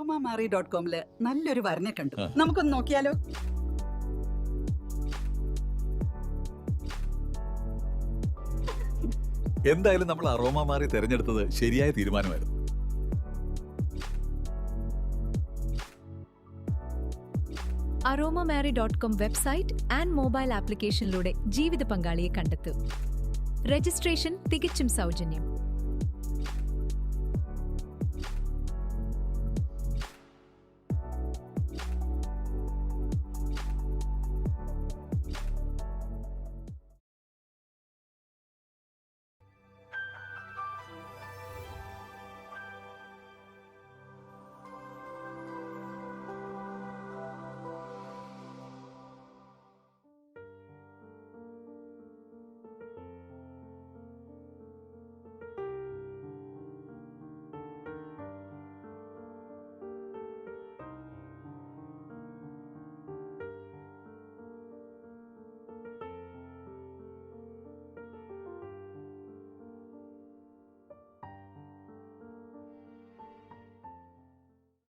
aromamari.comല് നല്ലൊരു വരനെ കണ്ടു. നമുക്കൊന്ന് നോക്കിയാലോ? എന്തായാലും നമ്മൾ അറോമ മാറി തെരഞ്ഞെടുത്തത് ശരിയായ തീരുമാനമായിരുന്നു. aromamary.com വെബ്സൈറ്റ് ആൻഡ് മൊബൈൽ ആപ്ലിക്കേഷനിലൂടെ ജീവിത പങ്കാളിയെ കണ്ടെത്തൂ. രജിസ്ട്രേഷൻ തികച്ചും സൗജന്യം.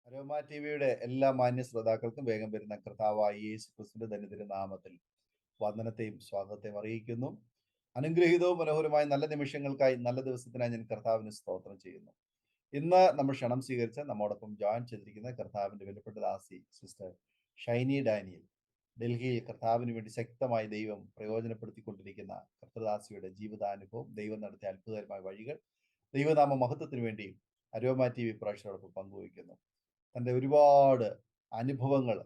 അരോമ ടിവിയുടെ എല്ലാ മാന്യ ശ്രോതാക്കൾക്കും വേഗം വരുന്ന കർത്താവായ യേശു ക്രിസ്തുവിന്റെ ധന്യതിന്റെ നാമത്തിൽ വന്ദനത്തെയും സ്വാഗതത്തെയും അറിയിക്കുന്നു. അനുഗ്രഹീതവും മനോഹരമായ നല്ല നിമിഷങ്ങൾക്കായി, നല്ല ദിവസത്തിനായി ഞാൻ കർത്താവിന് സ്തോത്രം ചെയ്യുന്നു. ഇന്ന് നമ്മൾ ക്ഷണം സ്വീകരിച്ച നമ്മോടൊപ്പം ജോയിൻ ചെയ്തിരിക്കുന്ന കർത്താവിന്റെ വിലപ്പെട്ട ദാസി സിസ്റ്റർ ഷൈനി ഡാനിയൽ, ഡൽഹിയിൽ കർത്താവിന് വേണ്ടി ശക്തമായി ദൈവം പ്രയോജനപ്പെടുത്തിക്കൊണ്ടിരിക്കുന്ന കർത്തദാസിയുടെ ജീവിതാനുഭവം, ദൈവം നടത്തിയ അത്ഭുതകരമായ വഴികൾ, ദൈവനാമ മഹത്വത്തിന് വേണ്ടി അരോമ ടി വി പ്രേക്ഷകരോടൊപ്പം പങ്കുവയ്ക്കുന്നു. തൻ്റെ ഒരുപാട് അനുഭവങ്ങൾ,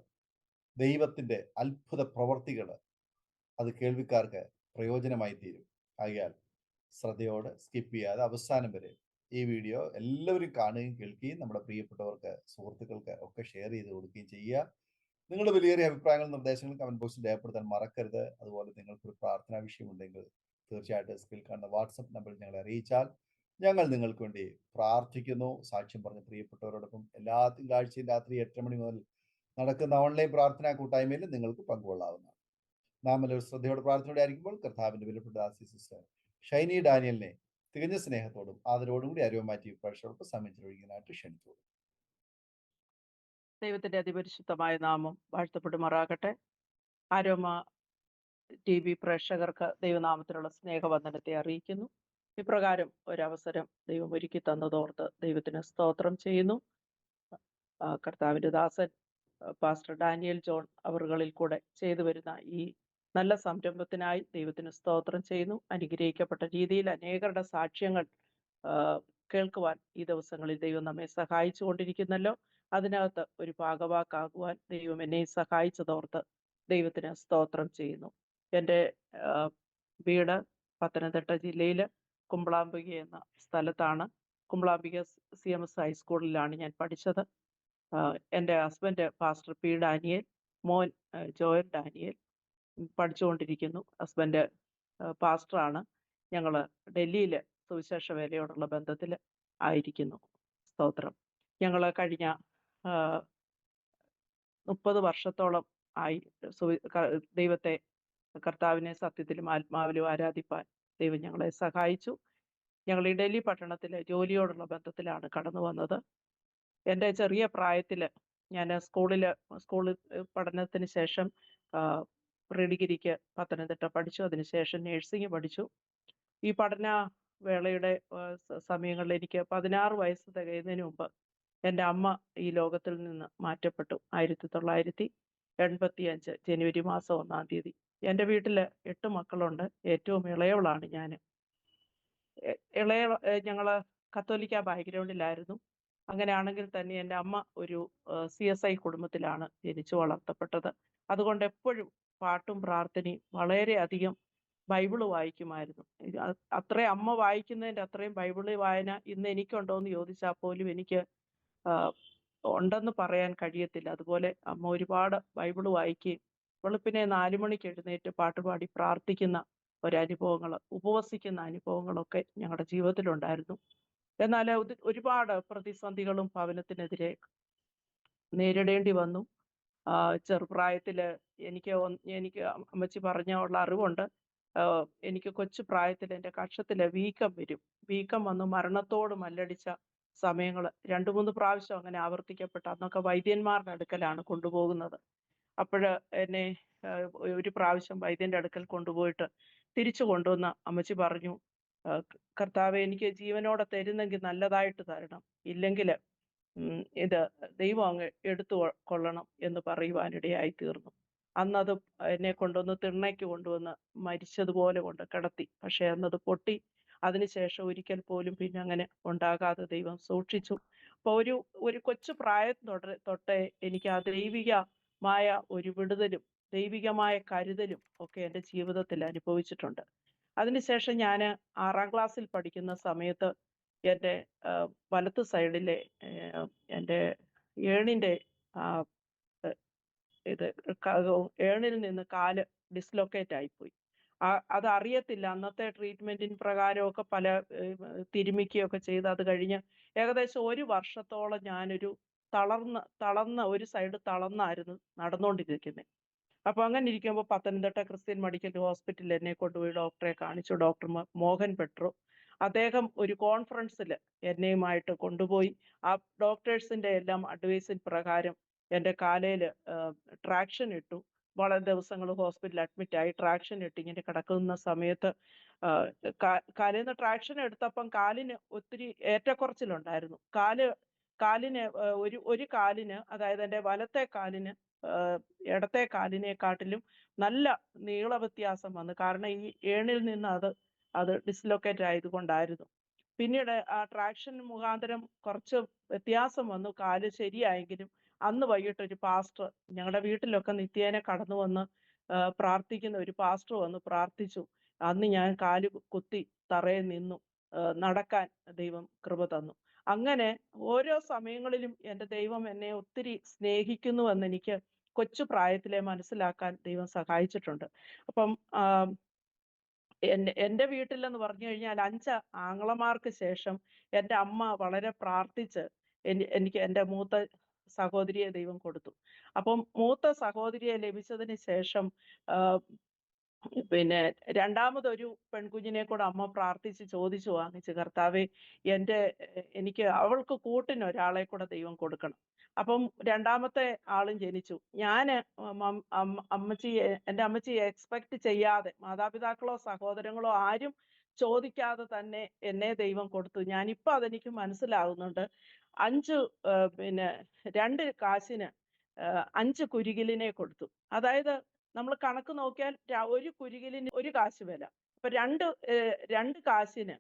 ദൈവത്തിൻ്റെ അത്ഭുത പ്രവർത്തികൾ, അത് കേൾവിക്കാർക്ക് പ്രയോജനമായി തീരും. ആകയാൽ ശ്രദ്ധയോടെ സ്കിപ്പ് ചെയ്യാതെ അവസാനം വരെ ഈ വീഡിയോ എല്ലാവരും കാണുകയും കേൾക്കുകയും നമ്മുടെ പ്രിയപ്പെട്ടവർക്ക്, സുഹൃത്തുക്കൾക്ക് ഒക്കെ ഷെയർ ചെയ്ത് കൊടുക്കുകയും ചെയ്യുക. നിങ്ങളുടെ വിലയേറിയ അഭിപ്രായങ്ങളും നിർദ്ദേശങ്ങളും കമന്റ് ബോക്സിൽ രേഖപ്പെടുത്താൻ മറക്കരുത്. അതുപോലെ നിങ്ങൾക്കൊരു പ്രാർത്ഥനാ വിഷയമുണ്ടെങ്കിൽ തീർച്ചയായിട്ടും സ്ക്രീനിൽ കാണുന്ന വാട്സപ്പ് നമ്പറിൽ ഞങ്ങളെ അറിയിച്ചാൽ ഞങ്ങൾ നിങ്ങൾക്ക് വേണ്ടി പ്രാർത്ഥിക്കുന്നു. സാക്ഷ്യം പറഞ്ഞ പ്രിയപ്പെട്ടവരോടൊപ്പം എല്ലാ തിങ്കളാഴ്ചയും രാത്രി 8 മണി മുതൽ നടക്കുന്ന ഓൺലൈൻ പ്രാർത്ഥനാ കൂട്ടായ്മയിൽ നിങ്ങൾക്ക് പങ്കുകൊള്ളാവുന്നതാണ്. നാം എല്ലാവരും ശ്രദ്ധയോടെ പ്രാർത്ഥനയോടെ ആയിരിക്കുമ്പോൾ കർത്താവിന്റെ വിലപ്പെട്ട ദാസി സിസ്റ്റർ ഷൈനി ഡാനിയലിനെ തികഞ്ഞ സ്നേഹത്തോടും ആദരവോടും കൂടി അരോമ ടി വി പ്രേക്ഷകർക്ക് സമയം ചെലവഴിക്കാനായിട്ട് ക്ഷണിച്ചു. ദൈവത്തിന്റെ അതിപരിശുദ്ധമായ നാമം വാഴ്ത്തപ്പെടുമാറാകട്ടെ. അരോമ ടി വി പ്രേക്ഷകർക്ക് ദൈവനാമത്തിലുള്ള സ്നേഹവന്ദനത്തെ അറിയിക്കുന്നു. ഇപ്രകാരം ഒരവസരം ദൈവം ഒരുക്കി തന്നതോർത്ത് ദൈവത്തിന് സ്തോത്രം ചെയ്യുന്നു. കർത്താവിന്റെ ദാസൻ പാസ്റ്റർ ഡാനിയൽ ജോൺ അവറുകളിൽ കൂടെ ചെയ്തു വരുന്ന ഈ നല്ല സംരംഭത്തിനായി ദൈവത്തിന് സ്തോത്രം ചെയ്യുന്നു. അനുഗ്രഹിക്കപ്പെട്ട രീതിയിൽ അനേകരുടെ സാക്ഷ്യങ്ങൾ കേൾക്കുവാൻ ഈ ദിവസങ്ങളിൽ ദൈവം നമ്മെ സഹായിച്ചു കൊണ്ടിരിക്കുന്നല്ലോ. അതിനകത്ത് ഒരു ഭാഗവാക്കാകുവാൻ ദൈവം എന്നെ സഹായിച്ചതോർത്ത് ദൈവത്തിന് സ്തോത്രം ചെയ്യുന്നു. എൻ്റെ വീട് പത്തനംതിട്ട ജില്ലയിൽ കുമ്പളാംബിക എന്ന സ്ഥലത്താണ്. കുമ്പളാംബിക CMS ഹൈസ്കൂളിലാണ് ഞാൻ പഠിച്ചത്. എൻ്റെ ഹസ്ബൻഡ് പാസ്റ്റർ പി ഡാനിയൽ, മോൻ ജോയൽ ഡാനിയൽ പഠിച്ചുകൊണ്ടിരിക്കുന്നു. ഹസ്ബൻഡ് പാസ്റ്ററാണ്. ഞങ്ങൾ ഡൽഹിയിൽ സുവിശേഷ വേലയോടുള്ള ബന്ധത്തിൽ ആയിരിക്കുന്നു. സ്തോത്രം. ഞങ്ങൾ കഴിഞ്ഞ 30 വർഷത്തോളം ആയി ദൈവത്തെ, കർത്താവിനെ സത്യത്തിലും ആത്മാവിലും ആരാധിപ്പാൻ ദൈവം ഞങ്ങളെ സഹായിച്ചു. ഞങ്ങൾ ഈ ഡൽഹി പട്ടണത്തിൽ ജോലിയോടുള്ള ബന്ധത്തിലാണ് കടന്നു വന്നത്. എൻ്റെ ചെറിയ പ്രായത്തിൽ ഞാൻ സ്കൂൾ പഠനത്തിന് ശേഷം പ്രീ ഡിഗ്രിക്ക് പത്തനംതിട്ട പഠിച്ചു. അതിനുശേഷം നേഴ്സിംഗ് പഠിച്ചു. ഈ പഠന വേളയുടെ സമയങ്ങളിൽ എനിക്ക് 16 വയസ്സ് തികയുന്നതിന് മുമ്പ് എൻ്റെ അമ്മ ഈ ലോകത്തിൽ നിന്ന് മാറ്റപ്പെട്ടു. 1985 ജനുവരി മാസം 1-ാം തീയതി. എൻ്റെ വീട്ടിൽ 8 മക്കളുണ്ട്. ഏറ്റവും ഇളയവളാണ് ഞാൻ. ഞങ്ങൾ കത്തോലിക്ക ബാക്ക്ഗ്രൗണ്ടിലായിരുന്നു. അങ്ങനെയാണെങ്കിൽ തന്നെ എൻ്റെ അമ്മ ഒരു CSI കുടുംബത്തിലാണ് ജനിച്ചു വളർത്തപ്പെട്ടത്. അതുകൊണ്ട് എപ്പോഴും പാട്ടും പ്രാർത്ഥനയും, വളരെയധികം ബൈബിള് വായിക്കുമായിരുന്നു. അത്രയും അമ്മ വായിക്കുന്നതിൻ്റെ അത്രയും ബൈബിള് വായന ഇന്ന് എനിക്കുണ്ടോ എന്ന് ചോദിച്ചാൽ പോലും എനിക്ക് ഉണ്ടെന്ന് പറയാൻ കഴിയത്തില്ല. അതുപോലെ അമ്മ ഒരുപാട് ബൈബിള് വായിക്കുകയും വെളുപ്പിനെ 4 മണിക്ക് എഴുന്നേറ്റ് പാട്ടുപാടി പ്രാർത്ഥിക്കുന്ന ഒരനുഭവങ്ങൾ, ഉപവസിക്കുന്ന അനുഭവങ്ങളൊക്കെ ഞങ്ങളുടെ ജീവിതത്തിലുണ്ടായിരുന്നു. എന്നാൽ ഒരുപാട് പ്രതിസന്ധികളും ഭവനത്തിനെതിരെ നേരിടേണ്ടി വന്നു. ചെറുപ്രായത്തിൽ എനിക്ക് അമ്മച്ചി പറഞ്ഞുള്ള അറിവുണ്ട്. എനിക്ക് കൊച്ചു പ്രായത്തിൽ എൻ്റെ കക്ഷത്തിൽ വീക്കം വരും. വീക്കം വന്ന് മരണത്തോട് മല്ലടിച്ച സമയങ്ങൾ 2-3 പ്രാവശ്യം അങ്ങനെ ആവർത്തിക്കപ്പെട്ടു. അന്നൊക്കെ വൈദ്യന്മാരുടെ അടുക്കലാണ് കൊണ്ടുപോകുന്നത്. അപ്പോഴ് എന്നെ ഒരു പ്രാവശ്യം വൈദ്യന്റെ അടുക്കൽ കൊണ്ടുപോയിട്ട് തിരിച്ചു കൊണ്ടുവന്ന അമ്മച്ചി പറഞ്ഞു, കർത്താവെ, എനിക്ക് ജീവനോടെ തരുന്നെങ്കിൽ നല്ലതായിട്ട് തരണം, ഇല്ലെങ്കിൽ ഇത് ദൈവം അങ്ങ് എടുത്തു കൊള്ളണം എന്ന് പറയുവാനിടയായി തീർന്നു. അന്നത് എന്നെ കൊണ്ടുവന്ന് തിണ്ണയ്ക്ക് കൊണ്ടുവന്ന് മരിച്ചതുപോലെ കൊണ്ട് കിടത്തി. പക്ഷെ അന്നത് പൊട്ടി. അതിനുശേഷം ഒരിക്കൽ പോലും പിന്നെ അങ്ങനെ ഉണ്ടാകാതെ ദൈവം സൂക്ഷിച്ചു. അപ്പൊ ഒരു കൊച്ചു പ്രായം തൊട്ടേ എനിക്ക് ആ ദൈവികമായ ഒരു വിടുതലും ദൈവികമായ കരുതലും ഒക്കെ എൻ്റെ ജീവിതത്തിൽ അനുഭവിച്ചിട്ടുണ്ട്. അതിനുശേഷം ഞാൻ 6-ാം ക്ലാസ്സിൽ പഠിക്കുന്ന സമയത്ത് എൻ്റെ വലത്ത് സൈഡിലെ എൻ്റെ ഏണിൻ്റെ ഇത് ഏണിൽ നിന്ന് കാല് ഡിസ്ലൊക്കേറ്റ് ആയിപ്പോയി. അതറിയത്തില്ല. അന്നത്തെ ട്രീറ്റ്മെന്റിന് പ്രകാരമൊക്കെ പല തിരുമിക്കുകയൊക്കെ ചെയ്ത് അത് കഴിഞ്ഞ് ഏകദേശം 1 വർഷത്തോളം ഞാനൊരു തളർന്ന ഒരു സൈഡ് തളർന്നായിരുന്നു നടന്നുകൊണ്ടിരിക്കുന്നത്. അപ്പൊ അങ്ങനെ ഇരിക്കുമ്പോൾ പത്തനംതിട്ട ക്രിസ്ത്യൻ മെഡിക്കൽ ഹോസ്പിറ്റലിൽ എന്നെ കൊണ്ടുപോയി ഡോക്ടറെ കാണിച്ചു. ഡോക്ടർ മോഹൻ പെട്രോ. അദ്ദേഹം ഒരു കോൺഫറൻസിൽ എന്നെയുമായിട്ട് കൊണ്ടുപോയി. ആ ഡോക്ടേഴ്സിന്റെ എല്ലാം അഡ്വൈസിൻ പ്രകാരം എൻ്റെ കാലയിൽ ട്രാക്ഷൻ ഇട്ടു. വളരെ ദിവസങ്ങൾ ഹോസ്പിറ്റലിൽ അഡ്മിറ്റ് ആയി ട്രാക്ഷൻ ഇട്ട് ഇങ്ങനെ കിടക്കുന്ന സമയത്ത് കാലിന്ന് ട്രാക്ഷൻ എടുത്തപ്പം കാലിന് ഒത്തിരി ഏറ്റക്കുറച്ചിലുണ്ടായിരുന്നു. കാലിന് ഒരു കാലിന്, അതായത് എൻ്റെ വലത്തെ കാലിന് ഇടത്തെ കാലിനെക്കാട്ടിലും നല്ല നീള വ്യത്യാസം വന്നു. കാരണം ഈ ഏണിൽ നിന്ന് അത് ഡിസ്ലൊക്കേറ്റ് ആയതുകൊണ്ടായിരുന്നു. പിന്നീട് ആ ട്രാക്ഷൻ മുഖാന്തരം കുറച്ച് വ്യത്യാസം വന്നു. കാല് ശരിയായെങ്കിലും അന്ന് വൈകിട്ട് ഒരു പാസ്റ്റർ, ഞങ്ങളുടെ വീട്ടിലൊക്കെ നിത്യേന കടന്നു വന്ന് പ്രാർത്ഥിക്കുന്ന ഒരു പാസ്റ്റർ വന്ന് പ്രാർത്ഥിച്ചു. അന്ന് ഞാൻ കാല് കുത്തി തറയിൽ നിന്നു. നടക്കാൻ ദൈവം കൃപ തന്നു. അങ്ങനെ ഓരോ സമയങ്ങളിലും എൻ്റെ ദൈവം എന്നെ ഒത്തിരി സ്നേഹിക്കുന്നുവെന്ന് എനിക്ക് കൊച്ചു പ്രായത്തിലെ മനസ്സിലാക്കാൻ ദൈവം സഹായിച്ചിട്ടുണ്ട്. അപ്പം എൻ്റെ വീട്ടിലെന്ന് പറഞ്ഞു കഴിഞ്ഞാൽ 5 ആങ്ങളമാർക്ക് ശേഷം എൻ്റെ അമ്മ വളരെ പ്രാർത്ഥിച്ച് എനിക്ക് എൻ്റെ മൂത്ത സഹോദരിയെ ദൈവം കൊടുത്തു. അപ്പം മൂത്ത സഹോദരിയെ ലഭിച്ചതിന് ശേഷം പിന്നെ രണ്ടാമതൊരു പെൺകുഞ്ഞിനെ കൂടെ അമ്മ പ്രാർത്ഥിച്ച് ചോദിച്ചു വാങ്ങിച്ചു, കർത്താവേ, എനിക്ക് അവൾക്ക് കൂട്ടിന് ഒരാളെ കൂടെ ദൈവം കൊടുക്കണം. അപ്പം രണ്ടാമത്തെ ആളും ജനിച്ചു. എൻ്റെ അമ്മച്ചി എക്സ്പെക്ട് ചെയ്യാതെ, മാതാപിതാക്കളോ സഹോദരങ്ങളോ ആരും ചോദിക്കാതെ തന്നെ എന്നെ ദൈവം കൊടുത്തു. ഞാനിപ്പോ അതെനിക്ക് മനസ്സിലാകുന്നുണ്ട്. 2 കാശിന് 5 കുരികിലിനെ കൊടുത്തു. അതായത് നമ്മൾ കണക്ക് നോക്കിയാൽ ഒരു കുരികിലിന് 1 കാശ് വില. അപ്പൊ 2 കാശിന്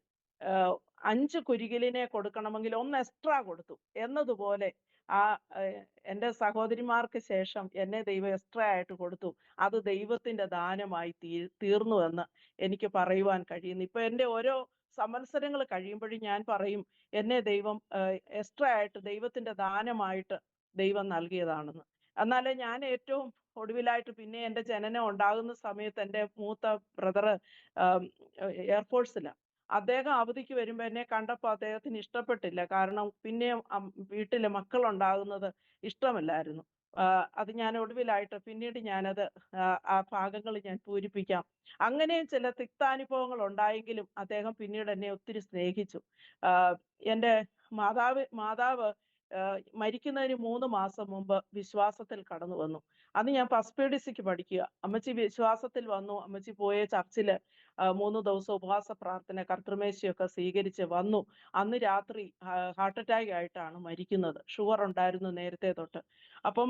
5 കുരികിലിനെ കൊടുക്കണമെങ്കിൽ 1 എക്സ്ട്രാ കൊടുത്തു എന്നതുപോലെ എൻ്റെ സഹോദരിമാർക്ക് ശേഷം എന്നെ ദൈവം എക്സ്ട്രാ ആയിട്ട് കൊടുത്തു. അത് ദൈവത്തിന്റെ ദാനമായി തീർന്നു എന്ന് എനിക്ക് പറയുവാൻ കഴിയുന്നു. ഇപ്പൊ എൻ്റെ ഓരോ സംവത്സരങ്ങൾ കഴിയുമ്പോഴും ഞാൻ പറയും, എന്നെ ദൈവം എക്സ്ട്രാ ആയിട്ട് ദൈവത്തിന്റെ ദാനമായിട്ട് ദൈവം നൽകിയതാണെന്ന്. എന്നാലേ ഞാൻ ഏറ്റവും ഒടുവിലായിട്ട് പിന്നെ എൻ്റെ ജനനം ഉണ്ടാകുന്ന സമയത്ത് എൻ്റെ മൂത്ത ബ്രദർ എയർഫോഴ്സിലാണ്. അദ്ദേഹം അവധിക്ക് വരുമ്പോൾ എന്നെ കണ്ടപ്പോൾ അദ്ദേഹത്തിന് ഇഷ്ടപ്പെട്ടില്ല. കാരണം പിന്നെയും വീട്ടിലെ മക്കളുണ്ടാകുന്നത് ഇഷ്ടമല്ലായിരുന്നു. അത് ഞാൻ ഒടുവിലായിട്ട് പിന്നീട് ഞാനത് ആ ഭാഗങ്ങൾ ഞാൻ പൂരിപ്പിക്കാം. അങ്ങനെയും ചില തിക്താനുഭവങ്ങൾ ഉണ്ടായെങ്കിലും അദ്ദേഹം പിന്നീട് എന്നെ ഒത്തിരി സ്നേഹിച്ചു. എൻ്റെ മാതാവ് മരിക്കുന്നതിന് 3 മാസം മുമ്പ് വിശ്വാസത്തിൽ കടന്നു വന്നു. അന്ന് ഞാൻ പസ്പേഡിസിക്ക് പഠിക്കുക. അമ്മച്ചി വിശ്വാസത്തിൽ വന്നു. അമ്മച്ചി പോയ ചർച്ചില് 3 ദിവസം ഉപവാസ പ്രാർത്ഥന, കർത്തൃമേശയൊക്കെ സ്വീകരിച്ച് വന്നു. അന്ന് രാത്രി ഹാർട്ട് അറ്റാക്ക് ആയിട്ടാണ് മരിക്കുന്നത്. ഷുഗർ ഉണ്ടായിരുന്നു നേരത്തെ തൊട്ട്. അപ്പോൾ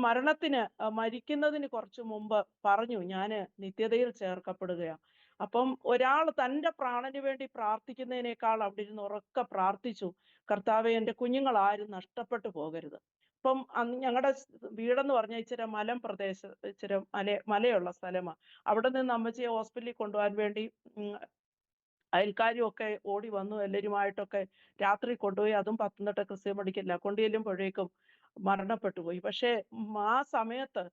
മരിക്കുന്നതിന് കുറച്ച് മുമ്പ് പറഞ്ഞു, ഞാൻ നിത്യതയിൽ ചേർക്കപ്പെടുകയാണ്. അപ്പം ഒരാൾ തൻ്റെ പ്രാണന് വേണ്ടി പ്രാർത്ഥിക്കുന്നതിനേക്കാൾ അവിടെ ഇരുന്ന് ഉറക്കെ പ്രാർത്ഥിച്ചു, കർത്താവെ, എൻ്റെ കുഞ്ഞുങ്ങൾ ആരും നഷ്ടപ്പെട്ടു പോകരുത്. അപ്പം അന്ന് ഞങ്ങളുടെ വീടെന്ന് പറഞ്ഞാൽ ഇച്ചിരി ഇച്ചിരി മലയുള്ള സ്ഥലമാണ്. അവിടെ നിന്ന് അമ്മച്ചിയെ ഹോസ്പിറ്റലിൽ കൊണ്ടുപോകാൻ വേണ്ടി അയൽക്കാരും ഒക്കെ ഓടി വന്നു. എല്ലാവരുമായിട്ടൊക്കെ രാത്രി കൊണ്ടുപോയി. അതും പത്തനംതിട്ട ക്രിസ്ത്യൻ മെഡിക്കലില്ല. കൊണ്ടുചെല്ലുമ്പോഴേക്കും മരണപ്പെട്ടു പോയി. പക്ഷേ ആ സമയത്ത്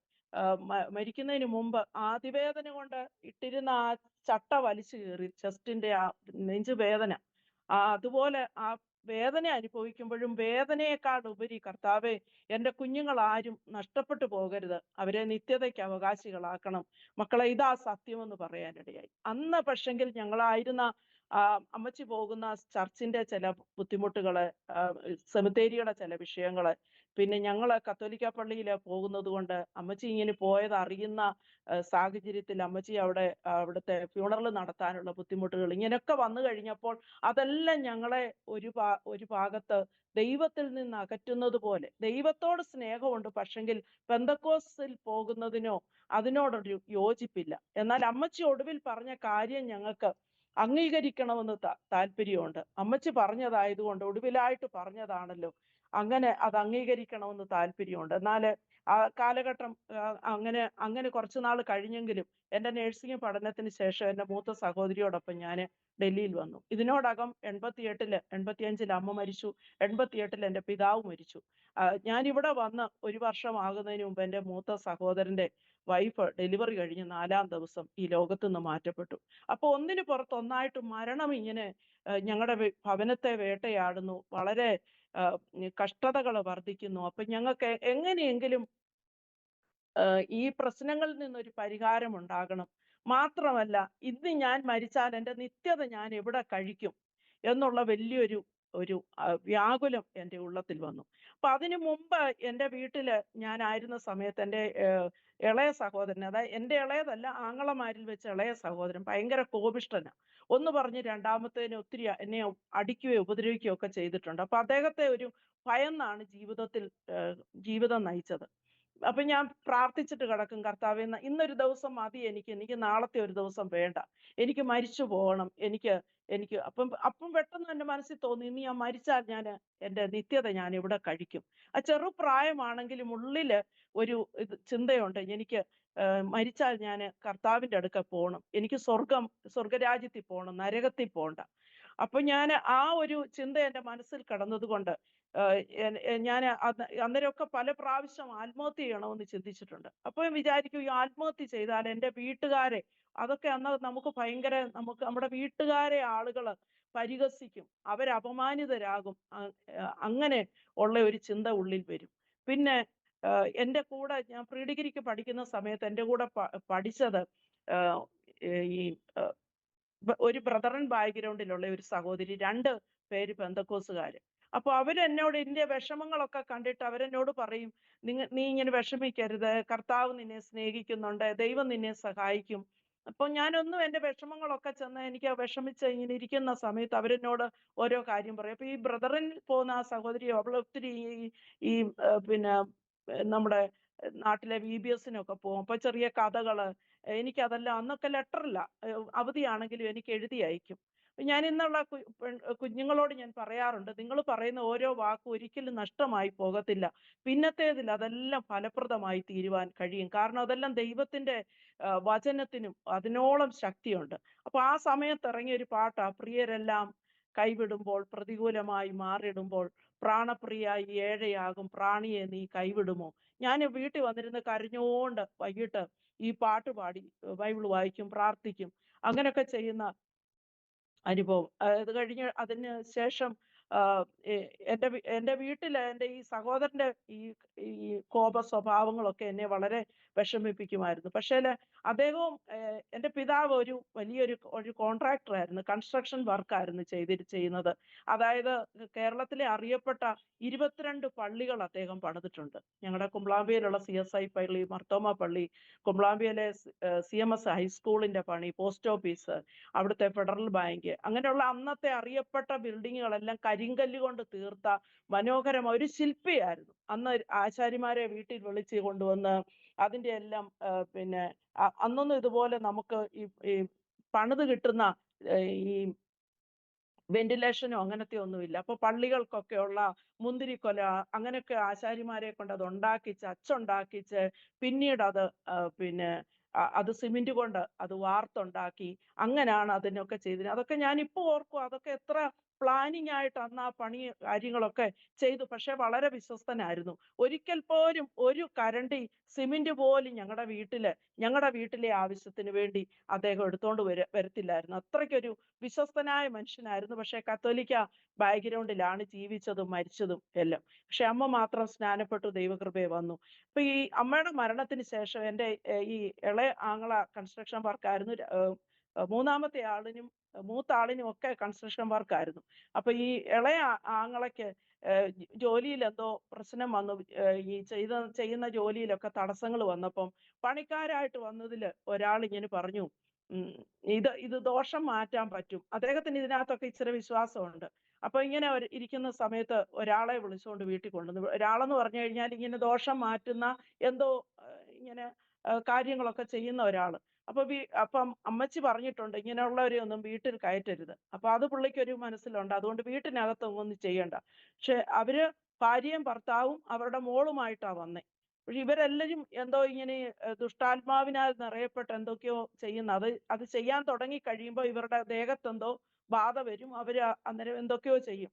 മരിക്കുന്നതിന് മുമ്പ് ആദിവേദന കൊണ്ട് ഇട്ടിരുന്ന ആ ചട്ട വലിച്ചു കീറി, ചെസ്റ്റിന്റെ ആ നെഞ്ചുവേദന, അതുപോലെ ആ വേദന അനുഭവിക്കുമ്പോഴും വേദനയെക്കാൾ ഉപരി, കർത്താവെ, എൻ്റെ കുഞ്ഞുങ്ങൾ ആരും നഷ്ടപ്പെട്ടു പോകരുത്, അവരെ നിത്യതയ്ക്ക് അവകാശികളാക്കണം, മക്കളെ, ഇതാ സത്യമെന്ന് പറയാനിടയായി. അന്ന് പക്ഷെങ്കിൽ ഞങ്ങളായിരുന്ന അമ്മച്ചി പോകുന്ന ചർച്ചിന്റെ ചില ബുദ്ധിമുട്ടുകള്, സെമിത്തേരിയുടെ ചില വിഷയങ്ങള്, പിന്നെ ഞങ്ങള് കത്തോലിക്ക പള്ളിയിൽ പോകുന്നത് കൊണ്ട് അമ്മച്ചി ഇങ്ങനെ പോയത് അറിയുന്ന സാഹചര്യത്തിൽ അമ്മച്ചി അവിടുത്തെ ഫ്യൂണറൽ നടത്താനുള്ള ബുദ്ധിമുട്ടുകൾ ഇങ്ങനെയൊക്കെ വന്നു കഴിഞ്ഞപ്പോൾ അതെല്ലാം ഞങ്ങളെ ഒരു ഭാഗത്ത് ദൈവത്തിൽ നിന്ന് അകറ്റുന്നത് പോലെ. ദൈവത്തോട് സ്നേഹമുണ്ട്, പക്ഷെങ്കിൽ പെന്തക്കോസ്തിൽ പോകുന്നതിനോ അതിനോടൊരു യോജിപ്പില്ല. എന്നാൽ അമ്മച്ചി ഒടുവിൽ പറഞ്ഞ കാര്യം ഞങ്ങൾക്ക് അംഗീകരിക്കണമെന്ന് താല്പര്യമുണ്ട്. അമ്മച്ചി പറഞ്ഞതായതുകൊണ്ട്, ഒടുവിലായിട്ട് പറഞ്ഞതാണല്ലോ, അങ്ങനെ അത് അംഗീകരിക്കണമെന്ന് താല്പര്യമുണ്ട്. എന്നാൽ ആ കാലഘട്ടം അങ്ങനെ കുറച്ചു നാൾ കഴിഞ്ഞെങ്കിലും എൻ്റെ നഴ്സിംഗ് പഠനത്തിന് ശേഷം എൻ്റെ മൂത്ത സഹോദരിയോടൊപ്പം ഞാൻ ഡൽഹിയിൽ വന്നു. ഇതിനോടകം 85-ൽ അമ്മ മരിച്ചു, 88-ൽ എൻ്റെ പിതാവ് മരിച്ചു. ഞാൻ ഇവിടെ വന്ന് 1 വർഷമാകുന്നതിന് മുമ്പ് എൻ്റെ മൂത്ത സഹോദരന്റെ വൈഫ് ഡെലിവറി കഴിഞ്ഞ് 4-ാം ദിവസം ഈ ലോകത്തു നിന്ന് മാറ്റപ്പെട്ടു. അപ്പൊ ഒന്നിന് പുറത്ത് ഒന്നായിട്ട് മരണം ഇങ്ങനെ ഞങ്ങളുടെ ഭവനത്തെ വേട്ടയാടുന്നു. വളരെ കഷ്ടതകൾ വർദ്ധിക്കുന്നു. അപ്പൊ ഞങ്ങൾക്ക് എങ്ങനെയെങ്കിലും ഈ പ്രശ്നങ്ങളിൽ നിന്നൊരു പരിഹാരം ഉണ്ടാകണം. മാത്രമല്ല, ഇന്ന് ഞാൻ മരിച്ചാൽ എൻ്റെ നിത്യത ഞാൻ എവിടെ കഴിക്കും എന്നുള്ള വലിയൊരു വ്യാകുലം എൻ്റെ ഉള്ളത്തിൽ വന്നു. അപ്പൊ അതിനു മുമ്പ് എൻ്റെ വീട്ടില് ഞാനായിരുന്ന സമയത്ത് എൻ്റെ ഇളയ സഹോദരൻ, അതായത് എൻ്റെ ഇളയതല്ല, ആങ്ങളമാരിൽ വെച്ച് ഇളയ സഹോദരൻ ഭയങ്കര കോപിഷ്ഠനാ. ഒന്ന് പറഞ്ഞ് രണ്ടാമത്തേന് ഒത്തിരി എന്നെ അടിക്കുകയോ ഉപദ്രവിക്കുകയോ ഒക്കെ ചെയ്തിട്ടുണ്ട്. അപ്പൊ അദ്ദേഹത്തെ ഒരു ഭയന്നാണ് ജീവിതം നയിച്ചത്. അപ്പൊ ഞാൻ പ്രാർത്ഥിച്ചിട്ട് കിടക്കും, കർത്താവേ ഇന്നൊരു ദിവസം മതി, എനിക്ക് നാളത്തെ ഒരു ദിവസം വേണ്ട, എനിക്ക് മരിച്ചു പോകണം, എനിക്ക് അപ്പം പെട്ടെന്ന് എൻ്റെ മനസ്സിൽ തോന്നി, ഇനി ഞാൻ മരിച്ചാൽ എൻ്റെ നിത്യത ഞാൻ എവിടെ കഴിക്കും. ആ ചെറുപ്രായമാണെങ്കിലും ഉള്ളില് ഒരു ചിന്തയുണ്ട്, എനിക്ക് മരിച്ചാൽ ഞാൻ കർത്താവിൻ്റെ അടുക്ക പോകണം, എനിക്ക് സ്വർഗരാജ്യത്തിൽ പോകണം, നരകത്തിൽ പോകണ്ട. അപ്പൊ ഞാൻ ആ ഒരു ചിന്ത എൻ്റെ മനസ്സിൽ കടന്നത് കൊണ്ട് ഞാൻ അന്നേരമൊക്കെ പല പ്രാവശ്യം ആത്മഹത്യ ചെയ്യണമെന്ന് ചിന്തിച്ചിട്ടുണ്ട്. അപ്പോൾ വിചാരിക്കും, ഈ ആത്മഹത്യ ചെയ്താൽ എൻ്റെ വീട്ടുകാരെ, അതൊക്കെ അന്ന് നമുക്ക് നമ്മുടെ വീട്ടുകാരെ ആളുകൾ പരിഹസിക്കും, അവരപമാനിതരാകും, അങ്ങനെ ഉള്ള ഒരു ചിന്ത ഉള്ളിൽ വരും. പിന്നെ എൻ്റെ കൂടെ ഞാൻ പ്രീ ഡിഗ്രിക്ക് പഠിക്കുന്ന സമയത്ത് എൻ്റെ കൂടെ പഠിച്ചത് ഈ ഒരു ബ്രദറൻ ബാക്ക്ഗ്രൗണ്ടിലുള്ള ഒരു സഹോദരി, 2 പേര് പെന്തക്കോസുകാര്. അപ്പൊ അവരെന്നോട് എൻ്റെ വിഷമങ്ങളൊക്കെ കണ്ടിട്ട് അവരെന്നോട് പറയും, നീ ഇങ്ങനെ വിഷമിക്കരുത്, കർത്താവ് നിന്നെ സ്നേഹിക്കുന്നുണ്ട്, ദൈവം നിന്നെ സഹായിക്കും. അപ്പൊ ഞാനൊന്നും എൻ്റെ വിഷമങ്ങളൊക്കെ ചെന്ന് എനിക്ക് വിഷമിച്ച് ഇങ്ങനെ ഇരിക്കുന്ന സമയത്ത് അവരെന്നോട് ഓരോ കാര്യം പറയും. അപ്പൊ ഈ ബ്രദറിൽ പോകുന്ന ആ സഹോദരി, അവൾ ഒത്തിരി ഈ പിന്നെ നമ്മുടെ നാട്ടിലെ VBSനൊക്കെ പോകും. അപ്പൊ ചെറിയ കഥകള്, എനിക്കതെല്ലാം അന്നൊക്കെ ലെറ്ററില്ല, അവധിയാണെങ്കിലും എനിക്ക് എഴുതി അയക്കും. ഞാൻ ഇന്നുള്ള കുഞ്ഞുങ്ങളോട് ഞാൻ പറയാറുണ്ട്, നിങ്ങൾ പറയുന്ന ഓരോ വാക്കും ഒരിക്കലും നഷ്ടമായി പോകത്തില്ല, പിന്നത്തേതിൽ അതെല്ലാം ഫലപ്രദമായി തീരുവാൻ കഴിയും. കാരണം അതെല്ലാം ദൈവത്തിന്റെ വചനത്തിനും അതിനോളം ശക്തിയുണ്ട്. അപ്പൊ ആ സമയത്ത് ഇറങ്ങിയ ഒരു പാട്ടാ, പ്രിയരെല്ലാം കൈവിടുമ്പോൾ, പ്രതികൂലമായി മാറിടുമ്പോൾ, പ്രാണപ്രിയായി ഏഴയാകും പ്രാണിയെ നീ കൈവിടുമോ. ഞാൻ വീട്ടിൽ വന്നിരുന്ന് കരഞ്ഞോണ്ട് വൈകിട്ട് ഈ പാട്ട് പാടി ബൈബിൾ വായിക്കും, പ്രാർത്ഥിക്കും, അങ്ങനെയൊക്കെ ചെയ്യുന്ന അനുഭവം. അത് കഴിഞ്ഞ് അതിന് ശേഷം എൻ്റെ വീട്ടില് എൻ്റെ ഈ സഹോദരന്റെ ഈ കോപ സ്വഭാവങ്ങളൊക്കെ എന്നെ വളരെ വിഷമിപ്പിക്കുമായിരുന്നു. പക്ഷേ അദ്ദേഹവും എൻ്റെ പിതാവ് വലിയൊരു കോൺട്രാക്ടർ ആയിരുന്നു, കൺസ്ട്രക്ഷൻ വർക്കായിരുന്നു ചെയ്യുന്നത്. അതായത് കേരളത്തിലെ അറിയപ്പെട്ട 22 പള്ളികൾ അദ്ദേഹം പണിതിട്ടുണ്ട്. ഞങ്ങളുടെ കുമ്പളാമ്പിയിലുള്ള CSI പള്ളി, മർത്തോമ പള്ളി, കുമ്പളാമ്പിയിലെ CMS ഹൈസ്കൂളിന്റെ പണി, പോസ്റ്റ് ഓഫീസ്, അവിടുത്തെ ഫെഡറൽ ബാങ്ക്, അങ്ങനെയുള്ള അന്നത്തെ അറിയപ്പെട്ട ബിൽഡിങ്ങുകളെല്ലാം കരിങ്കല്ല് കൊണ്ട് തീർത്ത മനോഹരമായ ഒരു ശില്പിയായിരുന്നു. അന്ന് ആശാരിമാരെ വീട്ടിൽ വിളിച്ച് കൊണ്ടുവന്ന് അതിന്റെ എല്ലാം പിന്നെ അന്നൊന്നും ഇതുപോലെ നമുക്ക് ഈ പണിത് കിട്ടുന്ന ഈ വെന്റിലേഷനോ അങ്ങനത്തെ ഒന്നുമില്ല. അപ്പൊ പള്ളികൾക്കൊക്കെയുള്ള മുന്തിരിക്കൊല അങ്ങനെയൊക്കെ ആശാരിമാരെ കൊണ്ട് അത് ഉണ്ടാക്കിച്ച്, അച്ചുണ്ടാക്കിച്ച്, പിന്നീട് അത് പിന്നെ അത് സിമെന്റ് കൊണ്ട് അത് വാർത്തുണ്ടാക്കി, അങ്ങനെയാണ് അതിനൊക്കെ ചെയ്തത്. അതൊക്കെ ഞാൻ ഇപ്പൊ ഓർക്കും, അതൊക്കെ എത്ര പ്ലാനിങ് ആയിട്ട് അന്ന് ആ കാര്യങ്ങളൊക്കെ ചെയ്തു. പക്ഷെ വളരെ വിശ്വസ്തനായിരുന്നു. ഒരിക്കൽ പോലും ഒരു കരണ്ടി സിമെന്റ് പോലും ഞങ്ങളുടെ വീട്ടിലെ ആവശ്യത്തിന് വേണ്ടി അദ്ദേഹം എടുത്തോണ്ട് വരത്തില്ലായിരുന്നു. അത്രയ്ക്കൊരു വിശ്വസ്തനായ മനുഷ്യനായിരുന്നു. പക്ഷെ കത്തോലിക്ക ബാക്ക്ഗ്രൗണ്ടിലാണ് ജീവിച്ചതും മരിച്ചതും എല്ലാം. പക്ഷെ അമ്മ മാത്രം സ്നാനപ്പെട്ടു, ദൈവകൃപയെ വന്നു. അപ്പൊ ഈ അമ്മയുടെ മരണത്തിന് ശേഷം എൻ്റെ ഈ ഇളയ ആങ്ങള കൺസ്ട്രക്ഷൻ വർക്കായിരുന്നു. മൂന്നാമത്തെ ആളിനും മൂത്ത ആളിനും ഒക്കെ കൺസ്ട്രക്ഷൻ വർക്കായിരുന്നു. അപ്പൊ ഈ ഇളയ ആങ്ങളയ്ക്ക് ജോലിയിൽ എന്തോ പ്രശ്നം വന്നു. ഈ ചെയ്യുന്ന ജോലിയിലൊക്കെ തടസ്സങ്ങൾ വന്നപ്പം പണിക്കാരായിട്ട് വന്നതിൽ ഒരാൾ ഇങ്ങനെ പറഞ്ഞു, ഇത് ദോഷം മാറ്റാൻ പറ്റും. അദ്ദേഹത്തിന് ഇതിനകത്തൊക്കെ ഇച്ചിരി വിശ്വാസമുണ്ട്. അപ്പൊ ഇങ്ങനെ ഇരിക്കുന്ന സമയത്ത് ഒരാളെ വിളിച്ചുകൊണ്ട് വീട്ടിൽ കൊണ്ടുവന്നു. ഒരാളെന്ന് പറഞ്ഞു കഴിഞ്ഞാൽ ഇങ്ങനെ ദോഷം മാറ്റുന്ന എന്തോ ഇങ്ങനെ കാര്യങ്ങളൊക്കെ ചെയ്യുന്ന ഒരാള്. അപ്പം അമ്മച്ചി പറഞ്ഞിട്ടുണ്ട് ഇങ്ങനെയുള്ളവരെ ഒന്നും വീട്ടിൽ കയറ്റരുത്. അപ്പൊ അത് പുള്ളിക്കൊരു മനസ്സിലുണ്ട്. അതുകൊണ്ട് വീട്ടിനകത്തൊന്നും ചെയ്യണ്ട. പക്ഷെ അവര് ഭാര്യയും ഭർത്താവും അവരുടെ മോളുമായിട്ടാ വന്നേ. പക്ഷെ ഇവരെല്ലാരും എന്തോ ഇങ്ങനെ ദുഷ്ടാത്മാവിനാൽ നിറയപ്പെട്ട് എന്തൊക്കെയോ ചെയ്യുന്ന അത് ചെയ്യാൻ തുടങ്ങി കഴിയുമ്പോൾ ഇവരുടെ ദേഹത്തെന്തോ ബാധ വരും. അവര് അന്നേരം എന്തൊക്കെയോ ചെയ്യും.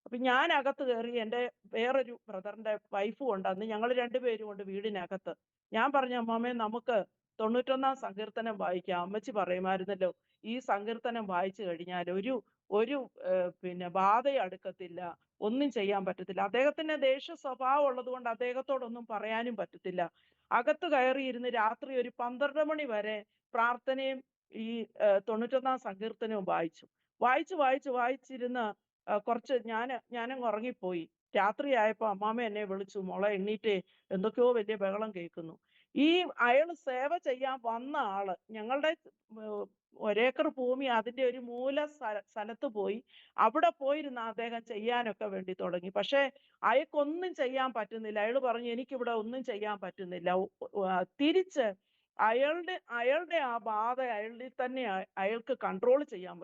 അപ്പൊ ഞാൻ അകത്ത് കയറി. എൻ്റെ വേറൊരു ബ്രദറിന്റെ വൈഫും ഉണ്ട്. അന്ന് ഞങ്ങൾ രണ്ടുപേരും ഉണ്ട് വീടിനകത്ത്. ഞാൻ പറഞ്ഞു, അമ്മാമ്മേ നമുക്ക് 91 സങ്കീർത്തനം വായിക്കാം. അമ്മച്ചി പറയുമായിരുന്നല്ലോ ഈ സങ്കീർത്തനം വായിച്ചു കഴിഞ്ഞാൽ ഒരു പിന്നെ ബാധ അടുക്കത്തില്ല, ഒന്നും ചെയ്യാൻ പറ്റത്തില്ല. അദ്ദേഹത്തിന് ദേഷ്യ സ്വഭാവം ഉള്ളത് കൊണ്ട് അദ്ദേഹത്തോടൊന്നും പറയാനും പറ്റത്തില്ല. അകത്ത് കയറിയിരുന്ന് രാത്രി ഒരു 12 മണി വരെ പ്രാർത്ഥനയും ഈ 91 സങ്കീർത്തനവും വായിച്ചിരുന്ന് കുറച്ച് ഞാനങ്ങ് ഉറങ്ങിപ്പോയി. രാത്രിയായപ്പോ അമ്മാമ്മ എന്നെ വിളിച്ചു, മോളെ എണ്ണീറ്റേ, എന്തൊക്കെയോ വലിയ ബഹളം കേൾക്കുന്നു. അയാള് സേവ ചെയ്യാൻ വന്ന ആള് ഞങ്ങളുടെ 1 ഏക്കർ ഭൂമി അതിന്റെ ഒരു മൂല സ്ഥലത്ത് പോയി അവിടെ പോയിരുന്ന അദ്ദേഹം ചെയ്യാനൊക്കെ വേണ്ടി തുടങ്ങി. പക്ഷെ അയാൾക്കൊന്നും ചെയ്യാൻ പറ്റുന്നില്ല. അയാള് പറഞ്ഞു എനിക്കിവിടെ ഒന്നും ചെയ്യാൻ പറ്റുന്നില്ല. തിരിച്ച് അയാളുടെ ആ ബാധ അയാളിൽ തന്നെ അയാൾക്ക് കൺട്രോൾ ചെയ്യാൻ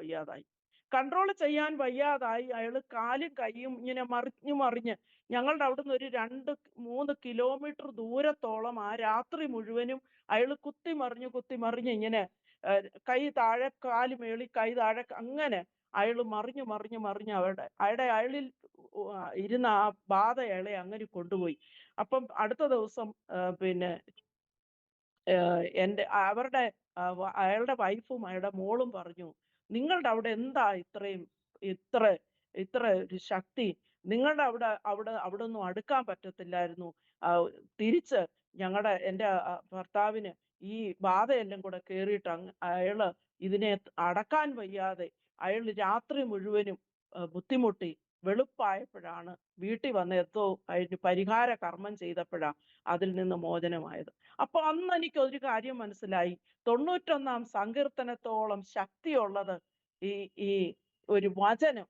വയ്യാതായി. അയാള് കാലും കൈയും ഇങ്ങനെ മറിഞ്ഞ് ഞങ്ങളുടെ അവിടുന്ന് ഒരു 2-3 കിലോമീറ്റർ ദൂരത്തോളം ആ രാത്രി മുഴുവനും അയാള് കുത്തിമറിഞ്ഞ് ഇങ്ങനെ കൈ താഴെ കാല് മേളി കൈ താഴെ അങ്ങനെ അയാള് മറിഞ്ഞ് അയാളിൽ ഇരുന്ന ആ ബാധ അയാളെ അങ്ങനെ കൊണ്ടുപോയി. അപ്പം അടുത്ത ദിവസം പിന്നെ അവരുടെ അയാളുടെ വൈഫും അയാളുടെ മോളും പറഞ്ഞു, നിങ്ങളുടെ അവിടെ എന്താ ഇത്ര ഒരു ശക്തി? നിങ്ങളുടെ അവിടെ ഒന്നും അടുക്കാൻ പറ്റത്തില്ലായിരുന്നു. തിരിച്ച് എൻ്റെ ഭർത്താവിന് ഈ ബാധയെല്ലാം കൂടെ കേറിയിട്ട് അയാള് ഇതിനെ അടക്കാൻ വയ്യാതെ അയാള് രാത്രി മുഴുവനും ബുദ്ധിമുട്ടി. വെളുപ്പായപ്പോഴാണ് വീട്ടിൽ വന്ന് എന്തോ അതിന് പരിഹാര കർമ്മം ചെയ്തപ്പോഴാ അതിൽ നിന്ന് മോചനമായത്. അപ്പൊ അന്ന് എനിക്ക് ഒരു കാര്യം മനസ്സിലായി. 91 സങ്കീർത്തനത്തോളം ശക്തിയുള്ളത് ഈ ഒരു വചനം.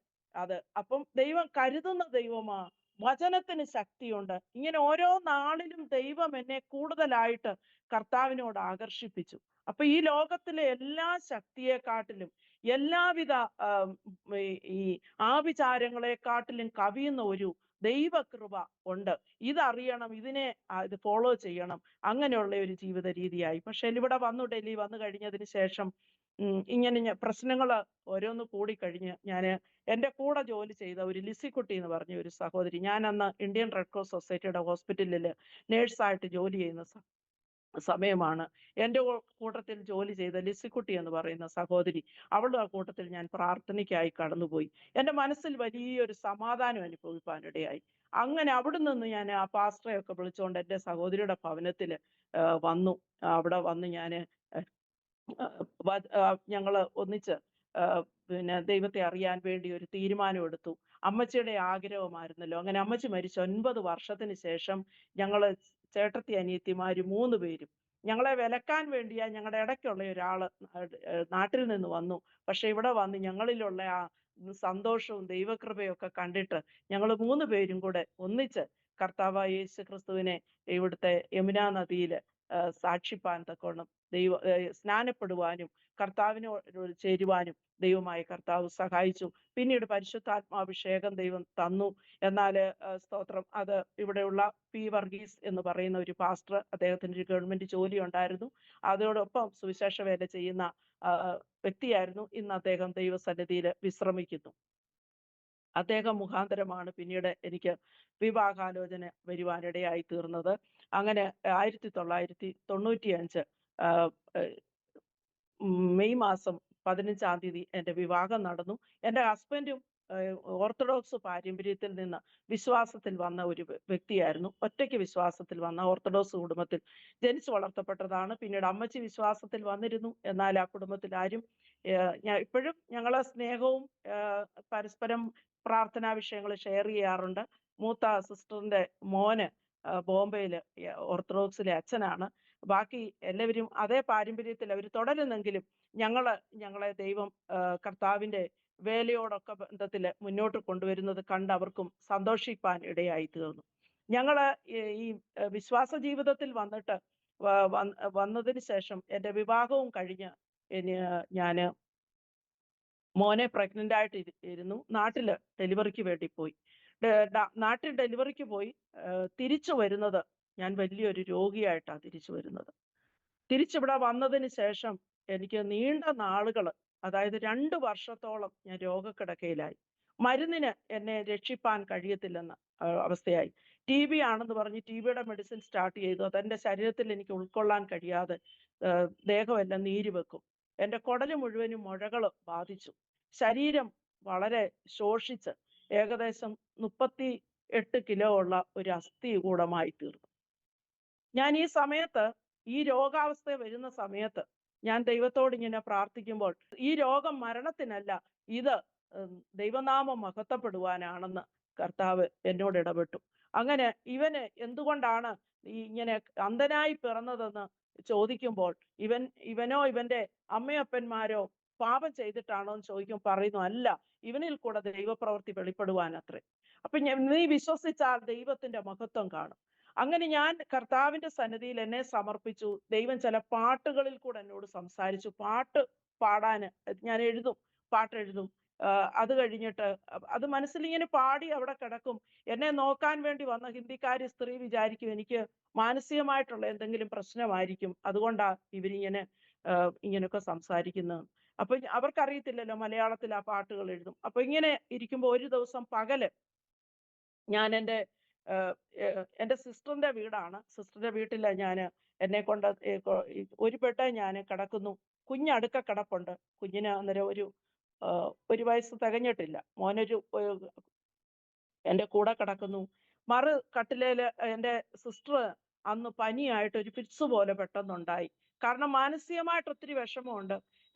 അപ്പം ദൈവം കരുതുന്ന ദൈവമാ. വചനത്തിന് ശക്തിയുണ്ട്. ഇങ്ങനെ ഓരോ നാളിലും ദൈവം എന്നെ കൂടുതലായിട്ട് കർത്താവിനോട് ആകർഷിപ്പിച്ചു. അപ്പൊ ഈ ലോകത്തിലെ എല്ലാ ശക്തിയെക്കാട്ടിലും എല്ലാവിധ ഈ ആഭിചാരങ്ങളെക്കാട്ടിലും കവിയുന്ന ഒരു ദൈവകൃപ ഉണ്ട്. ഇതറിയണം, ഇതിനെ ഇത് ഫോളോ ചെയ്യണം. അങ്ങനെയുള്ള ഒരു ജീവിത രീതിയായി. പക്ഷെ ഇവിടെ ഡൽഹി വന്നു കഴിഞ്ഞതിന് ശേഷം ഇങ്ങനെ പ്രശ്നങ്ങൾ ഓരോന്ന് കൂടിക്കഴിഞ്ഞ് എൻ്റെ കൂടെ ജോലി ചെയ്ത ഒരു ലിസിക്കുട്ടി എന്ന് പറഞ്ഞ ഒരു സഹോദരി, ഞാൻ അന്ന് ഇന്ത്യൻ റെഡ് ക്രോസ് സൊസൈറ്റിയുടെ ഹോസ്പിറ്റലിൽ നേഴ്സായിട്ട് ജോലി ചെയ്യുന്ന സമയമാണ്. എൻ്റെ കൂട്ടത്തിൽ ജോലി ചെയ്ത ലിസിക്കുട്ടി എന്ന് പറയുന്ന സഹോദരി, അവളുടെ ആ കൂട്ടത്തിൽ ഞാൻ പ്രാർത്ഥനയ്ക്കായി കടന്നുപോയി. എൻ്റെ മനസ്സിൽ വലിയൊരു സമാധാനം അനുഭവിക്കാനിടയായി. അങ്ങനെ അവിടെ നിന്ന് ഞാൻ ആ പാസ്റ്ററെ ഒക്കെ വിളിച്ചുകൊണ്ട് എൻ്റെ സഹോദരിയുടെ ഭവനത്തിൽ വന്നു. അവിടെ വന്ന് ഞങ്ങള് ഒന്നിച്ച് പിന്നെ ദൈവത്തെ അറിയാൻ വേണ്ടി ഒരു തീരുമാനം എടുത്തു. അമ്മച്ചിയുടെ ആഗ്രഹമായിരുന്നല്ലോ. അങ്ങനെ അമ്മച്ചി മരിച്ച 9 വർഷത്തിന് ശേഷം ഞങ്ങള് ചേട്ടത്തി അനിയത്തിമാര് 3 പേരും ഞങ്ങളെ വിലക്കാൻ വേണ്ടിയാ ഞങ്ങളുടെ ഇടയ്ക്കുള്ള ഒരാള് നാട്ടിൽ നിന്ന് വന്നു. പക്ഷെ ഇവിടെ വന്ന് ഞങ്ങളിലുള്ള ആ സന്തോഷവും ദൈവകൃപയും ഒക്കെ കണ്ടിട്ട് ഞങ്ങൾ 3 പേരും കൂടെ ഒന്നിച്ച് കർത്താവായ യേശു ക്രിസ്തുവിനെ ഇവിടുത്തെ യമുനാ നദിയിൽ സാക്ഷിപ്പാൻ തക്കോണം സ്നാനപ്പെടുവാനും കർത്താവിനോട് ചേരുവാനും ദൈവമായ കർത്താവ് സഹായിച്ചു. പിന്നീട് പരിശുദ്ധാത്മാഭിഷേകം ദൈവം തന്നു. എന്നാൽ സ്തോത്രം, അത് ഇവിടെയുള്ള പി വർഗീസ് എന്ന് പറയുന്ന ഒരു പാസ്റ്റർ, അദ്ദേഹത്തിന് ഒരു ഗവൺമെന്റ് ജോലി ഉണ്ടായിരുന്നു. അതോടൊപ്പം സുവിശേഷ വേല ചെയ്യുന്ന വ്യക്തിയായിരുന്നു. ഇന്ന് അദ്ദേഹം ദൈവസന്നിധിയിൽ വിശ്രമിക്കുന്നു. അദ്ദേഹം മുഖാന്തരമാണ് പിന്നീട് എനിക്ക് വിവാഹാലോചന വരുവാനിടയായി തീർന്നത്. അങ്ങനെ 1995 മെയ് മാസം 15-ാം തീയതി എൻ്റെ വിവാഹം നടന്നു. എൻ്റെ ഹസ്ബൻഡും ഓർത്തഡോക്സ് പാരമ്പര്യത്തിൽ നിന്ന് വിശ്വാസത്തിൽ വന്ന ഒരു വ്യക്തിയായിരുന്നു. ഒറ്റയ്ക്ക് വിശ്വാസത്തിൽ വന്ന ഓർത്തഡോക്സ് കുടുംബത്തിൽ ജനിച്ചു വളർത്തപ്പെട്ടതാണ്. പിന്നീട് അമ്മച്ചി വിശ്വാസത്തിൽ വന്നിരുന്നു. എന്നാൽ ആ കുടുംബത്തിൽ ആരും ഞാൻ ഇപ്പോഴും ഞങ്ങളെ സ്നേഹവും പരസ്പരം പ്രാർത്ഥനാ വിഷയങ്ങൾ ഷെയർ ചെയ്യാറുണ്ട്. മൂത്ത സിസ്റ്ററിന്റെ മോന് ബോംബെയിൽ ഓർത്തഡോക്സിലെ അച്ഛനാണ്. ബാക്കി എല്ലാവരും അതേ പാരമ്പര്യത്തിൽ അവർ തുടരുന്നെങ്കിലും ഞങ്ങളെ ദൈവം കർത്താവിന്റെ വേലയോടൊക്കെ ബന്ധത്തിൽ മുന്നോട്ട് കൊണ്ടുവരുന്നത് കണ്ട് അവർക്കും സന്തോഷിപ്പാൻ ഇടയായി തീർന്നു. ഞങ്ങള് ഈ വിശ്വാസ ജീവിതത്തിൽ വന്നിട്ട് വന്നതിന് ശേഷം എൻ്റെ വിവാഹവും കഴിഞ്ഞ് ഞാന് മോനെ പ്രഗ്നന്റ് ആയിട്ട് ഇരുന്നു. നാട്ടില് ഡെലിവറിക്ക് വേണ്ടി പോയി. നാട്ടിൽ ഡെലിവറിക്ക് പോയി തിരിച്ചു വരുന്നത് ഞാൻ വലിയൊരു രോഗിയായിട്ടാണ് തിരിച്ചു വരുന്നത്. തിരിച്ചിവിടെ വന്നതിന് ശേഷം എനിക്ക് നീണ്ട നാളുകൾ, അതായത് 2 വർഷത്തോളം ഞാൻ രോഗക്കിടക്കയിലായി. മരുന്നിന് എന്നെ രക്ഷിപ്പാൻ കഴിയത്തില്ലെന്ന അവസ്ഥയായി. TB ആണെന്ന് പറഞ്ഞ് TBയുടെ മെഡിസിൻ സ്റ്റാർട്ട് ചെയ്തു. അതെന്റെ ശരീരത്തിൽ എനിക്ക് ഉൾക്കൊള്ളാൻ കഴിയാതെ ദേഹമെല്ലാം നീര് വെക്കും. എൻ്റെ കുടല് മുഴുവനും മുഴകൾ ബാധിച്ചു. ശരീരം വളരെ ശോഷിച്ച് ഏകദേശം 38 കിലോ ഉള്ള ഒരു അസ്ഥികൂടമായി തീർന്നു. ഞാൻ ഈ സമയത്ത്, ഈ രോഗാവസ്ഥ വരുന്ന സമയത്ത് ഞാൻ ദൈവത്തോട് ഇങ്ങനെ പ്രാർത്ഥിക്കുമ്പോൾ ഈ രോഗം മരണത്തിനല്ല, ഇത് ദൈവനാമം മഹത്വപ്പെടുവാനാണെന്ന് കർത്താവ് എന്നോട് ഇടപെട്ടു. അങ്ങനെ ഇവന് എന്തുകൊണ്ടാണ് ഇങ്ങനെ അന്ധനായി പിറന്നതെന്ന് ചോദിക്കുമ്പോൾ ഇവനോ ഇവന്റെ അമ്മയപ്പന്മാരോ പാപം ചെയ്തിട്ടാണോ എന്ന് ചോദിക്കുമ്പോൾ പറയുന്നു, അല്ല, ഇവനിൽ കൂടെ ദൈവപ്രവൃത്തി വെളിപ്പെടുവാൻ അത്രേ. അപ്പൊ നീ വിശ്വസിച്ചാൽ ദൈവത്തിന്റെ മഹത്വം കാണും. അങ്ങനെ ഞാൻ കർത്താവിന്റെ സന്നിധിയിൽ എന്നെ സമർപ്പിച്ചു. ദൈവം ചില പാട്ടുകളിൽ കൂടെ എന്നോട് സംസാരിച്ചു. പാട്ട് പാടാന് ഞാൻ പാട്ടെഴുതും. അത് കഴിഞ്ഞിട്ട് അത് മനസ്സിലിങ്ങനെ പാടി അവിടെ കിടക്കും. എന്നെ നോക്കാൻ വേണ്ടി വന്ന ഹിന്ദിക്കാരി സ്ത്രീ വിചാരിക്കും എനിക്ക് മാനസികമായിട്ടുള്ള എന്തെങ്കിലും പ്രശ്നമായിരിക്കും, അതുകൊണ്ടാ ഇങ്ങനെയൊക്കെ സംസാരിക്കുന്നത്. അപ്പൊ അവർക്കറിയത്തില്ലല്ലോ മലയാളത്തിൽ ആ പാട്ടുകൾ എഴുതും. അപ്പൊ ഇങ്ങനെ ഇരിക്കുമ്പോ ഒരു ദിവസം പകല് ഞാൻ എൻ്റെ സിസ്റ്ററിന്റെ വീടാണ്. സിസ്റ്ററിന്റെ വീട്ടില് എന്നെ കൊണ്ട് ഒരു ബെഡ് ഞാൻ കിടക്കുന്നു. കുഞ്ഞടുക്ക കിടപ്പുണ്ട്. കുഞ്ഞിന് അന്നേരം ഒരു വയസ്സ് തികഞ്ഞിട്ടില്ല. മോനൊരു എൻ്റെ കൂടെ കിടക്കുന്നു. മറു കട്ടിലേല് എൻ്റെ സിസ്റ്റർ അന്ന് പനിയായിട്ട് ഒരു ഫിറ്റ്സ് പോലെ പെട്ടെന്നുണ്ടായി. കാരണം മാനസികമായിട്ട് ഒത്തിരി വിഷമമുണ്ട്.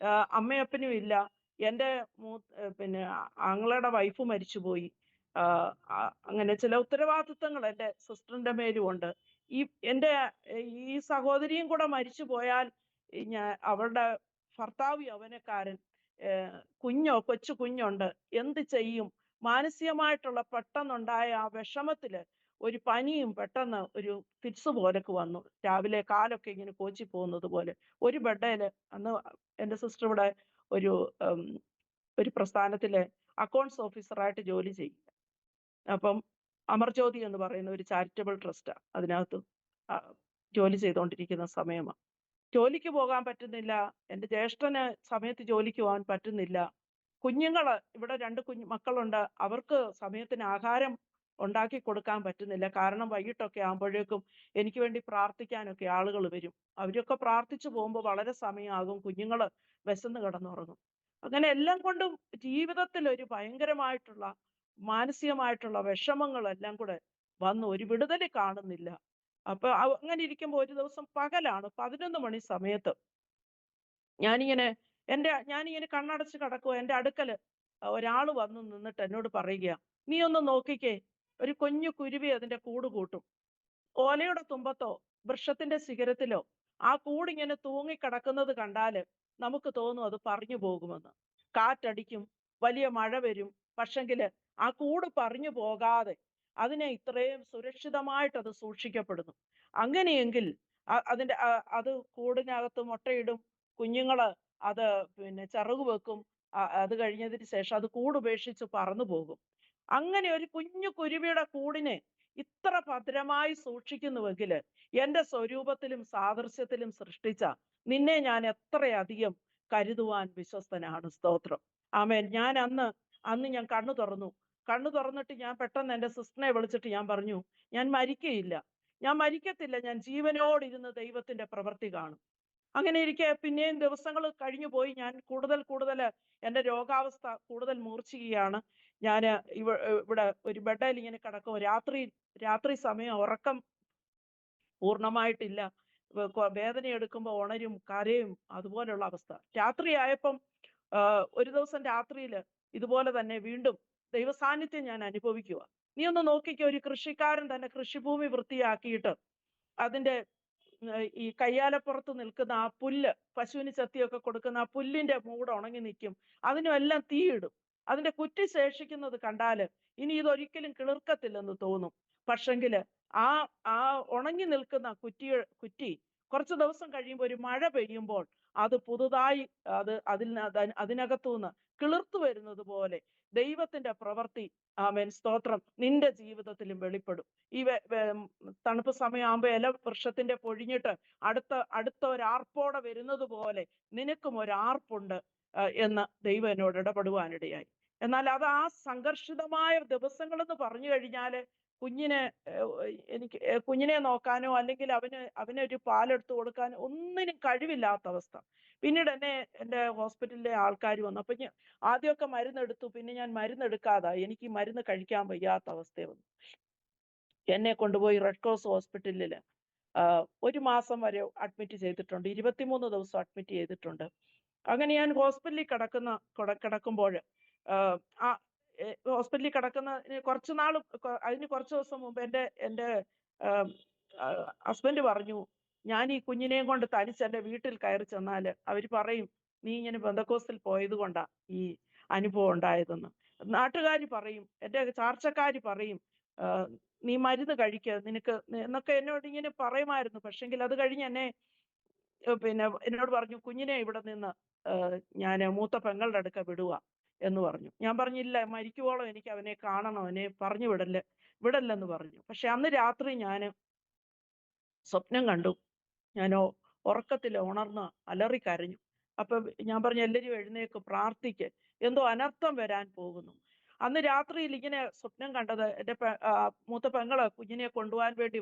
അമ്മയപ്പനും ഇല്ല. എൻ്റെ പിന്നെ ആങ്ങളുടെ വൈഫ് മരിച്ചുപോയി. അങ്ങനെ ചില ഉത്തരവാദിത്തങ്ങൾ എൻ്റെ സിസ്റ്ററിന്റെ മേലും ഉണ്ട്. ഈ സഹോദരിയും കൂടെ മരിച്ചു പോയാൽ അവളുടെ ഭർത്താവ് യൗവനക്കാരൻ, കൊച്ചു കുഞ്ഞുണ്ട്, എന്ത് ചെയ്യും? മാനസികമായിട്ടുള്ള പെട്ടെന്നുണ്ടായ ആ വിഷമത്തില് ഒരു പനിയും പെട്ടെന്ന് ഒരു ഫിറ്റ്സ് പോലൊക്കെ വന്നു. രാവിലെ കാലൊക്കെ ഇങ്ങനെ കോച്ചി പോകുന്നത് പോലെ. ഒരു ബെഡേല് അന്ന് എൻ്റെ സിസ്റ്റർ ഇവിടെ ഒരു പ്രസ്ഥാനത്തിലെ അക്കൗണ്ട്സ് ഓഫീസറായിട്ട് ജോലി ചെയ്യും. അപ്പം അമർജ്യോതി എന്ന് പറയുന്ന ഒരു ചാരിറ്റബിൾ ട്രസ്റ്റാ അതിനകത്ത് ജോലി ചെയ്തുകൊണ്ടിരിക്കുന്ന സമയമാണ്. ജോലിക്ക് പോകാൻ പറ്റുന്നില്ല. എൻ്റെ ജ്യേഷ്ഠന് സമയത്ത് ജോലിക്ക് പോകാൻ പറ്റുന്നില്ല. ഇവിടെ 2 മക്കളുണ്ട്. അവർക്ക് സമയത്തിന് ആഹാരം ഉണ്ടാക്കി കൊടുക്കാൻ പറ്റുന്നില്ല. കാരണം വൈകിട്ടൊക്കെ ആകുമ്പോഴേക്കും എനിക്ക് വേണ്ടി പ്രാർത്ഥിക്കാനൊക്കെ ആളുകൾ വരും. അവരൊക്കെ പ്രാർത്ഥിച്ചു പോകുമ്പോൾ വളരെ സമയമാകും. കുഞ്ഞുങ്ങള് വിശന്ന് കിടന്നുറങ്ങും. അങ്ങനെ എല്ലാം കൊണ്ടും ജീവിതത്തിൽ ഒരു ഭയങ്കരമായിട്ടുള്ള മാനസികമായിട്ടുള്ള വിഷമങ്ങളെല്ലാം കൂടെ വന്നു. ഒരു വിടുതൽ കാണുന്നില്ല. അപ്പൊ അങ്ങനെ ഇരിക്കുമ്പോൾ ഒരു ദിവസം പകലാണ് 11 മണി സമയത്ത് ഞാനിങ്ങനെ കണ്ണടച്ച് കിടക്കുക. എൻ്റെ അടുക്കല് ഒരാൾ വന്നു നിന്നിട്ട് എന്നോട് പറയുക, നീ ഒന്ന് നോക്കിക്കേ, ഒരു കുഞ്ഞു കുരുവി അതിന്റെ കൂട് കൂട്ടും. ഓലയുടെ തുമ്പത്തോ വൃക്ഷത്തിന്റെ ശിഖരത്തിലോ ആ കൂടിങ്ങനെ തൂങ്ങിക്കിടക്കുന്നത് കണ്ടാല് നമുക്ക് തോന്നും അത് പറഞ്ഞു പോകുമെന്ന്. കാറ്റടിക്കും, വലിയ മഴ വരും, പക്ഷെങ്കില് ആ കൂട് പറഞ്ഞു പോകാതെ അതിനെ ഇത്രയും സുരക്ഷിതമായിട്ട് അത് സൂക്ഷിക്കപ്പെടുന്നു. അങ്ങനെയെങ്കിൽ അത് കൂടിനകത്ത് മുട്ടയിടും, കുഞ്ഞുങ്ങള് അത് ചിറക് വെക്കും. അത് കഴിഞ്ഞതിന് ശേഷം അത് കൂടുപേക്ഷിച്ച് പറന്നു പോകും. അങ്ങനെ ഒരു കുഞ്ഞു കുരുവിയുടെ കൂടിനെ ഇത്ര ഭദ്രമായി സൂക്ഷിക്കുന്നുവെങ്കില് എൻ്റെ സ്വരൂപത്തിലും സാദൃശ്യത്തിലും സൃഷ്ടിച്ച നിന്നെ ഞാൻ എത്രയധികം കരുതുവാൻ വിശ്വസ്തനാണ്. സ്തോത്രം. ആമേൻ. ഞാൻ അന്ന് ഞാൻ കണ്ണു തുറന്നിട്ട് ഞാൻ പെട്ടെന്ന് എൻ്റെ സിസ്റ്ററിനെ വിളിച്ചിട്ട് ഞാൻ പറഞ്ഞു, ഞാൻ മരിക്കത്തില്ല, ഞാൻ ജീവനോടിരുന്ന് ദൈവത്തിന്റെ പ്രവൃത്തി കാണും. അങ്ങനെ ഇരിക്കെ പിന്നെയും ദിവസങ്ങൾ കഴിഞ്ഞു പോയി. ഞാൻ കൂടുതൽ എൻ്റെ രോഗാവസ്ഥ കൂടുതൽ മൂർച്ഛിക്കുകയാണ്. ഞാൻ ഇവിടെ ഒരു ബെഡയിൽ ഇങ്ങനെ കിടക്കും. രാത്രി സമയം ഉറക്കം പൂർണ്ണമായിട്ടില്ല. വേദന എടുക്കുമ്പോൾ ഉണരും, കരയും, അതുപോലുള്ള അവസ്ഥ. രാത്രിയായപ്പം ഒരു ദിവസം രാത്രിയിൽ ഇതുപോലെ തന്നെ വീണ്ടും ദൈവസാന്നിധ്യം ഞാൻ അനുഭവിക്കുക. നീ ഒന്ന് നോക്കിക്കോ, ഒരു കൃഷിക്കാരൻ തന്നെ കൃഷിഭൂമി വൃത്തിയാക്കിയിട്ട് അതിന്റെ ഈ കയ്യാലപ്പുറത്ത് നിൽക്കുന്ന ആ പുല്ല്, പശുവിന് ചെത്തിയൊക്കെ കൊടുക്കുന്ന ആ പുല്ലിന്റെ മൂട് ഉണങ്ങി നിൽക്കും. അതിനും എല്ലാം തീയിടും. അതിന്റെ കുറ്റി ശേഷിക്കുന്നത് കണ്ടാല് ഇനി ഇതൊരിക്കലും കിളിർക്കത്തില്ലെന്ന് തോന്നും. പക്ഷെങ്കില് ആ ആ ഉണങ്ങി നിൽക്കുന്ന കുറ്റി കുറച്ച് ദിവസം കഴിയുമ്പോൾ ഒരു മഴ പെയ്യുമ്പോൾ അത് പുതുതായി അതിനകത്തുനിന്ന് കിളിർത്തു വരുന്നത് പോലെ ദൈവത്തിന്റെ പ്രവൃത്തി, ആമേൻ, സ്തോത്രം, നിന്റെ ജീവിതത്തിലും വെളിപ്പെടും. ഈ തണുപ്പ് സമയമാകുമ്പോ ഇല വൃക്ഷത്തിന്റെ പൊഴിഞ്ഞിട്ട് അടുത്ത ഒരാർപ്പോടെ വരുന്നത് പോലെ നിനക്കും ഒരാർപ്പുണ്ട് എന്ന് ദൈവം എന്നോട് ഇടപെടുവാനിടയായി. എന്നാൽ അത് ആ സംഘർഷിതമായ ദിവസങ്ങളെന്ന് പറഞ്ഞു കഴിഞ്ഞാല് കുഞ്ഞിനെ നോക്കാനോ അല്ലെങ്കിൽ അവനൊരു പാലെടുത്ത് കൊടുക്കാനോ ഒന്നിനും കഴിവില്ലാത്ത അവസ്ഥ. പിന്നീട് എൻ്റെ ഹോസ്പിറ്റലിലെ ആൾക്കാർ വന്നു. അപ്പൊ ആദ്യമൊക്കെ മരുന്നെടുത്തു, പിന്നെ ഞാൻ മരുന്നെടുക്കാതായി. എനിക്ക് മരുന്ന് കഴിക്കാൻ വയ്യാത്ത അവസ്ഥ വന്നു. എന്നെ കൊണ്ടുപോയി റെഡ് ക്രോസ് ഹോസ്പിറ്റലിൽ 1 മാസം വരെ അഡ്മിറ്റ് ചെയ്തിട്ടുണ്ട്. 23 ദിവസം അഡ്മിറ്റ് ചെയ്തിട്ടുണ്ട്. അങ്ങനെ ഞാൻ ഹോസ്പിറ്റലിൽ കിടക്കുമ്പോൾ ഹോസ്പിറ്റലിൽ കിടക്കുന്ന അതിന് കുറച്ച് ദിവസം മുമ്പ് എൻ്റെ ഹസ്ബൻഡ് പറഞ്ഞു, ഞാൻ ഈ കുഞ്ഞിനെയും കൊണ്ട് തനിച്ച് എൻ്റെ വീട്ടിൽ കയറി ചെന്നാൽ അവർ പറയും നീ ഇങ്ങനെ പെന്തക്കോസ്തിൽ പോയത് കൊണ്ടാ ഈ അനുഭവം ഉണ്ടായതെന്ന്. നാട്ടുകാർ പറയും, എൻ്റെ ചാർച്ചക്കാർ പറയും, നീ മരുന്ന് കഴിക്കുക നിനക്ക് എന്നൊക്കെ എന്നോട് ഇങ്ങനെ പറയുമായിരുന്നു. പക്ഷെങ്കിൽ അത് കഴിഞ്ഞ് എന്നോട് പറഞ്ഞു, കുഞ്ഞിനെ ഇവിടെ നിന്ന് ഞാൻ മൂത്ത പെങ്ങളുടെ അടുക്ക വിടുക എന്ന് പറഞ്ഞു. ഞാൻ പറഞ്ഞില്ല, മരിക്കുവോളം എനിക്ക് അവനെ കാണണം, അവനെ പറഞ്ഞു വിടല്ലെന്ന് പറഞ്ഞു. പക്ഷെ അന്ന് രാത്രി ഞാൻ സ്വപ്നം കണ്ടു. ഞാൻ ഉറക്കത്തിൽ ഉണർന്ന് അലറി കരഞ്ഞു. അപ്പൊ ഞാൻ പറഞ്ഞു, എല്ലാവരും എഴുന്നേക്ക്, പ്രാർത്ഥിക്ക്, എന്തോ അനർത്ഥം വരാൻ പോകുന്നു. അന്ന് രാത്രിയിൽ ഇങ്ങനെ സ്വപ്നം കണ്ടത്, എൻ്റെ മൂത്ത പെങ്ങള് കുഞ്ഞിനെ കൊണ്ടുപോകാൻ വേണ്ടി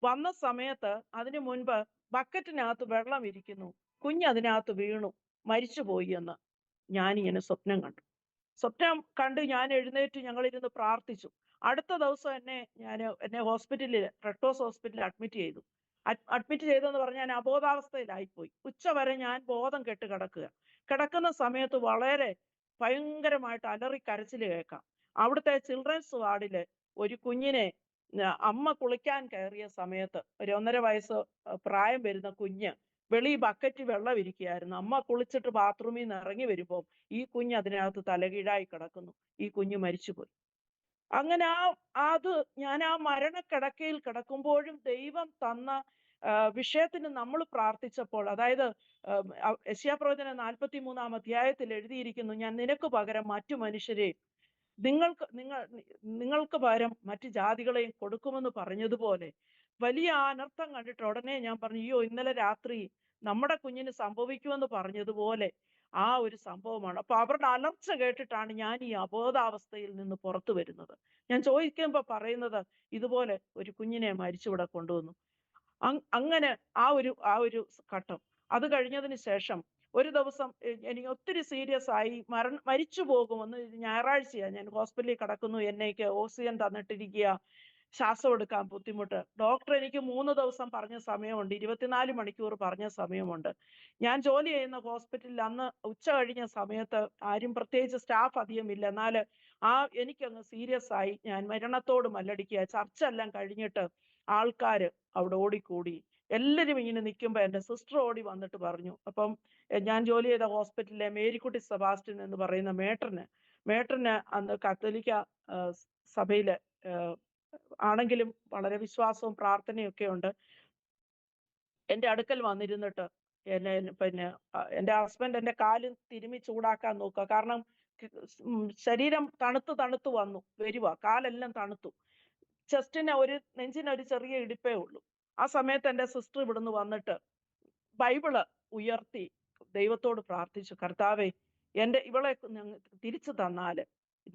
വന്ന സമയത്ത് അതിനു മുൻപ് ബക്കറ്റിനകത്ത് വെള്ളം ഇരിക്കുന്നു, അതിനകത്ത് വീണു മരിച്ചുപോയി എന്ന് ഞാനിങ്ങനെ സ്വപ്നം കണ്ട് ഞാൻ എഴുന്നേറ്റ് ഞങ്ങളിരുന്ന് പ്രാർത്ഥിച്ചു. അടുത്ത ദിവസം എന്നെ ഹോസ്പിറ്റലിൽ, റെഡ് ക്രോസ് ഹോസ്പിറ്റലിൽ അഡ്മിറ്റ് ചെയ്തെന്ന് പറഞ്ഞാൽ ഞാൻ അബോധാവസ്ഥയിലായിപ്പോയി. ഉച്ച വരെ ഞാൻ ബോധം കെട്ട് കിടക്കുന്ന സമയത്ത് വളരെ ഭയങ്കരമായിട്ട് അലറി കരച്ചിൽ കേൾക്കാം. അവിടുത്തെ ചിൽഡ്രൻസ് വാർഡില് ഒരു കുഞ്ഞിനെ അമ്മ കുളിക്കാൻ കയറിയ സമയത്ത്, ഒരു 1.5 വയസ്സ് പ്രായം വരുന്ന കുഞ്ഞ് വെളി ബക്കറ്റ് വെള്ളം ഇരിക്കുകയായിരുന്നു. അമ്മ കുളിച്ചിട്ട് ബാത്റൂമിൽ നിന്ന് ഇറങ്ങി വരുമ്പോൾ ഈ കുഞ്ഞ് അതിനകത്ത് തലകീഴായി കിടക്കുന്നു. ഈ കുഞ്ഞ് മരിച്ചുപോയി. അങ്ങനെ ഞാൻ ആ മരണക്കിടക്കയിൽ കിടക്കുമ്പോഴും ദൈവം തന്ന വിഷയത്തിന് നമ്മൾ പ്രാർത്ഥിച്ചപ്പോൾ, അതായത് യെശയ്യാപ്രവചനം 43-ാം അധ്യായത്തിൽ എഴുതിയിരിക്കുന്നു, ഞാൻ നിനക്ക് പകരം മറ്റു മനുഷ്യരെയും നിങ്ങൾക്ക് പകരം മറ്റു ജാതികളെയും കൊടുക്കുമെന്ന് പറഞ്ഞതുപോലെ വലിയ അനർത്ഥം കണ്ടിട്ട് ഉടനെ ഞാൻ പറഞ്ഞു, അയ്യോ, ഇന്നലെ രാത്രി നമ്മുടെ കുഞ്ഞിന് സംഭവിക്കുമെന്ന് പറഞ്ഞതുപോലെ ആ ഒരു സംഭവമാണ്. അപ്പൊ അവരുടെ അലർച്ച കേട്ടിട്ടാണ് ഞാൻ ഈ അബോധാവസ്ഥയിൽ നിന്ന് പുറത്തു വരുന്നത്. ഞാൻ ചോദിക്കുമ്പോ പറയുന്നത്, ഇതുപോലെ ഒരു കുഞ്ഞിനെ മരിച്ചിവിടെ കൊണ്ടുവന്നു. അങ്ങനെ ആ ഒരു ഘട്ടം. അത് കഴിഞ്ഞതിന് ശേഷം ഒരു ദിവസം എനിക്ക് ഒത്തിരി സീരിയസ് ആയി, മരിച്ചു പോകുമെന്ന്. ഞായറാഴ്ചയാണ്, ഞാൻ ഹോസ്പിറ്റലിൽ കിടക്കുന്നു, എന്നേക്ക് ഓക്സിജൻ തന്നിട്ടിരിക്കുക, ശ്വാസം എടുക്കാൻ ബുദ്ധിമുട്ട്. ഡോക്ടർ എനിക്ക് 3 ദിവസം പറഞ്ഞ സമയമുണ്ട്, 24 മണിക്കൂർ പറഞ്ഞ സമയമുണ്ട്. ഞാൻ ജോലി ചെയ്യുന്ന ഹോസ്പിറ്റലിൽ അന്ന് ഉച്ച കഴിഞ്ഞ സമയത്ത് ആരും പ്രത്യേകിച്ച് സ്റ്റാഫ് അധികമില്ല. എന്നാൽ എനിക്കങ്ങ് സീരിയസ് ആയി, ഞാൻ മരണത്തോട് മല്ലടിക്കുക. ചർച്ച എല്ലാം കഴിഞ്ഞിട്ട് ആൾക്കാർ അവിടെ ഓടിക്കൂടി. എല്ലാവരും ഇങ്ങനെ നിൽക്കുമ്പോൾ എൻ്റെ സിസ്റ്റർ ഓടി വന്നിട്ട് പറഞ്ഞു. അപ്പം ഞാൻ ജോലി ചെയ്ത ഹോസ്പിറ്റലിലെ മേരിക്കുട്ടി സെബാസ്റ്റ്യൻ എന്ന് പറയുന്ന മേട്ടറിന് അന്ന് കത്തോലിക്ക സഭയില് ആണെങ്കിലും വളരെ വിശ്വാസവും പ്രാർത്ഥനയൊക്കെ ഉണ്ട്. എൻ്റെ അടുക്കൽ വന്നിരുന്നിട്ട് എൻ്റെ ഹസ്ബൻഡ് എൻ്റെ കാല് തിരുമ്മി ചൂടാക്കാൻ നോക്കുക. കാരണം ശരീരം തണുത്ത് വന്നു കാലെല്ലാം തണുത്തു. നെഞ്ചിന് ഒരു ചെറിയ ഇടിപ്പേ ഉള്ളൂ. ആ സമയത്ത് എൻ്റെ സിസ്റ്റർ ഇവിടുന്ന് വന്നിട്ട് ബൈബിള് ഉയർത്തി ദൈവത്തോട് പ്രാർത്ഥിച്ചു, കർത്താവേ, ഇവളെ തിരിച്ചു തന്നാല്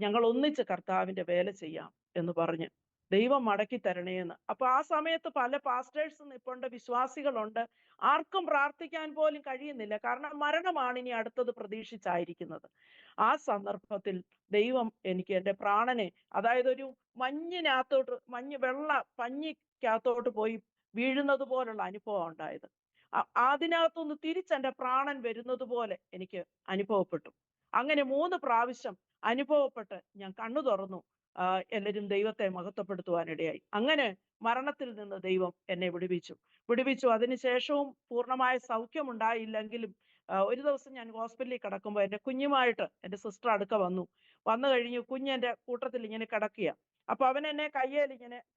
ഞങ്ങൾ ഒന്നിച്ച് കർത്താവിന്റെ വേല ചെയ്യാം എന്ന് പറഞ്ഞ് ദൈവം മടക്കി തരണേന്ന്. അപ്പൊ ആ സമയത്ത് പല പാസ്റ്റേഴ്സ് നിപ്പുണ്ട്, വിശ്വാസികളുണ്ട്. ആർക്കും പ്രാർത്ഥിക്കാൻ പോലും കഴിയുന്നില്ല. കാരണം മരണമാണ് ഇനി അടുത്തത് പ്രതീക്ഷിച്ചായിരിക്കുന്നത്. ആ സന്ദർഭത്തിൽ ദൈവം എനിക്ക് എൻ്റെ പ്രാണനെ, അതായത് ഒരു വെള്ള പഞ്ഞിക്കകത്തോട്ട് പോയി വീഴുന്നത് പോലുള്ള അനുഭവം ഉണ്ടായത്. അതിനകത്തുനിന്ന് തിരിച്ചെന്റെ പ്രാണൻ വരുന്നത് പോലെ എനിക്ക് അനുഭവപ്പെട്ടു. അങ്ങനെ 3 പ്രാവശ്യം അനുഭവപ്പെട്ട് ഞാൻ കണ്ണു തുറന്നു. എല്ലാവരും ദൈവത്തെ മഹത്വപ്പെടുത്തുവാനിടയായി. അങ്ങനെ മരണത്തിൽ നിന്ന് ദൈവം എന്നെ വിടുവിച്ചു. അതിനുശേഷവും പൂർണ്ണമായ സൗഖ്യമുണ്ടായില്ലെങ്കിലും ഒരു ദിവസം ഞാൻ ഹോസ്പിറ്റലിൽ കിടക്കുമ്പോൾ എൻ്റെ കുഞ്ഞുമായിട്ട് എൻ്റെ സിസ്റ്റർ അടുക്ക വന്നു കഴിഞ്ഞു. കുഞ്ഞെൻ്റെ കൂട്ടത്തിൽ ഇങ്ങനെ കിടക്കുക. അപ്പൊ അവൻ എന്നെ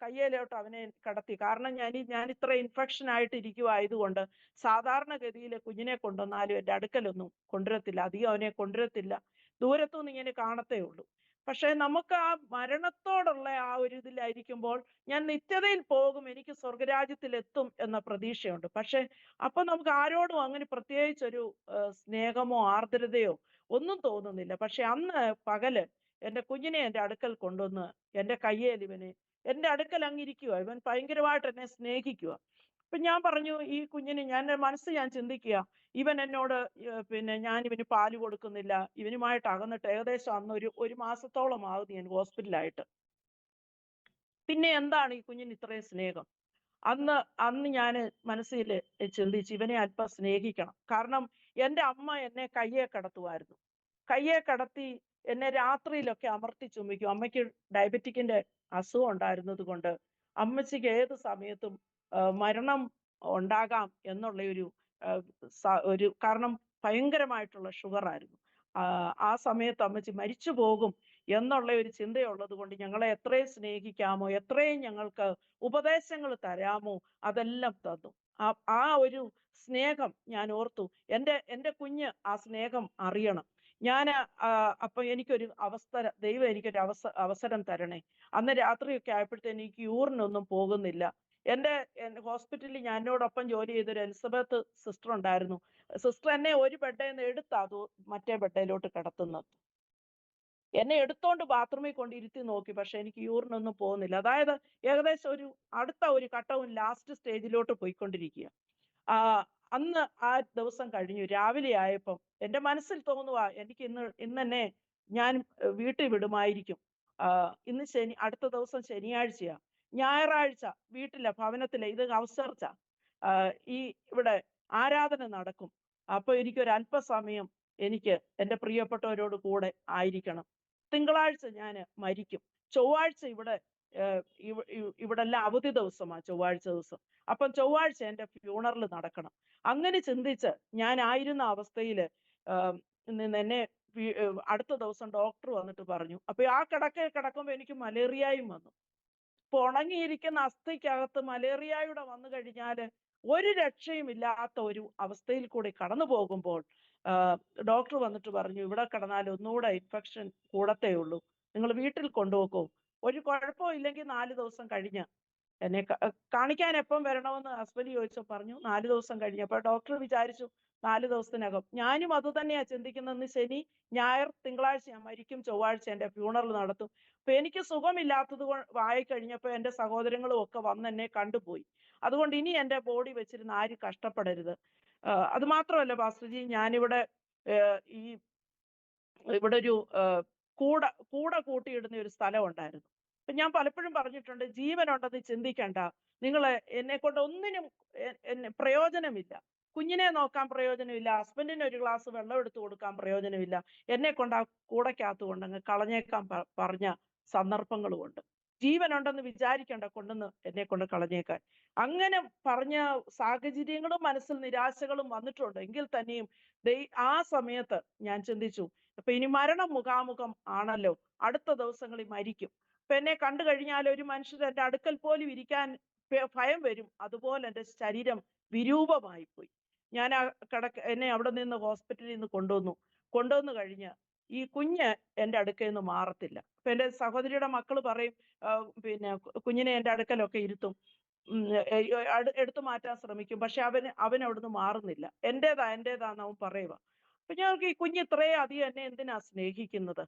കയ്യേലോട്ട് അവനെ കടത്തി. കാരണം ഞാൻ ഇത്ര ഇൻഫെക്ഷൻ ആയിട്ട് ഇരിക്കുവായതുകൊണ്ട് സാധാരണഗതിയിൽ കുഞ്ഞിനെ കൊണ്ടുവന്നാലും എൻ്റെ അടുക്കലൊന്നും കൊണ്ടുവരത്തില്ല, അധികം അവനെ കൊണ്ടുവരത്തില്ല, ദൂരത്തുനിന്ന് ഇങ്ങനെ കാണത്തേ ഉള്ളൂ. പക്ഷെ നമുക്ക് ആ മരണത്തോടുള്ള ആ ഒരു ഇതിലായിരിക്കുമ്പോൾ ഞാൻ നിത്യതയിൽ പോകും, എനിക്ക് സ്വർഗരാജ്യത്തിൽ എത്തും എന്ന പ്രതീക്ഷയുണ്ട്. പക്ഷെ അപ്പൊ നമുക്ക് ആരോടും അങ്ങനെ പ്രത്യേകിച്ചൊരു സ്നേഹമോ ആർദ്രതയോ ഒന്നും തോന്നുന്നില്ല. പക്ഷെ അന്ന് പകല് എൻ്റെ കുഞ്ഞിനെ എൻ്റെ അടുക്കൽ കൊണ്ടുവന്ന് എൻ്റെ കയ്യേൽ എൻ്റെ അടുക്കൽ അങ്ങിരിക്കുക. ഇവൻ ഭയങ്കരമായിട്ട് എന്നെ സ്നേഹിക്കുക. അപ്പൊ ഞാൻ പറഞ്ഞു, ഈ കുഞ്ഞിന് ഞാൻ ചിന്തിക്കുക, ഇവൻ എന്നോട് ഞാൻ ഇവന് പാല് കൊടുക്കുന്നില്ല, ഇവനുമായിട്ട് അകന്നിട്ട് ഏകദേശം അന്ന് ഒരു മാസത്തോളം ആകുന്നു ഞാൻ ഹോസ്പിറ്റലായിട്ട്. പിന്നെ എന്താണ് ഈ കുഞ്ഞിന് ഇത്രയും സ്നേഹം? അന്ന് ഞാൻ മനസ്സിൽ ചിന്തിച്ച് ഇവനെ അല്പം സ്നേഹിക്കണം. കാരണം എൻ്റെ അമ്മ എന്നെ കയ്യെ കടത്തുമായിരുന്നു. കയ്യെ കടത്തി എന്നെ രാത്രിയിലൊക്കെ അമർത്തി ചുംബിക്കും. അമ്മയ്ക്ക് ഡയബറ്റിക്കിന്റെ അസുഖം ഉണ്ടായിരുന്നത് കൊണ്ട് അമ്മച്ചിക്ക് ഏത് സമയത്തും മരണം ഉണ്ടാകാം എന്നുള്ള ഒരു കാരണം ഭയങ്കരമായിട്ടുള്ള ഷുഗർ ആയിരുന്നു. ആ സമയത്ത് അമ്മച്ചി മരിച്ചു പോകും എന്നുള്ള ഒരു ചിന്തയുള്ളത് കൊണ്ട് ഞങ്ങളെ എത്രയും സ്നേഹിക്കാമോ, എത്രയും ഞങ്ങൾക്ക് ഉപദേശങ്ങൾ തരാമോ അതെല്ലാം തന്നു. ആ ഒരു സ്നേഹം ഞാൻ ഓർത്തു. എൻ്റെ കുഞ്ഞ് ആ സ്നേഹം അറിയണം. അപ്പൊ ദൈവം എനിക്കൊരു അവസരം തരണേ. അന്ന് രാത്രിയൊക്കെ ആയപ്പോഴത്തേന് എനിക്ക് യൂറിനൊന്നും പോകുന്നില്ല. എൻ്റെ ഹോസ്പിറ്റലിൽ എന്നോടൊപ്പം ജോലി ചെയ്തൊരു എലിസബത്ത് സിസ്റ്റർ ഉണ്ടായിരുന്നു. സിസ്റ്റർ എന്നെ ഒരു ബെഡിൽ നിന്ന് എടുത്താ മറ്റേ ബെഡിലോട്ട് കിടത്തുന്നത്. എന്നെ എടുത്തോണ്ട് ബാത്റൂമിൽ കൊണ്ടിരുത്തി നോക്കി, പക്ഷെ എനിക്ക് യൂറിനൊന്നും പോകുന്നില്ല. അതായത് ഏകദേശം അടുത്ത ഒരു ഘട്ടവും ലാസ്റ്റ് സ്റ്റേജിലോട്ട് പോയിക്കൊണ്ടിരിക്കുക. അന്ന് ആ ദിവസം കഴിഞ്ഞു. രാവിലെ ആയപ്പം എൻ്റെ മനസ്സിൽ തോന്നുക, എനിക്ക് ഇന്നെന്നെ ഞാൻ വീട്ടിൽ വിടുമായിരിക്കും. ഇന്ന് അടുത്ത ദിവസം ശനിയാഴ്ചയാ. ഞായറാഴ്ച ഭവനത്തിലെ ഇത് അവസരിച്ച ഇവിടെ ആരാധന നടക്കും. അപ്പൊ എനിക്കൊരു അല്പസമയം എനിക്ക് എൻ്റെ പ്രിയപ്പെട്ടവരോട് കൂടെ ആയിരിക്കണം. തിങ്കളാഴ്ച ഞാൻ മരിക്കും. ചൊവ്വാഴ്ച ഇവിടെല്ലാം അവധി ദിവസമാണ് ചൊവ്വാഴ്ച ദിവസം. അപ്പം ചൊവ്വാഴ്ച എൻ്റെ ഫ്യൂണറൽ നടക്കണം. അങ്ങനെ ചിന്തിച്ച് ഞാൻ ആയിരുന്ന അവസ്ഥയിൽ എന്നെ അടുത്ത ദിവസം ഡോക്ടർ വന്നിട്ട് പറഞ്ഞു. അപ്പൊ ആ കിടക്കുമ്പോൾ എനിക്ക് മലേറിയയും വന്നു. ഇപ്പൊ ഉണങ്ങിയിരിക്കുന്ന അസ്ഥിക്കകത്ത് മലേറിയയുടെ വന്നു കഴിഞ്ഞാൽ ഒരു രക്ഷയുമില്ലാത്ത ഒരു അവസ്ഥയിൽ കൂടി കടന്നു പോകുമ്പോൾ ഡോക്ടർ വന്നിട്ട് പറഞ്ഞു, ഇവിടെ കിടന്നാൽ ഒന്നുകൂടെ ഇൻഫെക്ഷൻ കൂടത്തേ ഉള്ളൂ, നിങ്ങൾ വീട്ടിൽ കൊണ്ടുപോക്കോ, ഒരു കുഴപ്പവും ഇല്ലെങ്കിൽ 4 ദിവസം കഴിഞ്ഞ് എന്നെ കാണിക്കാൻ എപ്പം വരണമെന്ന് ഹസ്ബൻഡ് ചോദിച്ചോ പറഞ്ഞു 4 ദിവസം കഴിഞ്ഞ്. അപ്പൊ ഡോക്ടർ വിചാരിച്ചു 4 ദിവസത്തിനകം. ഞാനും അത് തന്നെയാ ചിന്തിക്കുന്നത്. ശനി ഞായർ തിങ്കളാഴ്ച ഞാൻ മരിക്കും, ചൊവ്വാഴ്ച എൻ്റെ ഫ്യൂണറൽ നടത്തും. അപ്പൊ എനിക്ക് സുഖമില്ലാത്തത് ആയി കഴിഞ്ഞപ്പോ എൻ്റെ സഹോദരങ്ങളും ഒക്കെ വന്ന് എന്നെ കണ്ടുപോയി. അതുകൊണ്ട് ഇനി എൻ്റെ ബോഡി വെച്ചിരുന്ന് ആരും കഷ്ടപ്പെടരുത്. അത് മാത്രമല്ല പാസ്റ്റർജി, ഞാനിവിടെ ഇവിടെ ഒരു കൂട കൂട്ടിയിടുന്ന ഒരു സ്ഥലം ഉണ്ടായിരുന്നു. അപ്പൊ ഞാൻ പലപ്പോഴും പറഞ്ഞിട്ടുണ്ട്, ജീവനുണ്ടെന്ന് ചിന്തിക്കണ്ട, നിങ്ങൾ എന്നെ കൊണ്ട് ഒന്നിനും പ്രയോജനമില്ല. കുഞ്ഞിനെ നോക്കാൻ പ്രയോജനമില്ല, ഹസ്ബൻഡിന് ഒരു ഗ്ലാസ് വെള്ളം എടുത്തു കൊടുക്കാൻ പ്രയോജനമില്ല, എന്നെ കൊണ്ട് ആ കൂടക്കകത്ത് കൊണ്ടങ്ങ് കളഞ്ഞേക്കാൻ പറഞ്ഞ സന്ദർഭങ്ങളുമുണ്ട്. ജീവനുണ്ടെന്ന് വിചാരിക്കണ്ട കൊണ്ടുവന്ന് എന്നെ കൊണ്ട് കളഞ്ഞേക്കാൻ. അങ്ങനെ പറഞ്ഞ സാഹചര്യങ്ങളും മനസ്സിൽ നിരാശകളും വന്നിട്ടുണ്ട്. എങ്കിൽ തന്നെയും ആ സമയത്ത് ഞാൻ ചിന്തിച്ചു, അപ്പൊ ഇനി മരണം മുഖാമുഖം ആണല്ലോ, അടുത്ത ദിവസങ്ങളിൽ മരിക്കും. അപ്പൊ എന്നെ കണ്ടു കഴിഞ്ഞാൽ ഒരു മനുഷ്യർ എൻ്റെ അടുക്കൽ പോലും ഇരിക്കാൻ ഭയം വരും. അതുപോലെ എൻ്റെ ശരീരം വിരൂപമായി പോയി. ഞാൻ എന്നെ അവിടെ നിന്ന് ഹോസ്പിറ്റലിൽ നിന്ന് കൊണ്ടുവന്നു കഴിഞ്ഞ് ഈ കുഞ്ഞ് എൻ്റെ അടുക്കൽ നിന്ന് മാറത്തില്ല. അപ്പൊ എൻ്റെ സഹോദരിയുടെ മക്കള് പറയും, കുഞ്ഞിനെ എൻ്റെ അടുക്കലൊക്കെ ഇരുത്തും, എടുത്തു മാറ്റാൻ ശ്രമിക്കും, പക്ഷെ അവൻ അവിടുന്ന് മാറുന്നില്ല. എന്റേതാന്ന് അവൻ പറയുക. അപ്പൊ ഞങ്ങൾക്ക് ഈ കുഞ്ഞ് ഇത്രയും അധികം എന്നെ എന്തിനാ സ്നേഹിക്കുന്നത്?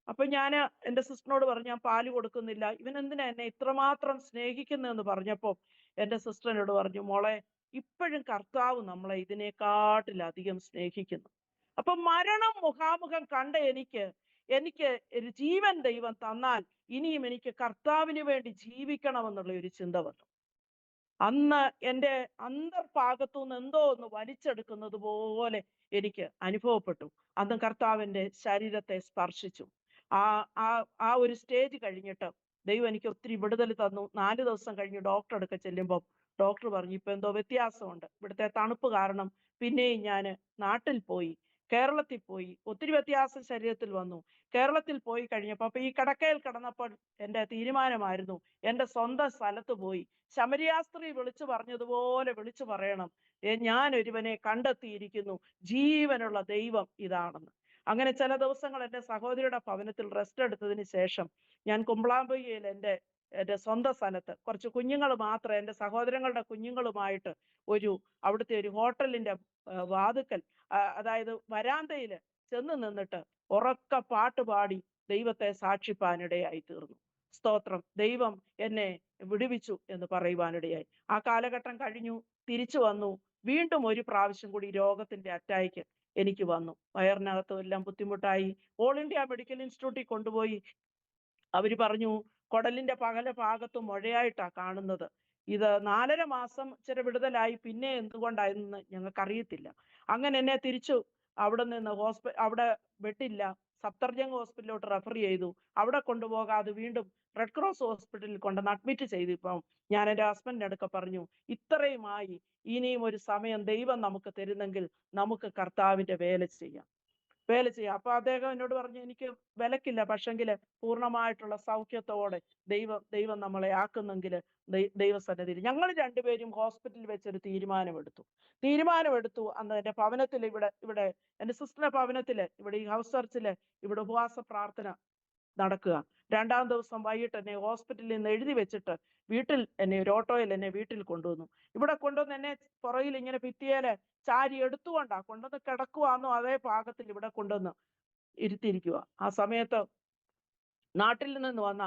അപ്പൊ ഞാൻ എന്റെ സിസ്റ്ററിനോട് പറഞ്ഞു, ഞാൻ പാല് കൊടുക്കുന്നില്ല, ഇവൻ എന്തിനാ എന്നെ ഇത്രമാത്രം സ്നേഹിക്കുന്നതെന്ന് പറഞ്ഞപ്പോ എന്റെ സിസ്റ്റർ എന്നോട് പറഞ്ഞു, മോളെ, ഇപ്പോഴും കർത്താവ് നമ്മളെ ഇതിനെക്കാട്ടിലധികം സ്നേഹിക്കുന്നു. അപ്പൊ മരണം മുഖാമുഖം കണ്ട എനിക്ക് എനിക്ക് ഒരു ജീവൻ ദൈവം തന്നാൽ ഇനിയും എനിക്ക് കർത്താവിന് വേണ്ടി ജീവിക്കണമെന്നുള്ള ഒരു ചിന്ത വന്നു. അന്ന് എൻ്റെ അന്തർഭാഗത്തുനിന്ന് എന്തോ ഒന്ന് വലിച്ചെടുക്കുന്നത് പോലെ എനിക്ക് അനുഭവപ്പെട്ടു. അന്ന് കർത്താവിന്റെ ശരീരത്തെ സ്പർശിച്ചു. ആ ആ ആ ഒരു സ്റ്റേജ് കഴിഞ്ഞിട്ട് ദൈവം എനിക്ക് ഒത്തിരി വിടുതൽ തന്നു. 4 ദിവസം കഴിഞ്ഞ് ഡോക്ടർ അടുക്ക ചെല്ലുമ്പോൾ ഡോക്ടർ പറഞ്ഞു, ഇപ്പൊ എന്തോ വ്യത്യാസമുണ്ട്, ഇവിടുത്തെ തണുപ്പ് കാരണം പിന്നെയും ഞാൻ നാട്ടിൽ പോയി, കേരളത്തിൽ പോയി, ഒത്തിരി വ്യത്യാസം ശരീരത്തിൽ വന്നു. കേരളത്തിൽ പോയി കഴിഞ്ഞപ്പോൾ അപ്പൊ ഈ കിടക്കയിൽ കിടന്നപ്പോൾ എൻ്റെ തീരുമാനമായിരുന്നു, എൻ്റെ സ്വന്തം സ്ഥലത്ത് പോയി ശമരിയാസ്ത്രീ വിളിച്ചു പറഞ്ഞതുപോലെ വിളിച്ചു പറയണം, ഞാൻ ഒരുവനെ കണ്ടെത്തിയിരിക്കുന്നു, ജീവനുള്ള ദൈവം ഇതാണെന്ന്. അങ്ങനെ ചില ദിവസങ്ങൾ എൻ്റെ സഹോദരിയുടെ ഭവനത്തിൽ റെസ്റ്റ് എടുത്തതിന് ശേഷം ഞാൻ കുമ്പളാമ്പൊയ്യയിൽ എൻ്റെ സ്വന്തം സ്ഥലത്ത് കുറച്ച് കുഞ്ഞുങ്ങൾ മാത്രം, എൻ്റെ സഹോദരങ്ങളുടെ കുഞ്ഞുങ്ങളുമായിട്ട് അവിടുത്തെ ഒരു ഹോട്ടലിന്റെ വാതുക്കൽ, അതായത് വരാന്തയിൽ ചെന്ന് നിന്നിട്ട് ഉറക്ക പാട്ട് പാടി ദൈവത്തെ സാക്ഷിപ്പാനിടയായി തീർന്നു. സ്തോത്രം. ദൈവം എന്നെ വിടുവിച്ചു എന്ന് പറയുവാനിടയായി. ആ കാലഘട്ടം കഴിഞ്ഞു, തിരിച്ചു വന്നു. വീണ്ടും ഒരു പ്രാവശ്യം കൂടി രോഗത്തിന്റെ അറ്റാക്ക് എനിക്ക് വന്നു. വയറിനകത്തും എല്ലാം ബുദ്ധിമുട്ടായി. ഓൾ ഇന്ത്യ മെഡിക്കൽ ഇൻസ്റ്റിറ്റ്യൂട്ടിൽ കൊണ്ടുപോയി. അവര് പറഞ്ഞു, കുടലിന്റെ പകല ഭാഗത്തും മുഴയായിട്ടാ കാണുന്നത്. ഇത് 4.5 മാസം ഇച്ചിരി വിടുതലായി, പിന്നെ എന്തുകൊണ്ടായിരുന്നു ഞങ്ങൾക്കറിയത്തില്ല. അങ്ങനെ എന്നെ തിരിച്ചു അവിടെ നിന്ന് അവിടെ ബെഡില്ല, സഫ്ദർജംഗ് ഹോസ്പിറ്റലിലോട്ട് റെഫർ ചെയ്തു. അവിടെ കൊണ്ടുപോകാതെ വീണ്ടും റെഡ് ക്രോസ് ഹോസ്പിറ്റലിൽ കൊണ്ടുവന്ന് അഡ്മിറ്റ് ചെയ്തു. ഇപ്പം ഞാൻ എൻ്റെ ഹസ്ബൻഡിന്റെ അടുക്ക പറഞ്ഞു, ഇത്രയുമായി, ഇനിയും ഒരു സമയം ദൈവം നമുക്ക് തരുന്നെങ്കിൽ നമുക്ക് കർത്താവിന്റെ വേല ചെയ്യാം. അപ്പൊ അദ്ദേഹം എന്നോട് പറഞ്ഞു, എനിക്ക് വിലക്കില്ല, പക്ഷെങ്കില് പൂർണ്ണമായിട്ടുള്ള സൗഖ്യത്തോടെ ദൈവം നമ്മളെ ആക്കുന്നെങ്കിൽ ദൈവസന്നിധിയിൽ. ഞങ്ങൾ രണ്ടുപേരും ഹോസ്പിറ്റലിൽ വെച്ചൊരു തീരുമാനമെടുത്തു. അന്ന് എന്റെ ഭവനത്തിൽ ഇവിടെ എന്റെ സിസ്റ്ററിന്റെ ഭവനത്തില് ഇവിടെ ഈ ഹൗസ് ചർച്ചില് ഇവിടെ ഉപവാസ പ്രാർത്ഥന നടക്കുക. 2-ാം ദിവസം വൈകിട്ട് എന്നെ ഹോസ്പിറ്റലിൽ നിന്ന് എഴുതി വെച്ചിട്ട് ഒരു ഓട്ടോയിൽ എന്നെ വീട്ടിൽ കൊണ്ടുവന്നു. ഇവിടെ കൊണ്ടുവന്ന് എന്നെ പുറകിൽ ഇങ്ങനെ ഭിത്തിയേല് ചാരി എടുത്തുകൊണ്ടാ കൊണ്ടുവന്ന് കിടക്കുവാന്നോ അതേ പാകത്തിൽ ഇവിടെ കൊണ്ടുവന്ന് ഇരുത്തിയിരിക്കുക. ആ സമയത്ത് നാട്ടിൽ നിന്ന് വന്ന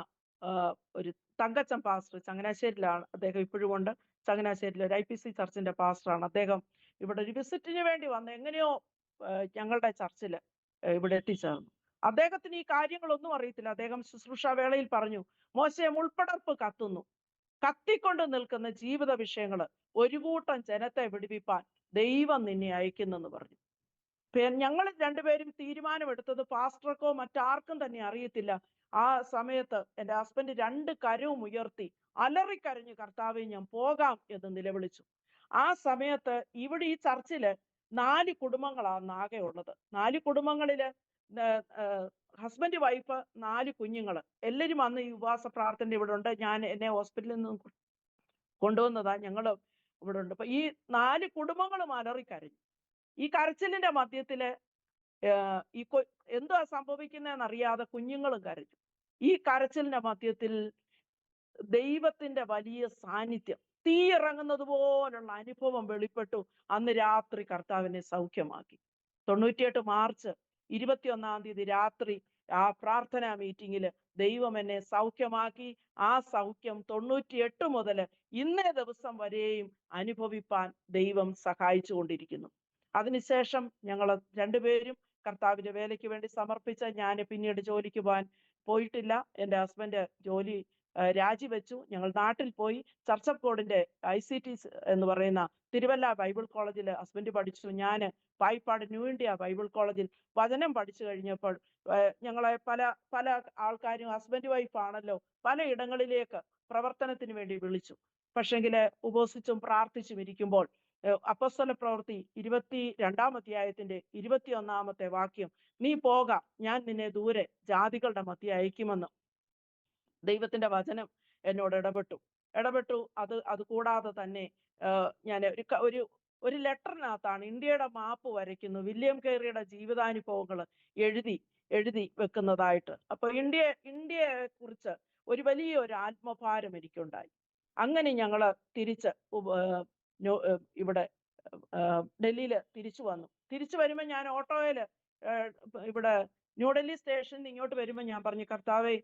ഒരു തങ്കച്ചൻ പാസ്റ്റർ, ചങ്ങനാശ്ശേരിയിലാണ് അദ്ദേഹം ഇപ്പോഴും കൊണ്ട്, ചങ്ങനാശ്ശേരിയിലെ ഒരു IPC ചർച്ചിന്റെ പാസ്റ്ററാണ് അദ്ദേഹം. ഇവിടെ ഒരു വിസിറ്റിന് വേണ്ടി വന്ന് എങ്ങനെയോ ഞങ്ങളുടെ ചർച്ചിൽ ഇവിടെ എത്തിച്ചേർന്നു. അദ്ദേഹത്തിന് ഈ കാര്യങ്ങളൊന്നും അറിയത്തില്ല. അദ്ദേഹം ശുശ്രൂഷ വേളയിൽ പറഞ്ഞു, മോശെ, മുൾപ്പടർപ്പ് കത്തിക്കൊണ്ട് നിൽക്കുന്ന ജീവിത വിഷയങ്ങള് ഒരു കൂട്ടം ജനത്തെ വിടുവിപ്പാൻ ദൈവം നിന്നെ അയക്കുന്നെന്ന് പറഞ്ഞു. ഞങ്ങൾ രണ്ടുപേരും തീരുമാനമെടുത്തത് പാസ്റ്റർക്കോ മറ്റാർക്കും തന്നെ അറിയത്തില്ല. ആ സമയത്ത് എൻ്റെ ഹസ്ബൻഡ് 2 കരവും ഉയർത്തി അലറിക്കരഞ്ഞു, കർത്താവേ, ഞാൻ പോകാം എന്ന് നിലവിളിച്ചു. ആ സമയത്ത് ഇവിടെ ഈ ചർച്ചില് 4 കുടുംബങ്ങളാണ് ആകെ ഉള്ളത്. 4 കുടുംബങ്ങളില് ഹസ്ബൻഡ്, വൈഫ്, 4 കുഞ്ഞുങ്ങള് എല്ലാവരും അന്ന് ഈ ഉപവാസ പ്രാർത്ഥന ഇവിടെ ഉണ്ട്. എന്നെ ഹോസ്പിറ്റലിൽ നിന്ന് കൊണ്ടുവന്നതാ, ഞങ്ങൾ ഇവിടെ ഉണ്ട്. അപ്പൊ ഈ 4 കുടുംബങ്ങളും അലറിക്കരഞ്ഞു. ഈ കരച്ചിലിന്റെ മധ്യത്തില് എന്തുവാ സംഭവിക്കുന്നതെന്ന് അറിയാതെ കുഞ്ഞുങ്ങളും കരഞ്ഞു. ഈ കരച്ചിലിന്റെ മധ്യത്തിൽ ദൈവത്തിന്റെ വലിയ സാന്നിധ്യം, തീ ഇറങ്ങുന്നത് പോലുള്ള അനുഭവം വെളിപ്പെട്ടു. അന്ന് രാത്രി കർത്താവിനെ സൗഖ്യമാക്കി. 98 മാർച്ച് 21-ാം തീയതി രാത്രി ആ പ്രാർത്ഥനാ മീറ്റിംഗിൽ ദൈവം എന്നെ സൗഖ്യമാക്കി. ആ സൗഖ്യം 98 മുതൽ ഇന്നേ ദിവസം വരെയും അനുഭവിപ്പാൻ ദൈവം സഹായിച്ചു കൊണ്ടിരിക്കുന്നു. അതിനുശേഷം ഞങ്ങൾ രണ്ടുപേരും കർത്താവിന്റെ വേലയ്ക്ക് വേണ്ടി സമർപ്പിച്ച ഞാൻ പിന്നീട് ജോലിക്ക് പോയിട്ടില്ല. എൻ്റെ ഹസ്ബൻഡ് ജോലി രാജിവെച്ചു. ഞങ്ങൾ നാട്ടിൽ പോയി ചർച്ച് ഓഫ് ഗോഡിന്റെ ICT എന്ന് പറയുന്ന തിരുവല്ല ബൈബിൾ കോളേജിൽ ഹസ്ബൻഡ് പഠിച്ചു. ഞാൻ പായിപ്പാട് ന്യൂ ഇന്ത്യ ബൈബിൾ കോളേജിൽ വചനം പഠിച്ചു കഴിഞ്ഞപ്പോൾ ഞങ്ങളെ പല ആൾക്കാരും, ഹസ്ബൻഡ് വൈഫ് ആണല്ലോ, പല ഇടങ്ങളിലേക്ക് പ്രവർത്തനത്തിന് വേണ്ടി വിളിച്ചു. പക്ഷെങ്കില് ഉപവസിച്ചും പ്രാർത്ഥിച്ചും ഇരിക്കുമ്പോൾ അപ്പോസ്തല പ്രവൃത്തി 22-ാം അധ്യായത്തിന്റെ 21-ാമത്തെ വാക്യം, നീ പോക, ഞാൻ നിന്നെ ദൂരെ ജാതികളുടെ മധ്യ അയക്കുമെന്ന് ദൈവത്തിന്റെ വചനം എന്നോട് ഇടപെട്ടു. അത് കൂടാതെ തന്നെ ഞാൻ ഒരു ലെറ്ററിനകത്താണ് ഇന്ത്യയുടെ മാപ്പ് വരയ്ക്കുന്നു, വില്യം കേറിയുടെ ജീവിതാനുഭവങ്ങൾ എഴുതി വെക്കുന്നതായിട്ട്. അപ്പൊ ഇന്ത്യയെ കുറിച്ച് ഒരു വലിയൊരു ആത്മഭാരം എനിക്കുണ്ടായി. അങ്ങനെ ഞങ്ങള് തിരിച്ച് ഇവിടെ ഡൽഹിയിൽ തിരിച്ചു വന്നു. തിരിച്ചു വരുമ്പോൾ ഞാൻ ഓട്ടോയില് ഇവിടെ ന്യൂഡൽഹി സ്റ്റേഷനിൽ നിന്ന് ഇങ്ങോട്ട് വരുമ്പോൾ ഞാൻ പറഞ്ഞു, കർത്താവേ,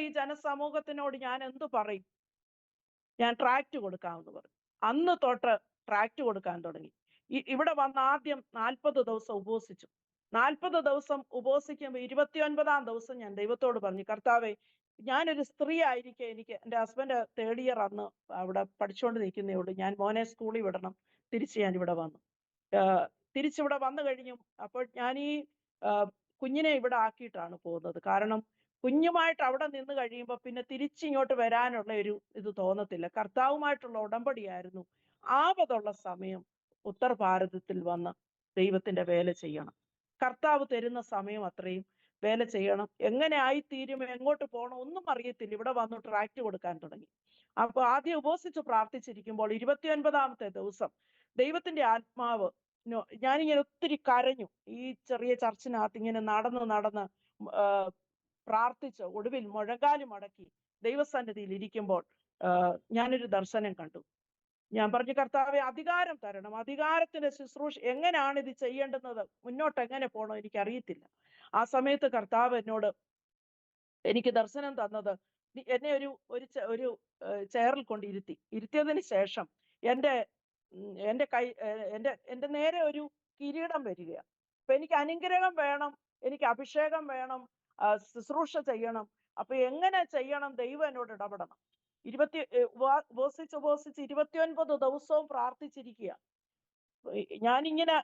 ഈ ജനസമൂഹത്തിനോട് ഞാൻ എന്തു പറയും? ഞാൻ ട്രാക്ട് കൊടുക്കാമെന്ന് പറഞ്ഞു. അന്ന് തൊട്ട് ട്രാക്ട് കൊടുക്കാൻ തുടങ്ങി. ഇവിടെ വന്ന് ആദ്യം 40 ദിവസം ഉപവസിച്ചു. 40 ദിവസം ഉപവസിക്കുമ്പോൾ 29-ാം ദിവസം ഞാൻ ദൈവത്തോട് പറഞ്ഞു, കർത്താവേ, ഞാനൊരു സ്ത്രീ ആയിരിക്കെ, എൻ്റെ ഹസ്ബൻഡ് 3rd ഇയർ അന്ന് അവിടെ പഠിച്ചുകൊണ്ട് നിൽക്കുന്നേ ഉള്ളൂ. ഞാൻ മോനെ സ്കൂളിൽ വിടണം. തിരിച്ച് ഞാൻ ഇവിടെ വന്നു. തിരിച്ചിവിടെ വന്നു കഴിഞ്ഞു. അപ്പോൾ ഞാൻ ഈ കുഞ്ഞിനെ ഇവിടെ ആക്കിയിട്ടാണ് പോകുന്നത്. കാരണം കുഞ്ഞുമായിട്ട് അവിടെ നിന്ന് കഴിയുമ്പോൾ പിന്നെ തിരിച്ചിങ്ങോട്ട് വരാനുള്ള ഒരു ഇത് തോന്നത്തില്ല. കർത്താവുമായിട്ടുള്ള ഉടമ്പടിയായിരുന്നു. ആപതുള്ള സമയം ഉത്തർ ഭാരതത്തിൽ വന്ന് ദൈവത്തിന്റെ വേല ചെയ്യണം. കർത്താവ് തരുന്ന സമയം അത്രയും വേല ചെയ്യണം. എങ്ങനെ ആയിത്തീരും, എങ്ങോട്ട് പോകണം ഒന്നും അറിയത്തില്ല. ഇവിടെ വന്നു ട്രാക്ട് കൊടുക്കാൻ തുടങ്ങി. അപ്പൊ ആദ്യം ഉപവസിച്ച് പ്രാർത്ഥിച്ചിരിക്കുമ്പോൾ 29-ാമത്തെ ദിവസം ദൈവത്തിന്റെ ആത്മാവ്, ഞാനിങ്ങനെ ഒത്തിരി കരഞ്ഞു. ഈ ചെറിയ ചർച്ചിനകത്ത് ഇങ്ങനെ നടന്ന് പ്രാർത്ഥിച്ച് ഒടുവിൽ മുഴങ്കാല് മടക്കി ദൈവസന്നിധിയിൽ ഇരിക്കുമ്പോൾ ഞാനൊരു ദർശനം കണ്ടു. ഞാൻ പറഞ്ഞു, കർത്താവെ, അധികാരം തരണം. അധികാരത്തിന്റെ ശുശ്രൂഷ എങ്ങനെയാണ് ഇത് ചെയ്യേണ്ടുന്നത്, മുന്നോട്ട് എങ്ങനെ പോകണോ എനിക്കറിയത്തില്ല. ആ സമയത്ത് കർത്താവ് എന്നോട് എനിക്ക് ദർശനം തന്നത്, എന്നെ ഒരു ചെയറിൽ കൊണ്ട് ഇരുത്തിയതിന് ശേഷം എൻ്റെ കൈ എൻ്റെ നേരെ ഒരു കിരീടം വരികയാണ്. അപ്പൊ എനിക്ക് അനുഗ്രഹം വേണം, എനിക്ക് അഭിഷേകം വേണം, ശുശ്രൂഷ ചെയ്യണം. അപ്പൊ എങ്ങനെ ചെയ്യണം? ദൈവം എന്നോട് ഇടപെടണം. ഉപവസിച്ച് 29 ദിവസവും പ്രാർത്ഥിച്ചിരിക്കുക. ഞാനിങ്ങനെ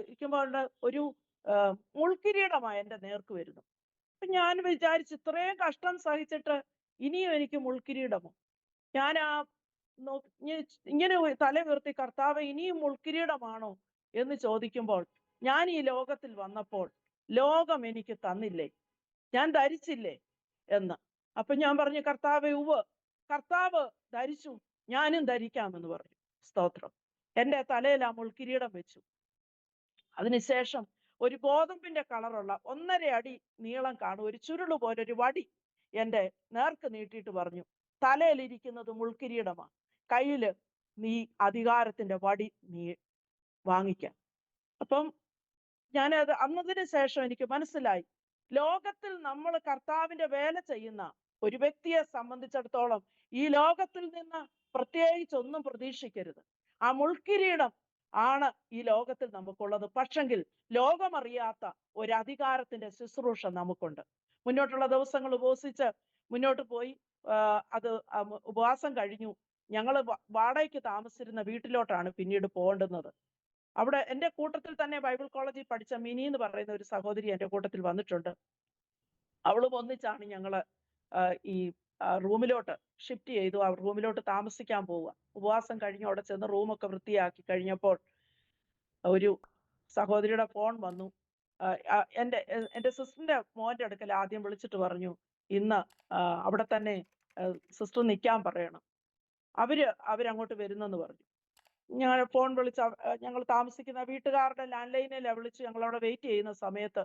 ഇരിക്കുമ്പോൾ ഒരു മുൾക്കിരീടമായി എൻ്റെ നേർക്ക് വരുന്നു. അപ്പൊ ഞാൻ വിചാരിച്ചു, ഇത്രയും കഷ്ടം സഹിച്ചിട്ട് ഇനിയും എനിക്ക് മുൾക്കിരീടമോ? ഞാൻ ഇങ്ങനെ തല ഉയർത്തി, കർത്താവ്, ഇനിയും മുൾക്കിരീടമാണോ എന്ന് ചോദിക്കുമ്പോൾ, ഞാൻ ഈ ലോകത്തിൽ വന്നപ്പോൾ ലോകം എനിക്ക് തന്നില്ലേ, ഞാൻ ധരിച്ചില്ലേ എന്ന്. അപ്പൊ ഞാൻ പറഞ്ഞു, കർത്താവെ, കർത്താവ് ധരിച്ചു, ഞാനും ധരിക്കാമെന്ന് പറഞ്ഞു. സ്തോത്രം. എൻ്റെ തലയിൽ ആ മുൾക്കിരീടം വെച്ചു. അതിനുശേഷം ഒരു ഗോതമ്പിന്റെ കളറുള്ള 1.5 അടി നീളം കാണും ഒരു ചുരുള് പോലൊരു വടി എൻ്റെ നേർക്ക് നീട്ടിയിട്ട് പറഞ്ഞു, തലയിലിരിക്കുന്നത് മുൾക്കിരീടമാണ്, കയ്യില് നീ അധികാരത്തിന്റെ വടി നീ വാങ്ങിക്കാം. അപ്പം ഞാനത് അന്നതിന് ശേഷം എനിക്ക് മനസ്സിലായി, ലോകത്തിൽ നമ്മൾ കർത്താവിന്റെ വേല ചെയ്യുന്ന ഒരു വ്യക്തിയെ സംബന്ധിച്ചിടത്തോളം ഈ ലോകത്തിൽ നിന്ന് പ്രത്യേകിച്ച് ഒന്നും പ്രതീക്ഷിക്കരുത്. ആ മുൾക്കിരീടം ആണ് ഈ ലോകത്തിൽ നമുക്കുള്ളത്. പക്ഷെങ്കിൽ ലോകമറിയാത്ത ഒരു അധികാരത്തിന്റെ ശുശ്രൂഷ നമുക്കുണ്ട്. മുന്നോട്ടുള്ള ദിവസങ്ങൾ ഉപവസിച്ച് മുന്നോട്ട് പോയി. അത് ഉപവാസം കഴിഞ്ഞു. ഞങ്ങൾ വാടകയ്ക്ക് താമസിച്ചിരുന്ന വീട്ടിലോട്ടാണ് പിന്നീട് പോകേണ്ടുന്നത്. അവിടെ എൻ്റെ കൂട്ടത്തിൽ തന്നെ ബൈബിൾ കോളേജിൽ പഠിച്ച മിനി എന്ന് പറയുന്ന ഒരു സഹോദരി എൻ്റെ കൂട്ടത്തിൽ വന്നിട്ടുണ്ട്. അവളും ഒന്നിച്ചാണ് ഞങ്ങള് ഈ റൂമിലോട്ട് ഷിഫ്റ്റ് ചെയ്തു. ആ റൂമിലോട്ട് താമസിക്കാൻ പോവുക. ഉപവാസം കഴിഞ്ഞ് അവിടെ ചെന്ന് റൂമൊക്കെ വൃത്തിയാക്കി കഴിഞ്ഞപ്പോൾ ഒരു സഹോദരിയുടെ ഫോൺ വന്നു. എൻ്റെ സിസ്റ്ററിന്റെ മോന്റെ അടുക്കൽ ആദ്യം വിളിച്ചിട്ട് പറഞ്ഞു, ഇന്ന് അവിടെ തന്നെ സിസ്റ്റർ നിൽക്കാൻ പറയണം, അവരങ്ങോട്ട് വരുന്നെന്ന് പറഞ്ഞു. ഞാൻ ഫോൺ വിളിച്ച് ഞങ്ങൾ താമസിക്കുന്ന വീട്ടുകാരുടെ ലാൻഡ് ലൈനിൽ വിളിച്ച് ഞങ്ങൾ അവിടെ വെയിറ്റ് ചെയ്യുന്ന സമയത്ത്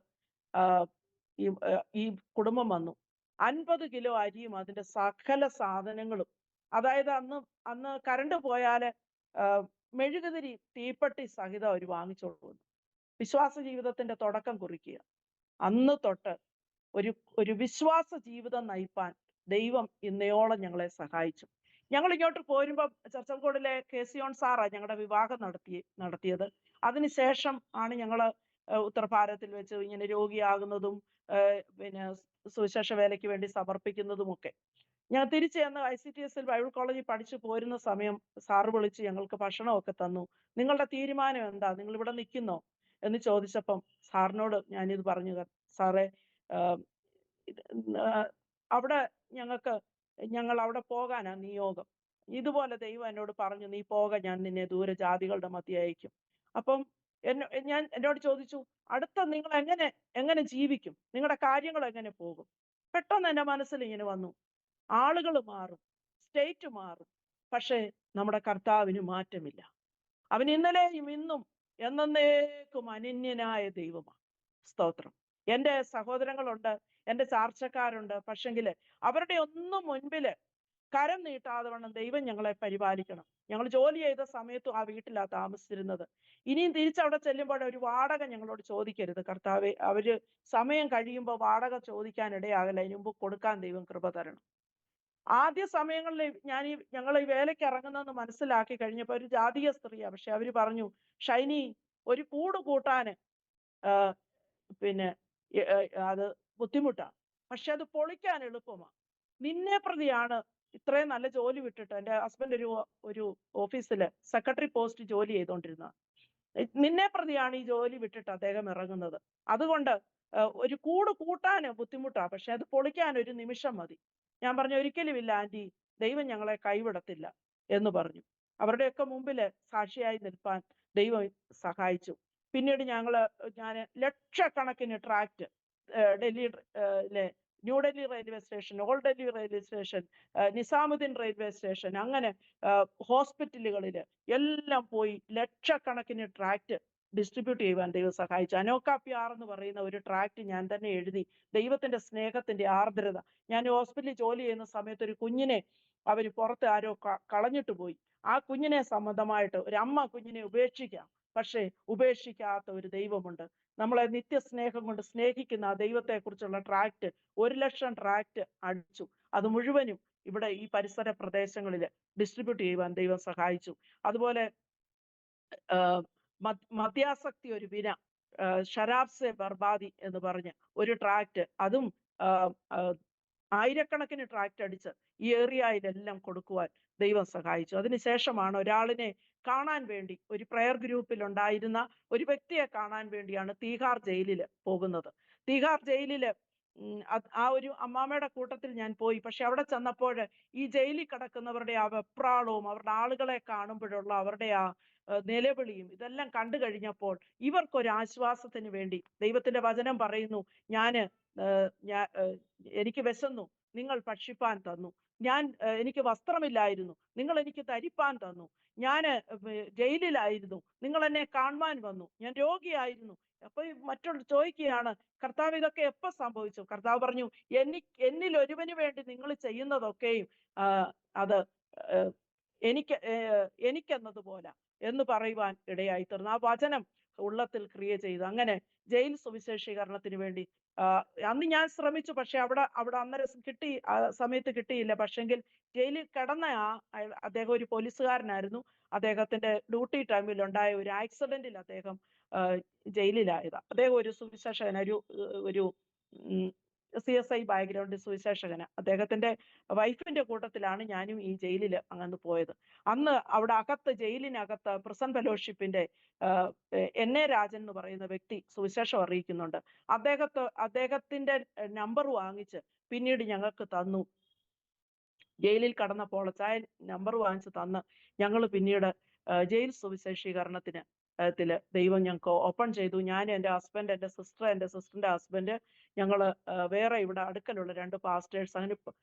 ഈ കുടുംബം വന്നു. 50 കിലോ അരിയും അതിന്റെ സകല സാധനങ്ങളും, അതായത് അന്ന് കറണ്ട് പോയാല് മെഴുകുതിരി തീപ്പെട്ടി സഹിതം അവർ വാങ്ങിച്ചോണ്ട് വന്നു. വിശ്വാസ ജീവിതത്തിന്റെ തുടക്കം കുറിക്കുക. അന്ന് തൊട്ട് ഒരു വിശ്വാസ ജീവിതം നയിപ്പാൻ ദൈവം ഇന്നയോളം ഞങ്ങളെ സഹായിച്ചു. ഞങ്ങൾ ഇങ്ങോട്ട് പോരുമ്പോൾ ചർച്ചക്കോടിലെ KC സാറാ ഞങ്ങളുടെ വിവാഹം നടത്തിയത്. അതിനുശേഷം ആണ് ഞങ്ങൾ ഉത്തർഭാരതത്തിൽ വെച്ച് ഇങ്ങനെ രോഗിയാകുന്നതും പിന്നെ സുവിശേഷ വേലയ്ക്ക് വേണ്ടി സമർപ്പിക്കുന്നതുമൊക്കെ. ഞാൻ തിരിച്ചു ചെന്ന് ICTS ബൈബിൾ കോളേജിൽ പഠിച്ചു പോരുന്ന സമയം സാറ് വിളിച്ച് ഞങ്ങൾക്ക് ഭക്ഷണമൊക്കെ തന്നു. നിങ്ങളുടെ തീരുമാനം എന്താ, നിങ്ങൾ ഇവിടെ നിൽക്കുന്നോ എന്ന് ചോദിച്ചപ്പം സാറിനോട് ഞാനിത് പറഞ്ഞു, സാറേ, അവിടെ ഞങ്ങൾ അവിടെ പോകാനാ നിയോഗം. ഇതുപോലെ ദൈവം എന്നോട് പറഞ്ഞു, നീ ഞാൻ നിന്നെ ദൂര ജാതികളുടെ മധ്യ അയക്കും. അപ്പം എന്നോട് ചോദിച്ചു, അടുത്ത നിങ്ങൾ എങ്ങനെ ജീവിക്കും, നിങ്ങളുടെ കാര്യങ്ങൾ എങ്ങനെ പോകും? പെട്ടെന്ന് എൻ്റെ മനസ്സിൽ ഇങ്ങനെ വന്നു, ആളുകൾ മാറും, സ്റ്റേറ്റ് മാറും, പക്ഷേ നമ്മുടെ കർത്താവിന് മാറ്റമില്ല. അവൻ ഇന്നലെയും ഇന്നും എന്നേക്കും അനന്യനായ ദൈവമാണ്. സ്തോത്രം. എൻ്റെ സഹോദരങ്ങളുണ്ട്, എൻ്റെ ചാർച്ചക്കാരുണ്ട്. പക്ഷെങ്കില് അവരുടെ ഒന്നും മുൻപില് കരം നീട്ടാതെ വണ്ണം ദൈവം ഞങ്ങളെ പരിപാലിക്കണം. ഞങ്ങൾ ജോലി ചെയ്ത സമയത്തും ആ വീട്ടിലാണ് താമസിച്ചിരുന്നത്. ഇനിയും തിരിച്ചവിടെ ചെല്ലുമ്പോൾ ഒരു വാടക ഞങ്ങളോട് ചോദിക്കരുത് കർത്താവെ. അവര് സമയം കഴിയുമ്പോൾ വാടക ചോദിക്കാൻ ഇടയാകല, അതിന് മുമ്പ് കൊടുക്കാൻ ദൈവം കൃപ തരണം. ആദ്യ സമയങ്ങളിൽ ഞങ്ങൾ ഈ വേലയ്ക്ക് ഇറങ്ങുന്നെന്ന് മനസ്സിലാക്കി കഴിഞ്ഞപ്പോൾ ഒരു ജാതീയ സ്ത്രീയാ, പക്ഷെ അവര് പറഞ്ഞു, ഷൈനി, ഒരു കൂട് കൂട്ടാന് പിന്നെ അത് ബുദ്ധിമുട്ടാണ്, പക്ഷെ അത് പൊളിക്കാൻ എളുപ്പമാണ്. നിന്നെ പ്രതിയാണ് ഇത്രയും നല്ല ജോലി വിട്ടിട്ട്, എൻ്റെ ഹസ്ബൻഡ് ഒരു ഓഫീസില് സെക്രട്ടറി പോസ്റ്റ് ജോലി ചെയ്തുകൊണ്ടിരുന്ന, നിന്നെ പ്രതിയാണ് ഈ ജോലി വിട്ടിട്ട് അദ്ദേഹം ഇറങ്ങുന്നത്. അതുകൊണ്ട് ഒരു കൂട് കൂട്ടാന് ബുദ്ധിമുട്ടാണ്, പക്ഷെ അത് പൊളിക്കാൻ ഒരു നിമിഷം മതി. ഞാൻ പറഞ്ഞു, ഒരിക്കലുമില്ല ആന്റി, ദൈവം ഞങ്ങളെ കൈവിടത്തില്ല എന്ന് പറഞ്ഞു. അവരുടെയൊക്കെ മുമ്പില് സാക്ഷിയായി നിൽപ്പാൻ ദൈവം സഹായിച്ചു. പിന്നീട് ഞാൻ ലക്ഷക്കണക്കിന് ട്രാക്ട് ഡൽഹിയിലെ New Delhi railway station, old Delhi railway station, Nizamuddin railway station, അങ്ങനെ ഹോസ്പിറ്റലുകളിൽ എല്ലാം പോയി ലക്ഷക്കണക്കിന് ട്രാക്ട് ഡിസ്ട്രിബ്യൂട്ട് ചെയ്യുവാൻ ദൈവം സഹായിച്ചു. അനോക്ക പ്യാർ എന്ന് പറയുന്ന ഒരു ട്രാക്ട് ഞാൻ തന്നെ എഴുതി. ദൈവത്തിന്റെ സ്നേഹത്തിന്റെ ആർദ്രത. ഞാൻ ഹോസ്പിറ്റലിൽ ജോലി ചെയ്യുന്ന സമയത്ത് ഒരു കുഞ്ഞിനെ അവര് പുറത്ത് ആരോ കളഞ്ഞിട്ട് പോയി. ആ കുഞ്ഞിനെ സംബന്ധമായിട്ട് ഒരു അമ്മ കുഞ്ഞിനെ ഉപേക്ഷിക്കാം, പക്ഷേ ഉപേക്ഷിക്കാത്ത ഒരു ദൈവമുണ്ട്. നമ്മളെ നിത്യസ്നേഹം കൊണ്ട് സ്നേഹിക്കുന്ന ആ ദൈവത്തെ കുറിച്ചുള്ള ട്രാക്ട് 1,00,000 ട്രാക്ട് അടിച്ചു. അത് മുഴുവനും ഇവിടെ ഈ പരിസര പ്രദേശങ്ങളിൽ ഡിസ്ട്രിബ്യൂട്ട് ചെയ്യുവാൻ ദൈവം സഹായിച്ചു. അതുപോലെ മദ്യാസക്തി ഒരു വിന, ഷരാബ് സെ ബർബാദി എന്ന് പറഞ്ഞ് ഒരു ട്രാക്ട്, അതും ആയിരക്കണക്കിന് ട്രാക്ട് അടിച്ച് ഈ ഏരിയയിലെല്ലാം കൊടുക്കുവാൻ ദൈവം സഹായിച്ചു. അതിനുശേഷമാണ് ഒരാളിനെ കാണാൻ വേണ്ടി, ഒരു പ്രയർ ഗ്രൂപ്പിൽ ഉണ്ടായിരുന്ന ഒരു വ്യക്തിയെ കാണാൻ വേണ്ടിയാണ് തീഹാർ ജയിലിൽ പോകുന്നത്. തീഹാർ ജയിലില് ആ ഒരു അമ്മാമ്മയുടെ കൂട്ടത്തിൽ ഞാൻ പോയി. പക്ഷെ അവിടെ ചെന്നപ്പോൾ ഈ ജയിലിൽ കിടക്കുന്നവരുടെ ആ വെപ്രാളവും അവരുടെ ആളുകളെ കാണുമ്പോഴുള്ള അവരുടെ ആ നിലവിളിയും ഇതെല്ലാം കണ്ടു കഴിഞ്ഞപ്പോൾ ഇവർക്കൊരു ആശ്വാസത്തിന് വേണ്ടി ദൈവത്തിന്റെ വചനം പറയുന്നു, എനിക്ക് വിശന്നു, നിങ്ങൾ ഭക്ഷിപ്പാൻ തന്നു. എനിക്ക് വസ്ത്രമില്ലായിരുന്നു, നിങ്ങൾ എനിക്ക് ധരിപ്പാൻ തന്നു. ഞാൻ ജയിലിലായിരുന്നു, നിങ്ങൾ എന്നെ കാണുവാൻ വന്നു. ഞാൻ രോഗിയായിരുന്നു. അപ്പൊ മറ്റുള്ള ചോദിക്കുകയാണ്, കർത്താവ് ഇതൊക്കെ എപ്പോ സംഭവിച്ചു? കർത്താവ് പറഞ്ഞു, എന്നിൽ ഒരുവന് വേണ്ടി നിങ്ങൾ ചെയ്യുന്നതൊക്കെയും അത് എനിക്കെന്നതുപോലെ എന്ന് പറയുവാൻ ഇടയായി തീർന്നു. ആ വചനം ഉള്ളത്തിൽ ക്രിയ ചെയ്തു. അങ്ങനെ ജയിൽ സുവിശേഷീകരണത്തിന് വേണ്ടി അന്ന് ഞാൻ ശ്രമിച്ചു. പക്ഷെ അവിടെ അന്നേരം സമയത്ത് കിട്ടിയില്ല. പക്ഷെങ്കിൽ ജയിലിൽ കിടന്ന അദ്ദേഹം ഒരു പോലീസുകാരനായിരുന്നു. അദ്ദേഹത്തിന്റെ ഡ്യൂട്ടി ടൈമിൽ ഉണ്ടായ ഒരു ആക്സിഡന്റിൽ അദ്ദേഹം ജയിലിലായത്. അദ്ദേഹം ഒരു സുവിശേഷകൻ, ഒരു CSI ബാക്ക്ഗ്രൗണ്ട് സുവിശേഷകന്. അദ്ദേഹത്തിന്റെ വൈഫിന്റെ കൂട്ടത്തിലാണ് ഞാനും ഈ ജയിലിൽ അങ്ങ് പോയത്. അന്ന് അവിടെ ജയിലിനകത്ത് പ്രിസൺ ഫെലോഷിപ്പിന്റെ NA രാജൻ എന്ന് പറയുന്ന വ്യക്തി സുവിശേഷം അറിയിക്കുന്നുണ്ട്. അദ്ദേഹത്തിന്റെ നമ്പർ വാങ്ങിച്ച് പിന്നീട് ഞങ്ങൾക്ക് തന്നു. ജയിലിൽ കടന്നപ്പോൾ നമ്പർ വാങ്ങിച്ച് തന്ന് ഞങ്ങൾ പിന്നീട് ജയിൽ സുവിശേഷീകരണത്തിന് ദൈവം ഞങ്ങൾക്ക് ഓപ്പൺ ചെയ്തു. ഞാൻ, എൻ്റെ ഹസ്ബൻഡ്, എൻ്റെ സിസ്റ്ററിന്റെ ഹസ്ബൻഡ്, ഞങ്ങൾ വേറെ ഇവിടെ അടുക്കലുള്ള 2 പാസ്റ്റേഴ്സ്, അങ്ങനെ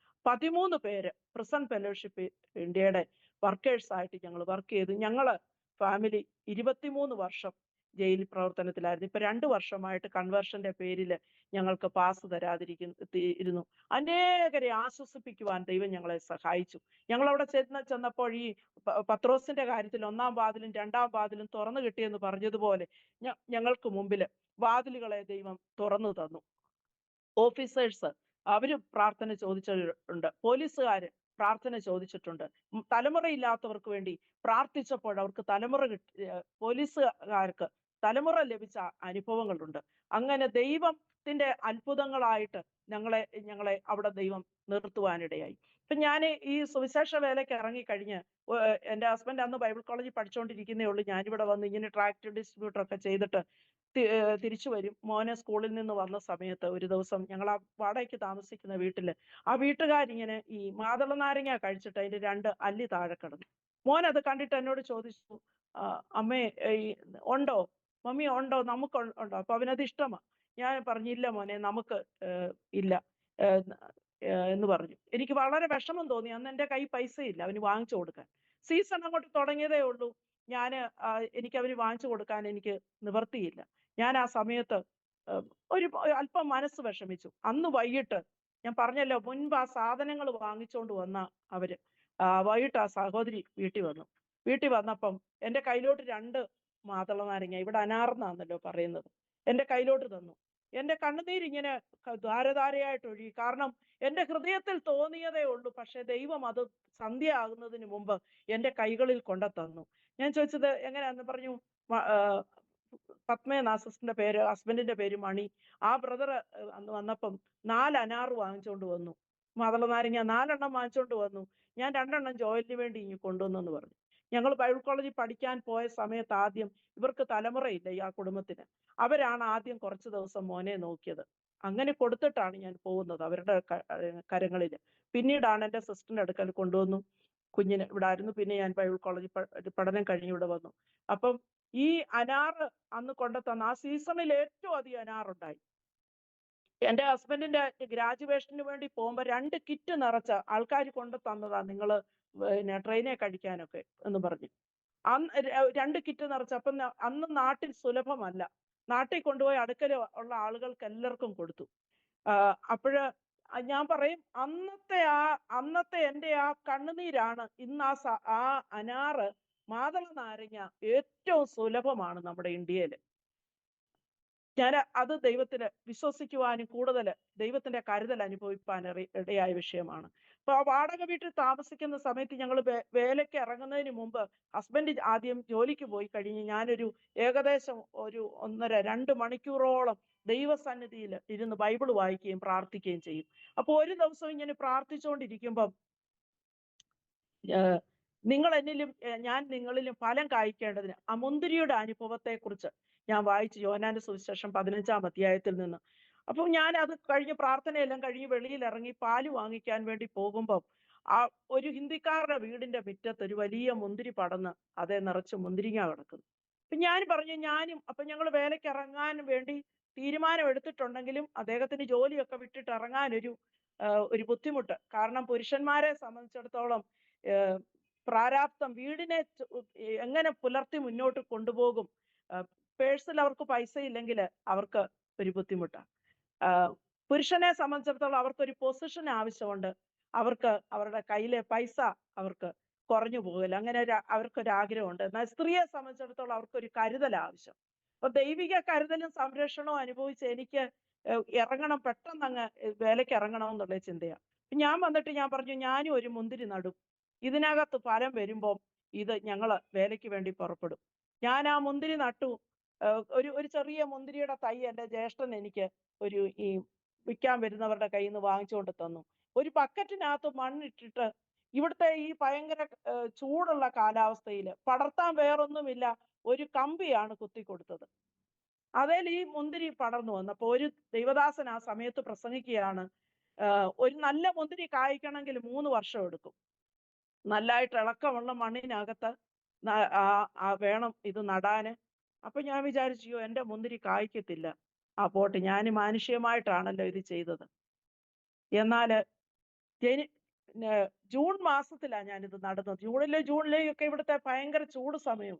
13 പേര് പ്രിസൺ ഫെലോഷിപ്പ് ഇന്ത്യയുടെ വർക്കേഴ്സ് ആയിട്ട് ഞങ്ങൾ വർക്ക് ചെയ്തു. ഞങ്ങള് ഫാമിലി 23 വർഷം ജയിൽ പ്രവർത്തനത്തിലായിരുന്നു. ഇപ്പൊ 2 വർഷമായിട്ട് കൺവേർഷന്റെ പേരിൽ ഞങ്ങൾക്ക് പാസ് തരാതിരുന്നു. അനേകരെ ആശ്വസിപ്പിക്കുവാൻ ദൈവം ഞങ്ങളെ സഹായിച്ചു. ഞങ്ങൾ അവിടെ ചെന്നപ്പോൾ ഈ പത്രോസിന്റെ കാര്യത്തിൽ 1-ാം വാതിലും 2-ാം വാതിലും തുറന്നു കിട്ടിയെന്ന് പറഞ്ഞതുപോലെ ഞങ്ങൾക്ക് മുമ്പിൽ വാതിലുകളെ ദൈവം തുറന്നു തന്നു. ഓഫീസേഴ്സ് അവര് പ്രാർത്ഥന ചോദിച്ചിട്ടുണ്ട്, പോലീസുകാര് പ്രാർത്ഥന ചോദിച്ചിട്ടുണ്ട്. തലമുറയില്ലാത്തവർക്ക് വേണ്ടി പ്രാർത്ഥിച്ചപ്പോൾ അവർക്ക് പോലീസുകാർക്ക് തലമുറ ലഭിച്ച അനുഭവങ്ങളുണ്ട്. അങ്ങനെ ദൈവത്തിന്റെ അത്ഭുതങ്ങളായിട്ട് ഞങ്ങളെ അവിടെ ദൈവം നിർത്തുവാനിടയായി. ഇപ്പൊ ഞാൻ ഈ സുവിശേഷ വേലയ്ക്ക് ഇറങ്ങിക്കഴിഞ്ഞ്, എൻ്റെ ഹസ്ബൻഡ് അന്ന് ബൈബിൾ കോളേജിൽ പഠിച്ചുകൊണ്ടിരിക്കുന്നേ ഉള്ളൂ. ഞാനിവിടെ വന്ന് ഇങ്ങനെ ട്രാക്ട് ഡിസ്ട്രിബ്യൂട്ടർ ഒക്കെ ചെയ്തിട്ട് തിരിച്ചു വരും. മോനെ സ്കൂളിൽ നിന്ന് വന്ന സമയത്ത് ഒരു ദിവസം ഞങ്ങൾ ആ വാടകയ്ക്ക് താമസിക്കുന്ന വീട്ടില് ആ വീട്ടുകാരിങ്ങനെ ഈ മാതള നാരങ്ങ കഴിച്ചിട്ട് അതിന്റെ 2 അല്ലി താഴെ കിടന്നു. മോൻ അത് കണ്ടിട്ട് എന്നോട് ചോദിച്ചു, അമ്മേ ഉണ്ടോ മമ്മി, ഉണ്ടോ, നമുക്ക് ഉണ്ടോ? അപ്പൊ അവനത് ഇഷ്ടമാ. ഞാൻ പറഞ്ഞില്ല മോനെ, നമുക്ക് ഇല്ല എന്ന് പറഞ്ഞു. എനിക്ക് വളരെ വിഷമം തോന്നി. അന്ന് എൻ്റെ കൈ പൈസ ഇല്ല അവന് വാങ്ങിച്ചു കൊടുക്കാൻ. സീസൺ അങ്ങോട്ട് തുടങ്ങിയതേ ഉള്ളൂ. എനിക്ക് അവന് വാങ്ങിച്ചു കൊടുക്കാൻ എനിക്ക് നിവർത്തിയില്ല. ഞാൻ ആ സമയത്ത് അല്പം മനസ്സ് വിഷമിച്ചു. അന്ന് വൈകിട്ട് ഞാൻ പറഞ്ഞല്ലോ മുൻപ് ആ സാധനങ്ങൾ വാങ്ങിച്ചുകൊണ്ട് വന്ന അവര് വൈകിട്ട് ആ സഹോദരി വീട്ടിൽ വന്നു. വീട്ടിൽ വന്നപ്പം എൻ്റെ കയ്യിലോട്ട് 2 മാതള നാരങ്ങ, ഇവിടെ അനാർന്നാന്നല്ലോ പറയുന്നത്, എൻ്റെ കയ്യിലോട്ട് തന്നു. എൻ്റെ കണ്ണുനീരിങ്ങനെ ധാരധാരയായിട്ട് ഒഴുകി. കാരണം എൻ്റെ ഹൃദയത്തിൽ തോന്നിയതേ ഉള്ളൂ, പക്ഷെ ദൈവം അത് സന്ധ്യ ആകുന്നതിന് മുമ്പ് എൻ്റെ കൈകളിൽ കൊണ്ട തന്നു. ഞാൻ ചോദിച്ചത് എങ്ങനെയാന്ന് പറഞ്ഞു. പത്മ നാസിന്റെ പേര്, ഹസ്ബൻഡിന്റെ പേര് മണി. ആ ബ്രദർ അന്ന് വന്നപ്പം 4 അനാറ് വാങ്ങിച്ചോണ്ട് വന്നു, മാതള നാരങ്ങ 4 എണ്ണം വാങ്ങിച്ചോണ്ട് വന്നു. ഞാൻ 2 എണ്ണം ജോയലിന് വേണ്ടി ഇങ്ങ് കൊണ്ടുവന്നെന്ന് പറഞ്ഞു. ഞങ്ങൾ ബൈബിൾ കോളേജിൽ പഠിക്കാൻ പോയ സമയത്ത് ആദ്യം ഇവർക്ക് തലമുറയില്ല ഈ ആ കുടുംബത്തിന്. അവരാണ് ആദ്യം കുറച്ച് ദിവസം മോനെ നോക്കിയത്. അങ്ങനെ കൊടുത്തിട്ടാണ് ഞാൻ പോകുന്നത് അവരുടെ കരങ്ങളിൽ. പിന്നീടാണ് എൻ്റെ സിസ്റ്ററിന്റെ അടുക്കൽ കൊണ്ടുവന്നു. കുഞ്ഞിന് ഇവിടെ ആയിരുന്നു. പിന്നെ ഞാൻ ബൈബിൾ കോളേജിൽ പഠനം കഴിഞ്ഞ് ഇവിടെ വന്നു. അപ്പം ഈ അനാറ് അന്ന് കൊണ്ടുതന്ന ആ സീസണിൽ ഏറ്റവും അധികം അനാറുണ്ടായി. എൻ്റെ ഹസ്ബൻഡിന്റെ ഗ്രാജുവേഷന് വേണ്ടി പോകുമ്പോ 2 കിറ്റ് നിറച്ച ആൾക്കാർ കൊണ്ടു തന്നതാ, നിങ്ങള് പിന്നെ ട്രെയിനെ കഴിക്കാനൊക്കെ എന്ന് പറഞ്ഞു. അന്ന് 2 കിറ്റ് നിറച്ച. അപ്പം അന്ന് നാട്ടിൽ സുലഭമല്ല. നാട്ടിൽ കൊണ്ടുപോയി അടുക്കൽ ഉള്ള ആളുകൾക്ക് എല്ലാവർക്കും കൊടുത്തു. അപ്പോഴ് ഞാൻ പറയും, അന്നത്തെ എൻ്റെ ആ കണ്ണുനീരാണ് ഇന്ന് ആ അനാറ്, മാതള നാരങ്ങ ഏറ്റവും സുലഭമാണ് നമ്മുടെ ഇന്ത്യയില്. ഞാൻ അത് ദൈവത്തിന് വിശ്വസിക്കുവാനും കൂടുതൽ ദൈവത്തിന്റെ കരുതൽ അനുഭവിപ്പാൻ ഇടയായ വിഷയമാണ്. അപ്പൊ ആ വാടക വീട്ടിൽ താമസിക്കുന്ന സമയത്ത് ഞങ്ങൾ വേലയ്ക്ക് ഇറങ്ങുന്നതിന് മുമ്പ് ഹസ്ബൻഡ് ആദ്യം ജോലിക്ക് പോയി കഴിഞ്ഞ് ഞാനൊരു ഏകദേശം ഒരു 1.5-2 മണിക്കൂറോളം ദൈവസന്നിധിയിൽ ഇരുന്ന് ബൈബിൾ വായിക്കുകയും പ്രാർത്ഥിക്കുകയും ചെയ്യും. അപ്പൊ ഒരു ദിവസം ഇങ്ങനെ പ്രാർത്ഥിച്ചുകൊണ്ടിരിക്കുമ്പം നിങ്ങൾ എന്നിലും ഞാൻ നിങ്ങളിലും ഫലം കായ്ക്കേണ്ടതിന് ആ മുന്തിരിയുടെ അനുഭവത്തെക്കുറിച്ച് ഞാൻ വായിച്ചു, യോഹന്നാന്റെ സുവിശേഷം 15-ാം അധ്യായത്തിൽ നിന്ന്. അപ്പം ഞാൻ അത് കഴിഞ്ഞ് പ്രാർത്ഥനയെല്ലാം കഴിഞ്ഞ് വെളിയിൽ ഇറങ്ങി പാല് വാങ്ങിക്കാൻ വേണ്ടി പോകുമ്പം ആ ഒരു ഹിന്ദിക്കാരുടെ വീടിന്റെ മുറ്റത്ത് ഒരു വലിയ മുന്തിരി പടന്ന് അതേ നിറച്ച് മുന്തിരിങ്ങ കിടക്കുന്നു. അപ്പൊ ഞാൻ പറഞ്ഞു അപ്പൊ ഞങ്ങൾ വേലയ്ക്ക് ഇറങ്ങാൻ വേണ്ടി തീരുമാനം എടുത്തിട്ടുണ്ടെങ്കിലും അദ്ദേഹത്തിന് ജോലിയൊക്കെ വിട്ടിട്ട് ഇറങ്ങാൻ ഒരു ബുദ്ധിമുട്ട്. കാരണം പുരുഷന്മാരെ സംബന്ധിച്ചിടത്തോളം പ്രാരാബ്ദം വീടിനെ എങ്ങനെ പുലർത്തി മുന്നോട്ട് കൊണ്ടുപോകും. പേഴ്സിൽ അവർക്ക് പൈസ ഇല്ലെങ്കിൽ അവർക്ക് ഒരു ബുദ്ധിമുട്ടാണ്. പുരുഷനെ സംബന്ധിച്ചിടത്തോളം അവർക്കൊരു പൊസിഷൻ ആവശ്യമുണ്ട്. അവർക്ക് അവരുടെ കയ്യിലെ പൈസ അവർക്ക് കുറഞ്ഞു പോകില്ല. അങ്ങനെ അവർക്കൊരു ആഗ്രഹമുണ്ട്. എന്നാൽ സ്ത്രീയെ സംബന്ധിച്ചിടത്തോളം അവർക്കൊരു കരുതൽ ആവശ്യം. അപ്പൊ ദൈവിക കരുതലും സംരക്ഷണവും അനുഭവിച്ച് എനിക്ക് ഇറങ്ങണം, പെട്ടെന്ന് അങ്ങ് വേലയ്ക്ക് ഇറങ്ങണം എന്നുള്ള ചിന്തയാണ്. ഞാൻ വന്നിട്ട് ഞാൻ പറഞ്ഞു, ഞാനും ഒരു മുന്തിരി നടും, ഇതിനകത്ത് ഫലം വരുമ്പോൾ ഇത് ഞങ്ങള് വേലയ്ക്ക് വേണ്ടി പുറപ്പെടും. ഞാൻ ആ മുന്തിരി നട്ടു. ഒരു ചെറിയ മുന്തിരിയുടെ തൈ എൻ്റെ ജ്യേഷ്ഠൻ എനിക്ക് ഈ വിൽക്കാൻ വരുന്നവരുടെ കയ്യിൽ നിന്ന് വാങ്ങിച്ചുകൊണ്ട് തന്നു. ഒരു ബക്കറ്റിനകത്ത് മണ്ണിട്ടിട്ട് ഇവിടുത്തെ ഈ ഭയങ്കര ചൂടുള്ള കാലാവസ്ഥയിൽ പടർത്താൻ വേറൊന്നുമില്ല, ഒരു കമ്പിയാണ് കുത്തി കൊടുത്തത്. അതേൽ ഈ മുന്തിരി പടർന്നു വന്നപ്പോ ഒരു ദൈവദാസൻ ആ സമയത്ത് പ്രസംഗിക്കുകയാണ്, ഒരു നല്ല മുന്തിരി കായ്ക്കണമെങ്കിൽ 3 വർഷം എടുക്കും. നല്ലതായിട്ട് ഇളക്കമുള്ള മണ്ണിനകത്ത് വേണം ഇത് നടാന്. അപ്പൊ ഞാൻ വിചാരിച്ചു, എൻ്റെ മുന്തിരി കായ്ക്കത്തില്ല. പോട്ടെ, ഞാൻ മാനുഷികമായിട്ടാണല്ലോ ഇത് ചെയ്തത്. എന്നാല് ജൂൺ മാസത്തിലാണ് ഞാനിത് നടുന്നത്. ജൂണിലെയൊക്കെ ഇവിടുത്തെ ഭയങ്കര ചൂട് സമയം.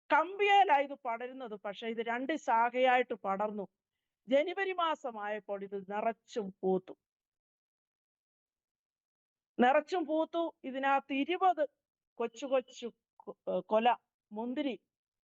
കമ്പിയേലാ ഇത് പടരുന്നത്, പക്ഷെ ഇത് 2 ശാഖയായിട്ട് പടർന്നു. ജനുവരി മാസമായപ്പോൾ ഇത് നിറച്ചും പൂത്തു. ഇതിനകത്ത് 20 കൊച്ചു കൊല മുന്തിരി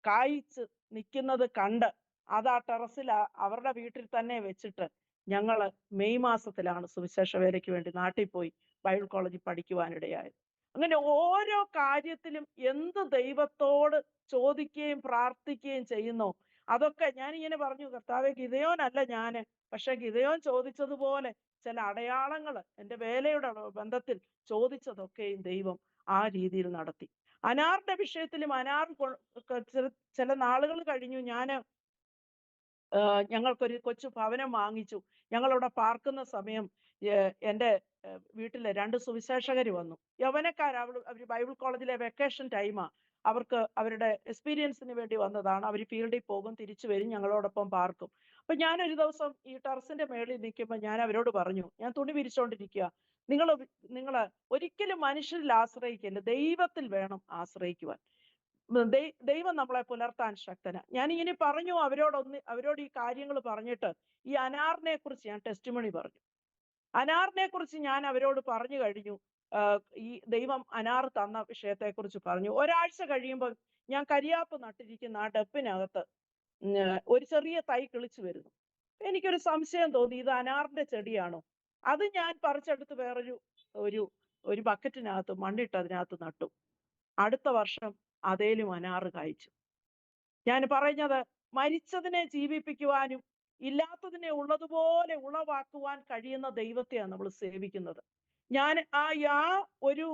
കായ്ച്ച് നിൽക്കുന്നത് കണ്ട് അത് ആ ടെറസിൽ അവരുടെ വീട്ടിൽ തന്നെ വെച്ചിട്ട് ഞങ്ങള് മെയ് മാസത്തിലാണ് സുവിശേഷ വേലയ്ക്ക് വേണ്ടി നാട്ടിൽ പോയി ബൈബിൾ കോളേജിൽ പഠിക്കുവാനിടയായത്. അങ്ങനെ ഓരോ കാര്യത്തിലും എന്ത് ദൈവത്തോട് ചോദിക്കുകയും പ്രാർത്ഥിക്കുകയും ചെയ്യുന്നോ അതൊക്കെ ഞാൻ ഇങ്ങനെ പറഞ്ഞു, കർത്താവേ, ഗിദെയോനല്ല ഞാന്, പക്ഷെ ഗിദെയോൻ ചോദിച്ചതുപോലെ ചില അടയാളങ്ങൾ എൻ്റെ വേലയുടെ ബന്ധത്തിൽ ചോദിച്ചതൊക്കെയും ദൈവം ആ രീതിയിൽ നടത്തി. അനാറിന്റെ വിഷയത്തിലും ചില നാളുകൾ കഴിഞ്ഞു ഞങ്ങൾക്കൊരു കൊച്ചു ഭവനം വാങ്ങിച്ചു. ഞങ്ങളവിടെ പാർക്കുന്ന സമയം എൻ്റെ വീട്ടിലെ 2 സുവിശേഷകർ വന്നു. അവർ ബൈബിൾ കോളേജിലെ വെക്കേഷൻ ടൈമാ. അവർക്ക് അവരുടെ എക്സ്പീരിയൻസിന് വേണ്ടി വന്നതാണ്. അവർ ഫീൽഡിൽ പോകും, തിരിച്ചു വരും, ഞങ്ങളോടൊപ്പം പാർക്കും. അപ്പൊ ഞാനൊരു ദിവസം ഈ ടെറസിന്റെ മേളിൽ നിൽക്കുമ്പോൾ ഞാൻ അവരോട് പറഞ്ഞു, ഞാൻ തുണി വിരിച്ചോണ്ടിരിക്കുക, നിങ്ങൾ ഒരിക്കലും മനുഷ്യരിൽ ആശ്രയിക്കല്ല, ദൈവത്തിൽ വേണം ആശ്രയിക്കുവാൻ. ദൈവം നമ്മളെ പുലർത്താൻ ശക്തനാ. ഞാൻ ഇങ്ങനെ പറഞ്ഞു അവരോട് ഈ കാര്യങ്ങൾ പറഞ്ഞിട്ട് ഈ അനാറിനെ കുറിച്ച് ഞാൻ ടെസ്റ്റിമണി പറഞ്ഞു. അനാറിനെ കുറിച്ച് ഞാൻ അവരോട് പറഞ്ഞു കഴിഞ്ഞു. ഈ ദൈവം അനാർ തന്ന വിഷയത്തെക്കുറിച്ച് പറഞ്ഞു. ഒരാഴ്ച കഴിയുമ്പോൾ ഞാൻ കരിയാപ്പ് നട്ടിരിക്കുന്ന ആ ഡപ്പിനകത്ത് ഒരു ചെറിയ തൈ കിളിച്ചു വരുന്നു. എനിക്കൊരു സംശയം തോന്നി, ഇത് അനാറിന്റെ ചെടിയാണോ? അത് ഞാൻ പറിച്ചെടുത്ത് വേറൊരു ഒരു ഒരു ബക്കറ്റിനകത്ത് മണ്ണിട്ട് അതിനകത്ത് നട്ടു. അടുത്ത വർഷം അതേലും അനാറ് കായ്ച്ചു. ഞാൻ പറഞ്ഞത്, മരിച്ചതിനെ ജീവിപ്പിക്കുവാനും ഇല്ലാത്തതിനെ ഉള്ളതുപോലെ ഉളവാക്കുവാൻ കഴിയുന്ന ദൈവത്തെയാണ് നമ്മൾ സേവിക്കുന്നത്. ഞാൻ ആ ഒരു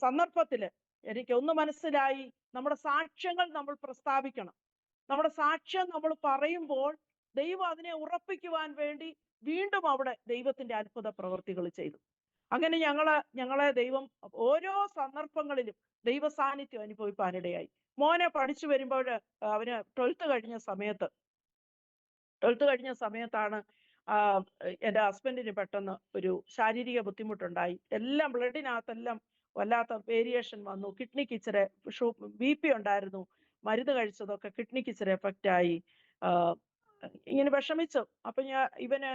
സന്ദർഭത്തില് എനിക്ക് ഒന്ന് മനസ്സിലായി, നമ്മുടെ സാക്ഷ്യങ്ങൾ നമ്മൾ പ്രസ്താവിക്കണം. നമ്മുടെ സാക്ഷ്യം നമ്മൾ പറയുമ്പോൾ ദൈവം അതിനെ ഉറപ്പിക്കുവാൻ വേണ്ടി വീണ്ടും അവിടെ ദൈവത്തിന്റെ അത്ഭുത പ്രവൃത്തികൾ ചെയ്തു. അങ്ങനെ ഞങ്ങളെ ദൈവം ഓരോ സന്ദർഭങ്ങളിലും ദൈവ സാന്നിധ്യം അനുഭവിപ്പാനിടയായി. മോനെ പഠിച്ചു വരുമ്പോൾ അവന് 12th കഴിഞ്ഞ സമയത്താണ് എൻ്റെ ഹസ്ബൻഡിന് പെട്ടെന്ന് ഒരു ശാരീരിക ബുദ്ധിമുട്ടുണ്ടായി. എല്ലാം ബ്ലഡിനകത്തെല്ലാം വല്ലാത്ത വേരിയേഷൻ വന്നു. കിഡ്നിക്ക് ഇച്ചിരി BP ഉണ്ടായിരുന്നു. മരുന്ന് കഴിച്ചതൊക്കെ കിഡ്നിക്ക് ഇച്ചിരി എഫക്റ്റ് ആയി. ഇങ്ങനെ വിഷമിച്ചു. അപ്പൊ ഇവന്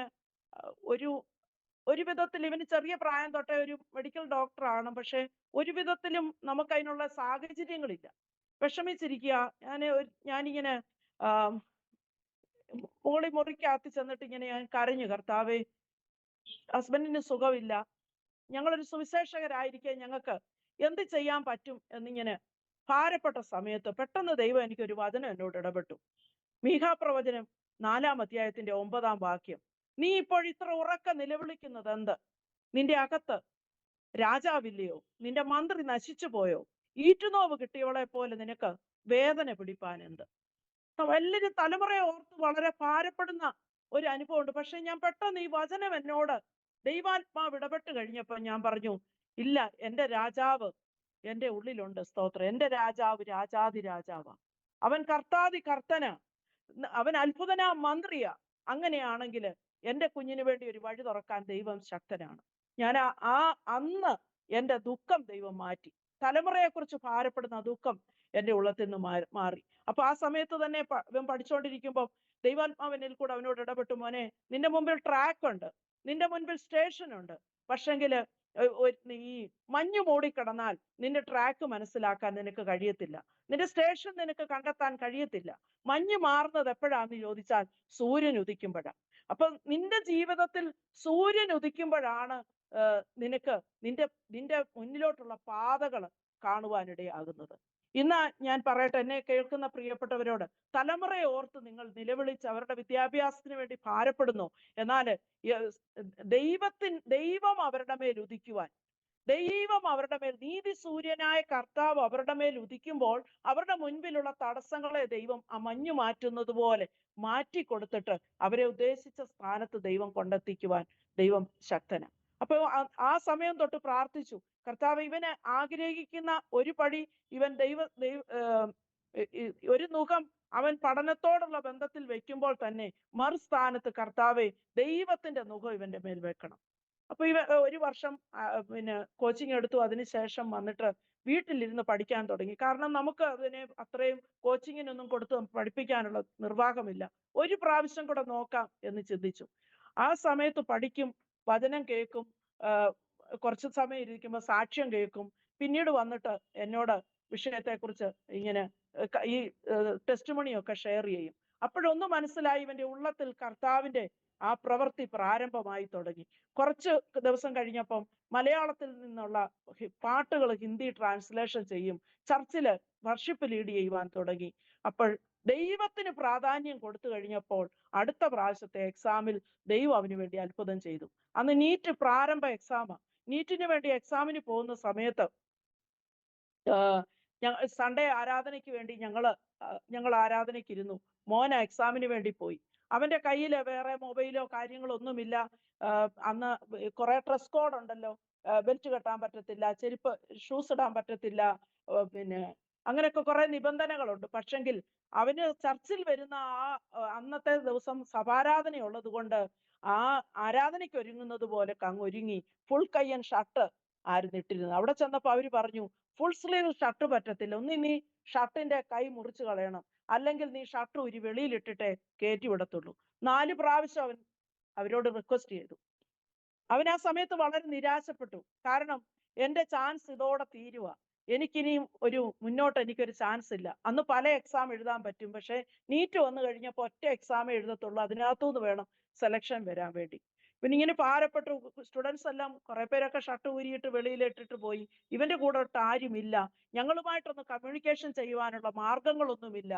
ഒരു വിധത്തിൽ ഇവന് ചെറിയ പ്രായം തൊട്ടേ ഒരു മെഡിക്കൽ ഡോക്ടറാണ്. പക്ഷെ ഒരു വിധത്തിലും നമുക്ക് അതിനുള്ള സാഹചര്യങ്ങളില്ല. വിഷമിച്ചിരിക്കുക. ഞാനിങ്ങനെ മുറിക്കകത്ത് ചെന്നിട്ട് ഇങ്ങനെ ഞാൻ കരഞ്ഞു, കർത്താവേ, ഹസ്ബൻഡിന് സുഖമില്ല, ഞങ്ങളൊരു സുവിശേഷകരായിരിക്കെ ഞങ്ങൾക്ക് എന്ത് ചെയ്യാൻ പറ്റും എന്നിങ്ങനെ ഭാരപ്പെട്ട സമയത്ത് പെട്ടെന്ന് ദൈവം എനിക്കൊരു വചനം എന്നോട് ഇടപെട്ടു. മീഖാ പ്രവചനം 4-ാം അധ്യായത്തിന്റെ 9-ാം വാക്യം. നീ ഇപ്പോൾ ഇത്ര ഉറക്ക നിലവിളിക്കുന്നത് എന്ത്? നിന്റെ അകത്ത് രാജാവില്ലയോ? നിന്റെ മന്ത്രി നശിച്ചു പോയോ? ഈറ്റുനോവ് കിട്ടിയവളെ പോലെ നിനക്ക് വേദന പിടിപ്പാൻ എന്ത്? വലിയൊരു തലമുറയെ ഓർത്ത് വളരെ ഭാരപ്പെടുന്ന ഒരു അനുഭവമുണ്ട്. പക്ഷെ ഞാൻ പെട്ടെന്ന് ഈ വചനം എന്നോട് ദൈവാത്മാവ് ഇടപെട്ട് കഴിഞ്ഞപ്പോൾ ഞാൻ പറഞ്ഞു, ഇല്ല, എൻ്റെ രാജാവ് എൻ്റെ ഉള്ളിലുണ്ട്. സ്തോത്രം. എൻ്റെ രാജാവ് രാജാതി രാജാവാ. അവൻ കർത്താതി കർത്തന, അവൻ അത്ഭുതനാ മന്ത്രിയാ. അങ്ങനെയാണെങ്കിൽ എൻ്റെ കുഞ്ഞിന് വേണ്ടി ഒരു വഴി തുറക്കാൻ ദൈവം ശക്തനാണ്. ഞാൻ അന്ന് എൻ്റെ ദുഃഖം ദൈവം മാറ്റി. തലമുറയെക്കുറിച്ച് ഭാരപ്പെടുന്ന ദുഃഖം എൻ്റെ ഉള്ളത്തിൽ നിന്ന് മാറി. അപ്പൊ ആ സമയത്ത് തന്നെ ഇവൻ പഠിച്ചുകൊണ്ടിരിക്കുമ്പോൾ ദൈവാത്മാവിനിൽ കൂടെ അവനോട് ഇടപെട്ടു, മോനെ, നിന്റെ മുമ്പിൽ ട്രാക്ക് ഉണ്ട്, നിന്റെ മുൻപിൽ സ്റ്റേഷൻ ഉണ്ട്. പക്ഷെങ്കില് ഈ മഞ്ഞ് മൂടിക്കിടന്നാൽ നിന്റെ ട്രാക്ക് മനസ്സിലാക്കാൻ നിനക്ക് കഴിയത്തില്ല, നിന്റെ സ്റ്റേഷൻ നിനക്ക് കണ്ടെത്താൻ കഴിയത്തില്ല. മഞ്ഞ് മാറുന്നത് എപ്പോഴാന്ന് ചോദിച്ചാൽ സൂര്യൻ ഉദിക്കുമ്പോഴാണ്. അപ്പൊ നിന്റെ ജീവിതത്തിൽ സൂര്യൻ ഉദിക്കുമ്പോഴാണ് നിനക്ക് നിന്റെ മുന്നിലോട്ടുള്ള പാതകൾ കാണുവാനിടയാകുന്നത്. ഇന്ന് ഞാൻ പറയട്ടെ, എന്നെ കേൾക്കുന്ന പ്രിയപ്പെട്ടവരോട്, തലമുറയെ ഓർത്ത് നിങ്ങൾ നിലവിളിച്ച് അവരുടെ വിദ്യാഭ്യാസത്തിന് വേണ്ടി ഭാരപ്പെടുന്നു. എന്നാൽ ദൈവം അവരുടെ മേൽ ഉദിക്കുവാൻ, ദൈവം അവരുടെ മേൽ, നീതി സൂര്യനായ കർത്താവ് അവരുടെ മേൽ ഉദിക്കുമ്പോൾ അവരുടെ മുൻപിലുള്ള തടസ്സങ്ങളെ ദൈവം ആ മഞ്ഞു മാറ്റുന്നത് പോലെ മാറ്റി കൊടുത്തിട്ട് അവരെ ഉദ്ദേശിച്ച സ്ഥാനത്ത് ദൈവം കൊണ്ടെത്തിക്കുവാൻ ദൈവം ശക്തനാണ്. അപ്പൊ ആ സമയം തൊട്ട് പ്രാർത്ഥിച്ചു, കർത്താവ് ഇവന് ആഗ്രഹിക്കുന്ന ഒരു പടി ഇവൻ ഒരു മുഖം അവൻ പഠനത്തോടുള്ള ബന്ധത്തിൽ വെക്കുമ്പോൾ തന്നെ മറുസ്ഥാനത്ത് കർത്താവെ ദൈവത്തിന്റെ മുഖം ഇവന്റെ മേൽ വെക്കണം. അപ്പൊ ഒരു വർഷം കോച്ചിങ് എടുത്തു. അതിനുശേഷം വന്നിട്ട് വീട്ടിലിരുന്ന് പഠിക്കാൻ തുടങ്ങി. കാരണം നമുക്ക് അതിനെ അത്രയും കോച്ചിങ്ങിനൊന്നും കൊടുത്ത് പഠിപ്പിക്കാനുള്ള നിർവാഹമില്ല. ഒരു പ്രാവശ്യം കൂടെ നോക്കാം എന്ന് ചിന്തിച്ചു. ആ സമയത്ത് പഠിക്കും, വചനം കേൾക്കും, കുറച്ച് സമയം ഇരിക്കുമ്പോൾ സാക്ഷ്യം കേൾക്കും. പിന്നീട് വന്നിട്ട് എന്നോട് വിഷയത്തെക്കുറിച്ച് ഇങ്ങനെ ഈ ടെസ്റ്റിമണിയൊക്കെ ഷെയർ ചെയ്യും. അപ്പോഴൊന്നും മനസ്സിലായി, ഇവന്റെ ഉള്ളത്തിൽ കർത്താവിന്റെ ആ പ്രവൃത്തി പ്രാരംഭമായി തുടങ്ങി. കുറച്ച് ദിവസം കഴിഞ്ഞപ്പം മലയാളത്തിൽ നിന്നുള്ള പാട്ടുകൾ ഹിന്ദി ട്രാൻസ്ലേഷൻ ചെയ്യും, ചർച്ചില് വർഷിപ്പ് ലീഡ് ചെയ്യുവാൻ തുടങ്ങി. അപ്പോൾ ദൈവത്തിന് പ്രാധാന്യം കൊടുത്തു കഴിഞ്ഞപ്പോൾ അടുത്ത പ്രാവശ്യത്തെ എക്സാമിൽ ദൈവം അവന് വേണ്ടി അത്ഭുതം ചെയ്തു. അന്ന് നീറ്റ് പ്രാരംഭ എക്സാമാ. നീറ്റിന് വേണ്ടി എക്സാമിന് പോകുന്ന സമയത്ത് സൺഡേ ആരാധനയ്ക്ക് വേണ്ടി ഞങ്ങൾ ആരാധനയ്ക്ക് ഇരുന്നു. മോൻ എക്സാമിന് വേണ്ടി പോയി. അവന്റെ കയ്യിൽ വേറെ മൊബൈലോ കാര്യങ്ങളോ ഒന്നുമില്ല. അന്ന് കുറെ ഡ്രസ് കോഡ് ഉണ്ടല്ലോ, ബെൽറ്റ് കെട്ടാൻ പറ്റത്തില്ല, ചെരുപ്പ് ഷൂസ് ഇടാൻ പറ്റത്തില്ല, പിന്നെ അങ്ങനെയൊക്കെ കുറെ നിബന്ധനകളുണ്ട്. പക്ഷെങ്കിൽ അവന് ചർച്ചിൽ വരുന്ന അന്നത്തെ ദിവസം സഭാരാധനയുള്ളത് കൊണ്ട് ആ ആരാധനയ്ക്ക് ഒരുങ്ങുന്നത് പോലെ ഒരുങ്ങി ഫുൾ കയ്യൻ ഷർട്ട് ആയിരുന്നു ഇട്ടിരുന്നത്. അവിടെ ചെന്നപ്പോ അവര് പറഞ്ഞു, ഫുൾ സ്ലീവ് ഷർട്ട് പറ്റത്തില്ല, ഒന്നി നീ ഷർട്ടിന്റെ കൈ മുറിച്ച് കളയണം, അല്ലെങ്കിൽ നീ ഷർട്ട് ഒരു വെളിയിലിട്ടിട്ടേ കയറ്റി വിടത്തുള്ളൂ. 4 പ്രാവശ്യം അവൻ അവരോട് റിക്വസ്റ്റ് ചെയ്തു. അവൻ ആ സമയത്ത് വളരെ നിരാശപ്പെട്ടു. കാരണം എന്റെ ചാൻസ് ഇതോടെ തീരുക, എനിക്കിനിയും മുന്നോട്ട് എനിക്കൊരു ചാൻസ് ഇല്ല. അന്ന് പല എക്സാം എഴുതാൻ പറ്റും, പക്ഷെ നീറ്റ് വന്നു കഴിഞ്ഞപ്പോൾ ഒറ്റ എക്സാമേ എഴുതത്തുള്ളൂ, അതിനകത്തുനിന്ന് വേണം സെലക്ഷൻ വരാൻ വേണ്ടി. പിന്നെ ഇങ്ങനെ ഭാരപ്പെട്ടു. സ്റ്റുഡൻസ് എല്ലാം കുറെ പേരൊക്കെ ഷർട്ട് ഊരിയിട്ട് വെളിയിലിട്ടിട്ട് പോയി. ഇവന്റെ കൂടെ ഒട്ട് ആരുമില്ല, ഞങ്ങളുമായിട്ടൊന്ന് കമ്മ്യൂണിക്കേഷൻ ചെയ്യുവാനുള്ള മാർഗങ്ങളൊന്നുമില്ല.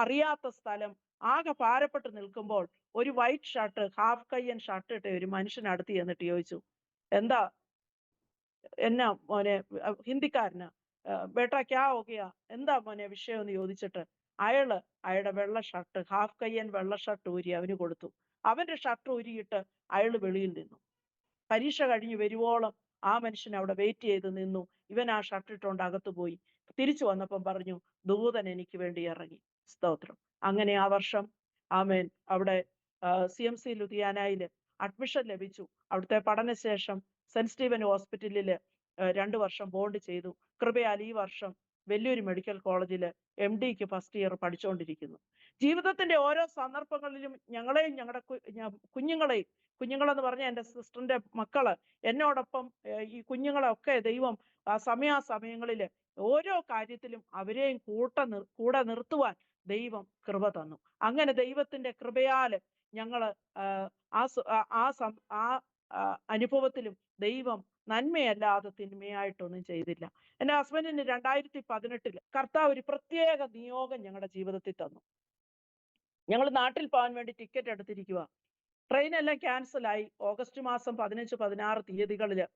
അറിയാത്ത സ്ഥലം, ആകെ ഭാരപ്പെട്ട് നിൽക്കുമ്പോൾ ഒരു വൈറ്റ് ഷർട്ട്, ഹാഫ് കയ്യൻ ഷർട്ട് ഇട്ട് ഒരു മനുഷ്യൻ അടുത്ത് ചെന്നിട്ട് ചോദിച്ചു, എന്താ എന്നാ മോനെ, ഹിന്ദിക്കാരന്, ബേട്ടാ ക്യാ ഹോ ഗയാ, എന്താ മോനെ വിഷയം എന്ന് ചോദിച്ചിട്ട് അയാളുടെ വെള്ള ഷർട്ട്, ഹാഫ് കയ്യൻ വെള്ള ഷർട്ട് ഊരി അവന് കൊടുത്തു. അവന്റെ ഷർട്ട് ഊരിയിട്ട് അയാള് വെളിയിൽ നിന്നു. പരീക്ഷ കഴിഞ്ഞ് വരുവോളം ആ മനുഷ്യൻ അവിടെ വെയിറ്റ് ചെയ്ത് നിന്നു. ഇവൻ ആ ഷർട്ട് ഇട്ടുകൊണ്ട് അകത്ത് പോയി. തിരിച്ചു വന്നപ്പം പറഞ്ഞു, ദൂതൻ എനിക്ക് വേണ്ടി ഇറങ്ങി. സ്തോത്രം. അങ്ങനെ ആ വർഷം ആമേൻ അവിടെ CMC ലുധിയാനയില് അഡ്മിഷൻ ലഭിച്ചു. അവിടുത്തെ പഠനശേഷം സെന്റ് സ്റ്റീവൻ ഹോസ്പിറ്റലില് 2 വർഷം ബോണ്ട് ചെയ്തു. കൃപയാൽ ഈ വർഷം വെല്ലൂർ മെഡിക്കൽ കോളേജില് MDക്ക് ഫസ്റ്റ് ഇയർ പഠിച്ചുകൊണ്ടിരിക്കുന്നു. ജീവിതത്തിന്റെ ഓരോ സന്ദർഭങ്ങളിലും ഞങ്ങളെയും ഞങ്ങളുടെ കുഞ്ഞുങ്ങളെന്ന് പറഞ്ഞ എൻ്റെ സിസ്റ്ററിന്റെ മക്കള് എന്നോടൊപ്പം, ഈ കുഞ്ഞുങ്ങളെ ഒക്കെ ദൈവം സമയാസമയങ്ങളില് ഓരോ കാര്യത്തിലും അവരെയും കൂടെ നിർത്തുവാൻ ദൈവം കൃപ തന്നു. അങ്ങനെ ദൈവത്തിന്റെ കൃപയാല് ഞങ്ങള് അനുഭവത്തിലും ദൈവം നന്മയല്ലാതെ തിന്മയായിട്ടൊന്നും ചെയ്തില്ല. എൻ്റെ ഹസ്ബൻഡിന് 2018 കർത്താവ് ഒരു പ്രത്യേക നിയോഗം ഞങ്ങളുടെ ജീവിതത്തിൽ തന്നു. ഞങ്ങൾ നാട്ടിൽ പോകാൻ വേണ്ടി ടിക്കറ്റ് എടുത്തിരിക്കുക. ട്രെയിൻ എല്ലാം ക്യാൻസലായി. ഓഗസ്റ്റ് മാസം 15, 16 തീയതികളില്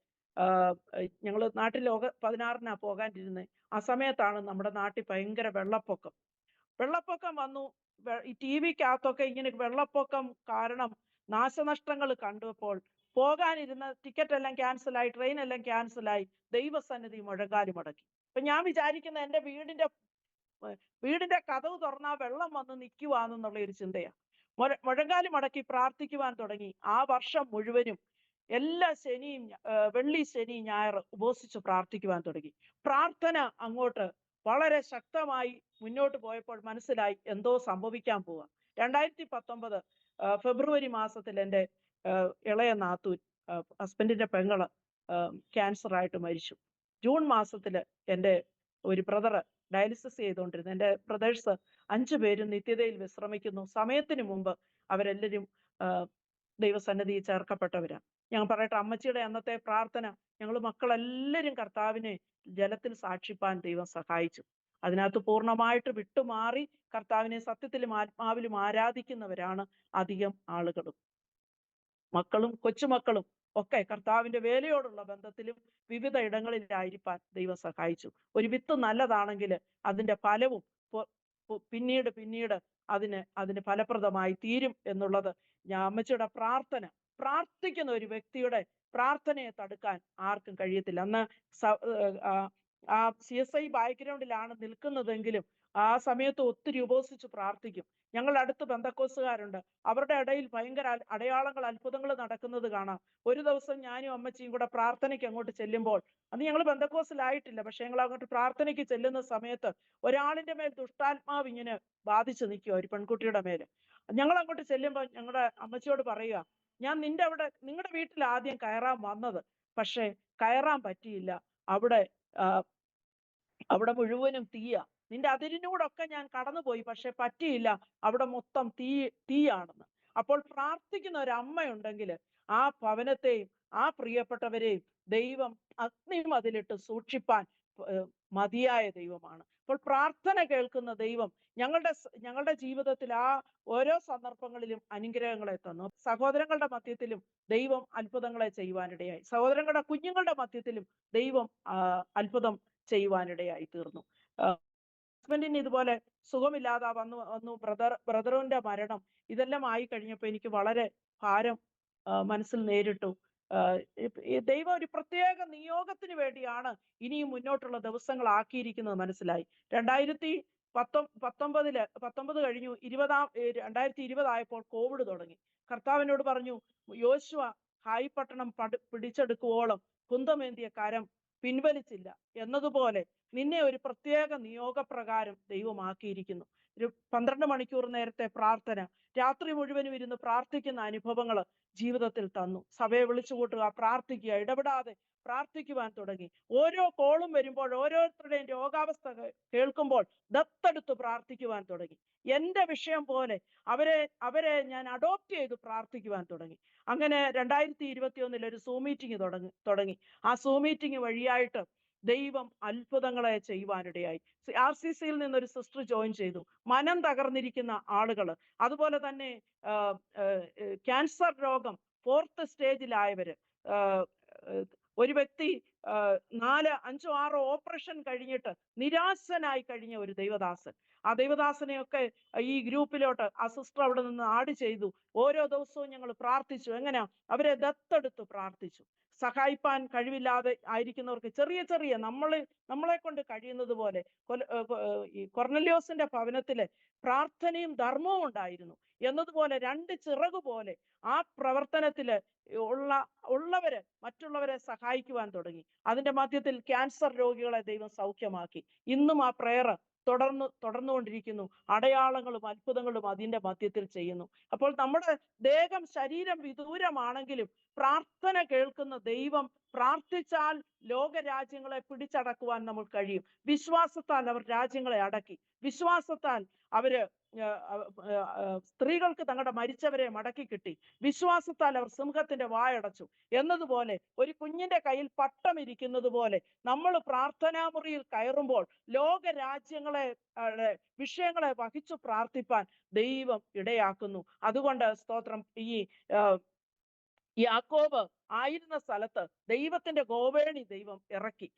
ഞങ്ങൾ നാട്ടിൽ 16-നാ പോകാനിരുന്നത്. ആ സമയത്താണ് നമ്മുടെ നാട്ടിൽ ഭയങ്കര വെള്ളപ്പൊക്കം വന്നു. ഈ TV-ക്കകത്തൊക്കെ ഇങ്ങനെ വെള്ളപ്പൊക്കം കാരണം നാശനഷ്ടങ്ങൾ കണ്ടപ്പോൾ പോകാനിരുന്ന ടിക്കറ്റ് എല്ലാം ക്യാൻസലായി, ട്രെയിൻ എല്ലാം ക്യാൻസലായി. ദൈവസന്നിധി മുഴങ്കാല് മടക്കി. അപ്പൊ ഞാൻ വിചാരിക്കുന്ന എൻ്റെ വീടിന്റെ കതവ് തുറന്നാ വെള്ളം വന്ന് നിൽക്കുവാന്നുള്ള ഒരു ചിന്തയാ. മുഴങ്കാല് മടക്കി പ്രാർത്ഥിക്കുവാൻ തുടങ്ങി. ആ വർഷം മുഴുവനും എല്ലാ വെള്ളി, ശനി, ഞായർ ഉപവസിച്ച് പ്രാർത്ഥിക്കുവാൻ തുടങ്ങി. പ്രാർത്ഥന അങ്ങോട്ട് വളരെ ശക്തമായി മുന്നോട്ട് പോയപ്പോൾ മനസ്സിലായി എന്തോ സംഭവിക്കാൻ പോവാ. 2019 ഫെബ്രുവരി മാസത്തിൽ എൻ്റെ ഇളയ നാത്തൂൻ, ഹസ്ബൻഡിന്റെ പെങ്ങള് ക്യാൻസർ ആയിട്ട് മരിച്ചു. ജൂൺ മാസത്തില് എൻ്റെ ഒരു ബ്രദറ് ഡയാലിസിസ് ചെയ്തുകൊണ്ടിരുന്നു. എൻ്റെ ബ്രദേഴ്സ് 5 പേരും നിത്യതയിൽ വിശ്രമിക്കുന്നു. സമയത്തിന് മുമ്പ് അവരെല്ലാവരും ദൈവസന്നിധിയിൽ ചേർക്കപ്പെട്ടവരാ. ഞാൻ പറയട്ടെ, അമ്മച്ചിയുടെ അന്നത്തെ പ്രാർത്ഥന, ഞങ്ങൾ മക്കളെല്ലാവരും കർത്താവിനെ ജലത്തിൽ സാക്ഷിപ്പാൻ ദൈവം സഹായിച്ചു. അതിനകത്ത് പൂർണ്ണമായിട്ട് വിട്ടുമാറി കർത്താവിനെ സത്യത്തിലും ആത്മാവിലും ആരാധിക്കുന്നവരാണ് അധികം ആളുകളും. മക്കളും കൊച്ചുമക്കളും ഒക്കെ കർത്താവിന്റെ വേലയോടുള്ള ബന്ധത്തിലും വിവിധ ഇടങ്ങളിലായിരിക്കാൻ ദൈവം സഹായിച്ചു. ഒരു വിത്ത് നല്ലതാണെങ്കിൽ അതിന്റെ ഫലവും പിന്നീട് അതിന് ഫലപ്രദമായി തീരും എന്നുള്ളത് ഞാൻ അമ്മച്ചിയുടെ പ്രാർത്ഥിക്കുന്ന ഒരു വ്യക്തിയുടെ പ്രാർത്ഥനയെ തടുക്കാൻ ആർക്കും കഴിയത്തില്ല. അന്ന് CSI ബാക്ക്ഗ്രൗണ്ടിലാണ് നിൽക്കുന്നതെങ്കിലും ആ സമയത്ത് ഒത്തിരി ഉപവസിച്ച് പ്രാർത്ഥിക്കും. ഞങ്ങളുടെ അടുത്ത് ബന്ധക്കോസുകാരുണ്ട്. അവരുടെ ഇടയിൽ ഭയങ്കര അടയാളങ്ങൾ, അത്ഭുതങ്ങൾ നടക്കുന്നത് കാണാം. ഒരു ദിവസം ഞാനും അമ്മച്ചിയും കൂടെ പ്രാർത്ഥനയ്ക്ക് അങ്ങോട്ട് ചെല്ലുമ്പോൾ, അന്ന് ഞങ്ങൾ ബന്ധക്കോസിലായിട്ടില്ല, പക്ഷെ ഞങ്ങൾ അങ്ങോട്ട് പ്രാർത്ഥനയ്ക്ക് ചെല്ലുന്ന സമയത്ത് ഒരാളിന്റെ മേൽ ദുഷ്ടാത്മാവ് ഇങ്ങനെ ബാധിച്ചു നിൽക്കുക, ഒരു പെൺകുട്ടിയുടെ മേല്. ഞങ്ങൾ അങ്ങോട്ട് ചെല്ലുമ്പോൾ ഞങ്ങളുടെ അമ്മച്ചിയോട് പറയുക, ഞാൻ നിങ്ങളുടെ വീട്ടിൽ ആദ്യം കയറാൻ വന്നത്, പക്ഷെ കയറാൻ പറ്റിയില്ല. അവിടെ മുഴുവനും തീയാ. നിന്റെ അതിരിനൂടൊക്കെ ഞാൻ കടന്നുപോയി, പക്ഷെ പറ്റിയില്ല, അവിടെ മൊത്തം തീയാണെന്ന്. അപ്പോൾ പ്രാർത്ഥിക്കുന്ന ഒരു അമ്മയുണ്ടെങ്കിൽ ആ ഭവനത്തെയും ആ പ്രിയപ്പെട്ടവരെയും ദൈവം അഗ്നിയും അതിലിട്ട് സൂക്ഷിപ്പാൻ മതിയായ ദൈവമാണ്. അപ്പോൾ പ്രാർത്ഥന കേൾക്കുന്ന ദൈവം ഞങ്ങളുടെ ജീവിതത്തിൽ ആ ഓരോ സന്ദർഭങ്ങളിലും അനുഗ്രഹങ്ങളെ തന്നു. സഹോദരങ്ങളുടെ മധ്യത്തിലും ദൈവം അത്ഭുതങ്ങളെ ചെയ്യുവാനിടയായി. സഹോദരങ്ങളുടെ കുഞ്ഞുങ്ങളുടെ മധ്യത്തിലും ദൈവം അത്ഭുതം ചെയ്യുവാനിടയായി തീർന്നു. ഹസ്ബൻഡിന് ഇതുപോലെ സുഖമില്ലാതെ വന്നു ബ്രദറിന്റെ മരണം, ഇതെല്ലാം ആയി കഴിഞ്ഞപ്പോൾ എനിക്ക് വളരെ ഭാരം മനസ്സിൽ നേരിട്ടു. ദൈവം ഒരു പ്രത്യേക നിയോഗത്തിന് വേണ്ടിയാണ് ഇനിയും മുന്നോട്ടുള്ള ദിവസങ്ങൾ ആക്കിയിരിക്കുന്നത് മനസ്സിലായി. 2019 കഴിഞ്ഞു, 2020 ആയപ്പോൾ കോവിഡ് തുടങ്ങി. കർത്താവിനോട് പറഞ്ഞു, യോശുവ ഹായി പട്ടണം പിടിച്ചെടുക്കുവോളം കുന്തമേന്തിയ കരം പിൻവലിച്ചില്ല എന്നതുപോലെ നിന്നെ ഒരു പ്രത്യേക നിയോഗപ്രകാരം ദൈവമാക്കിയിരിക്കുന്നു. ഒരു 12 മണിക്കൂർ നേരത്തെ പ്രാർത്ഥന, രാത്രി മുഴുവനും ഇരുന്ന് പ്രാർത്ഥിക്കുന്ന അനുഭവങ്ങൾ ജീവിതത്തിൽ തന്നു. സഭയെ വിളിച്ചു കൂട്ടുക, പ്രാർത്ഥിക്കുക, ഇടപെടാതെ പ്രാർത്ഥിക്കുവാൻ തുടങ്ങി. ഓരോ കോളും വരുമ്പോൾ, ഓരോരുത്തരുടെയും രോഗാവസ്ഥ കേൾക്കുമ്പോൾ ദത്തെടുത്ത് പ്രാർത്ഥിക്കുവാൻ തുടങ്ങി. എന്റെ വിഷയം പോലെ അവരെ ഞാൻ അഡോപ്റ്റ് ചെയ്ത് പ്രാർത്ഥിക്കുവാൻ തുടങ്ങി. അങ്ങനെ 2021 ഒരു സൂം മീറ്റിംഗ് തുടങ്ങി. ആ സൂം മീറ്റിംഗ് വഴിയായിട്ട് ദൈവം അത്ഭുതങ്ങളെ ചെയ്യുവാനിടയായി. RCCയിൽ നിന്നൊരു സിസ്റ്റർ ജോയിൻ ചെയ്തു. മനം തകർന്നിരിക്കുന്ന ആളുകൾ, അതുപോലെ തന്നെ ക്യാൻസർ രോഗം 4th സ്റ്റേജിലായവര്, ഒരു വ്യക്തി 4, 5, 6 ഓപ്പറേഷൻ കഴിഞ്ഞിട്ട് നിരാശനായി കഴിഞ്ഞ ഒരു ദൈവദാസൻ. ആ ദൈവദാസനെയൊക്കെ ഈ ഗ്രൂപ്പിലോട്ട് ആ സിസ്റ്റർ അവിടെ നിന്ന് ആഡ് ചെയ്തു. ഓരോ ദിവസവും ഞങ്ങൾ പ്രാർത്ഥിച്ചു. എങ്ങനെയാ? അവരെ ദത്തെടുത്ത് പ്രാർത്ഥിച്ചു. സഹായിപ്പാൻ കഴിവില്ലാതെ ആയിരിക്കുന്നവർക്ക് ചെറിയ ചെറിയ നമ്മളെ കൊണ്ട് കഴിയുന്നത് പോലെ ഈ കൊർന്നല്യോസിന്റെ ഭവനത്തില് പ്രാർത്ഥനയും ധർമ്മവും ഉണ്ടായിരുന്നു എന്നതുപോലെ 2 ചിറക് പോലെ ആ പ്രവർത്തനത്തില് ഉള്ളവര് മറ്റുള്ളവരെ സഹായിക്കുവാൻ തുടങ്ങി. അതിന്റെ മധ്യത്തിൽ ക്യാൻസർ രോഗികളെ ദൈവം സൗഖ്യമാക്കി. ഇന്നും ആ പ്രയർ തുടർന്നുകൊണ്ടിരിക്കുന്നു. അടയാളങ്ങളും അത്ഭുതങ്ങളും അതിന്റെ മധ്യത്തിൽ ചെയ്യുന്നു. അപ്പോൾ നമ്മുടെ ദേഹം, ശരീരം വിദൂരമാണെങ്കിലും പ്രാർത്ഥന കേൾക്കുന്ന ദൈവം പ്രാർത്ഥിച്ചാൽ ലോകരാജ്യങ്ങളെ പിടിച്ചടക്കുവാൻ നമുക്ക് കഴിയും. വിശ്വാസത്താൽ അവർ രാജ്യങ്ങളെ അടക്കി. വിശ്വാസത്താൽ അവര് സ്ത്രീകൾക്ക് തങ്ങളുടെ മരിച്ചവരെ മടക്കി കിട്ടി. വിശ്വാസത്താൽ അവർ സിംഹത്തിന്റെ വായടച്ചു എന്നതുപോലെ ഒരു കുഞ്ഞിന്റെ കയ്യിൽ പട്ടം ഇരിക്കുന്നത് പോലെ നമ്മൾ പ്രാർത്ഥനാമുറിയിൽ കയറുമ്പോൾ ലോകരാജ്യങ്ങളെ വിഷയങ്ങളെ വഹിച്ചു പ്രാർത്ഥിപ്പാൻ ദൈവം ഇടയാക്കുന്നു. അതുകൊണ്ട് സ്തോത്രം. യാക്കോബ് ആയിരുന്ന സ്ഥലത്ത് ദൈവത്തിന്റെ ഗോവേണി ദൈവം ഇറക്കി.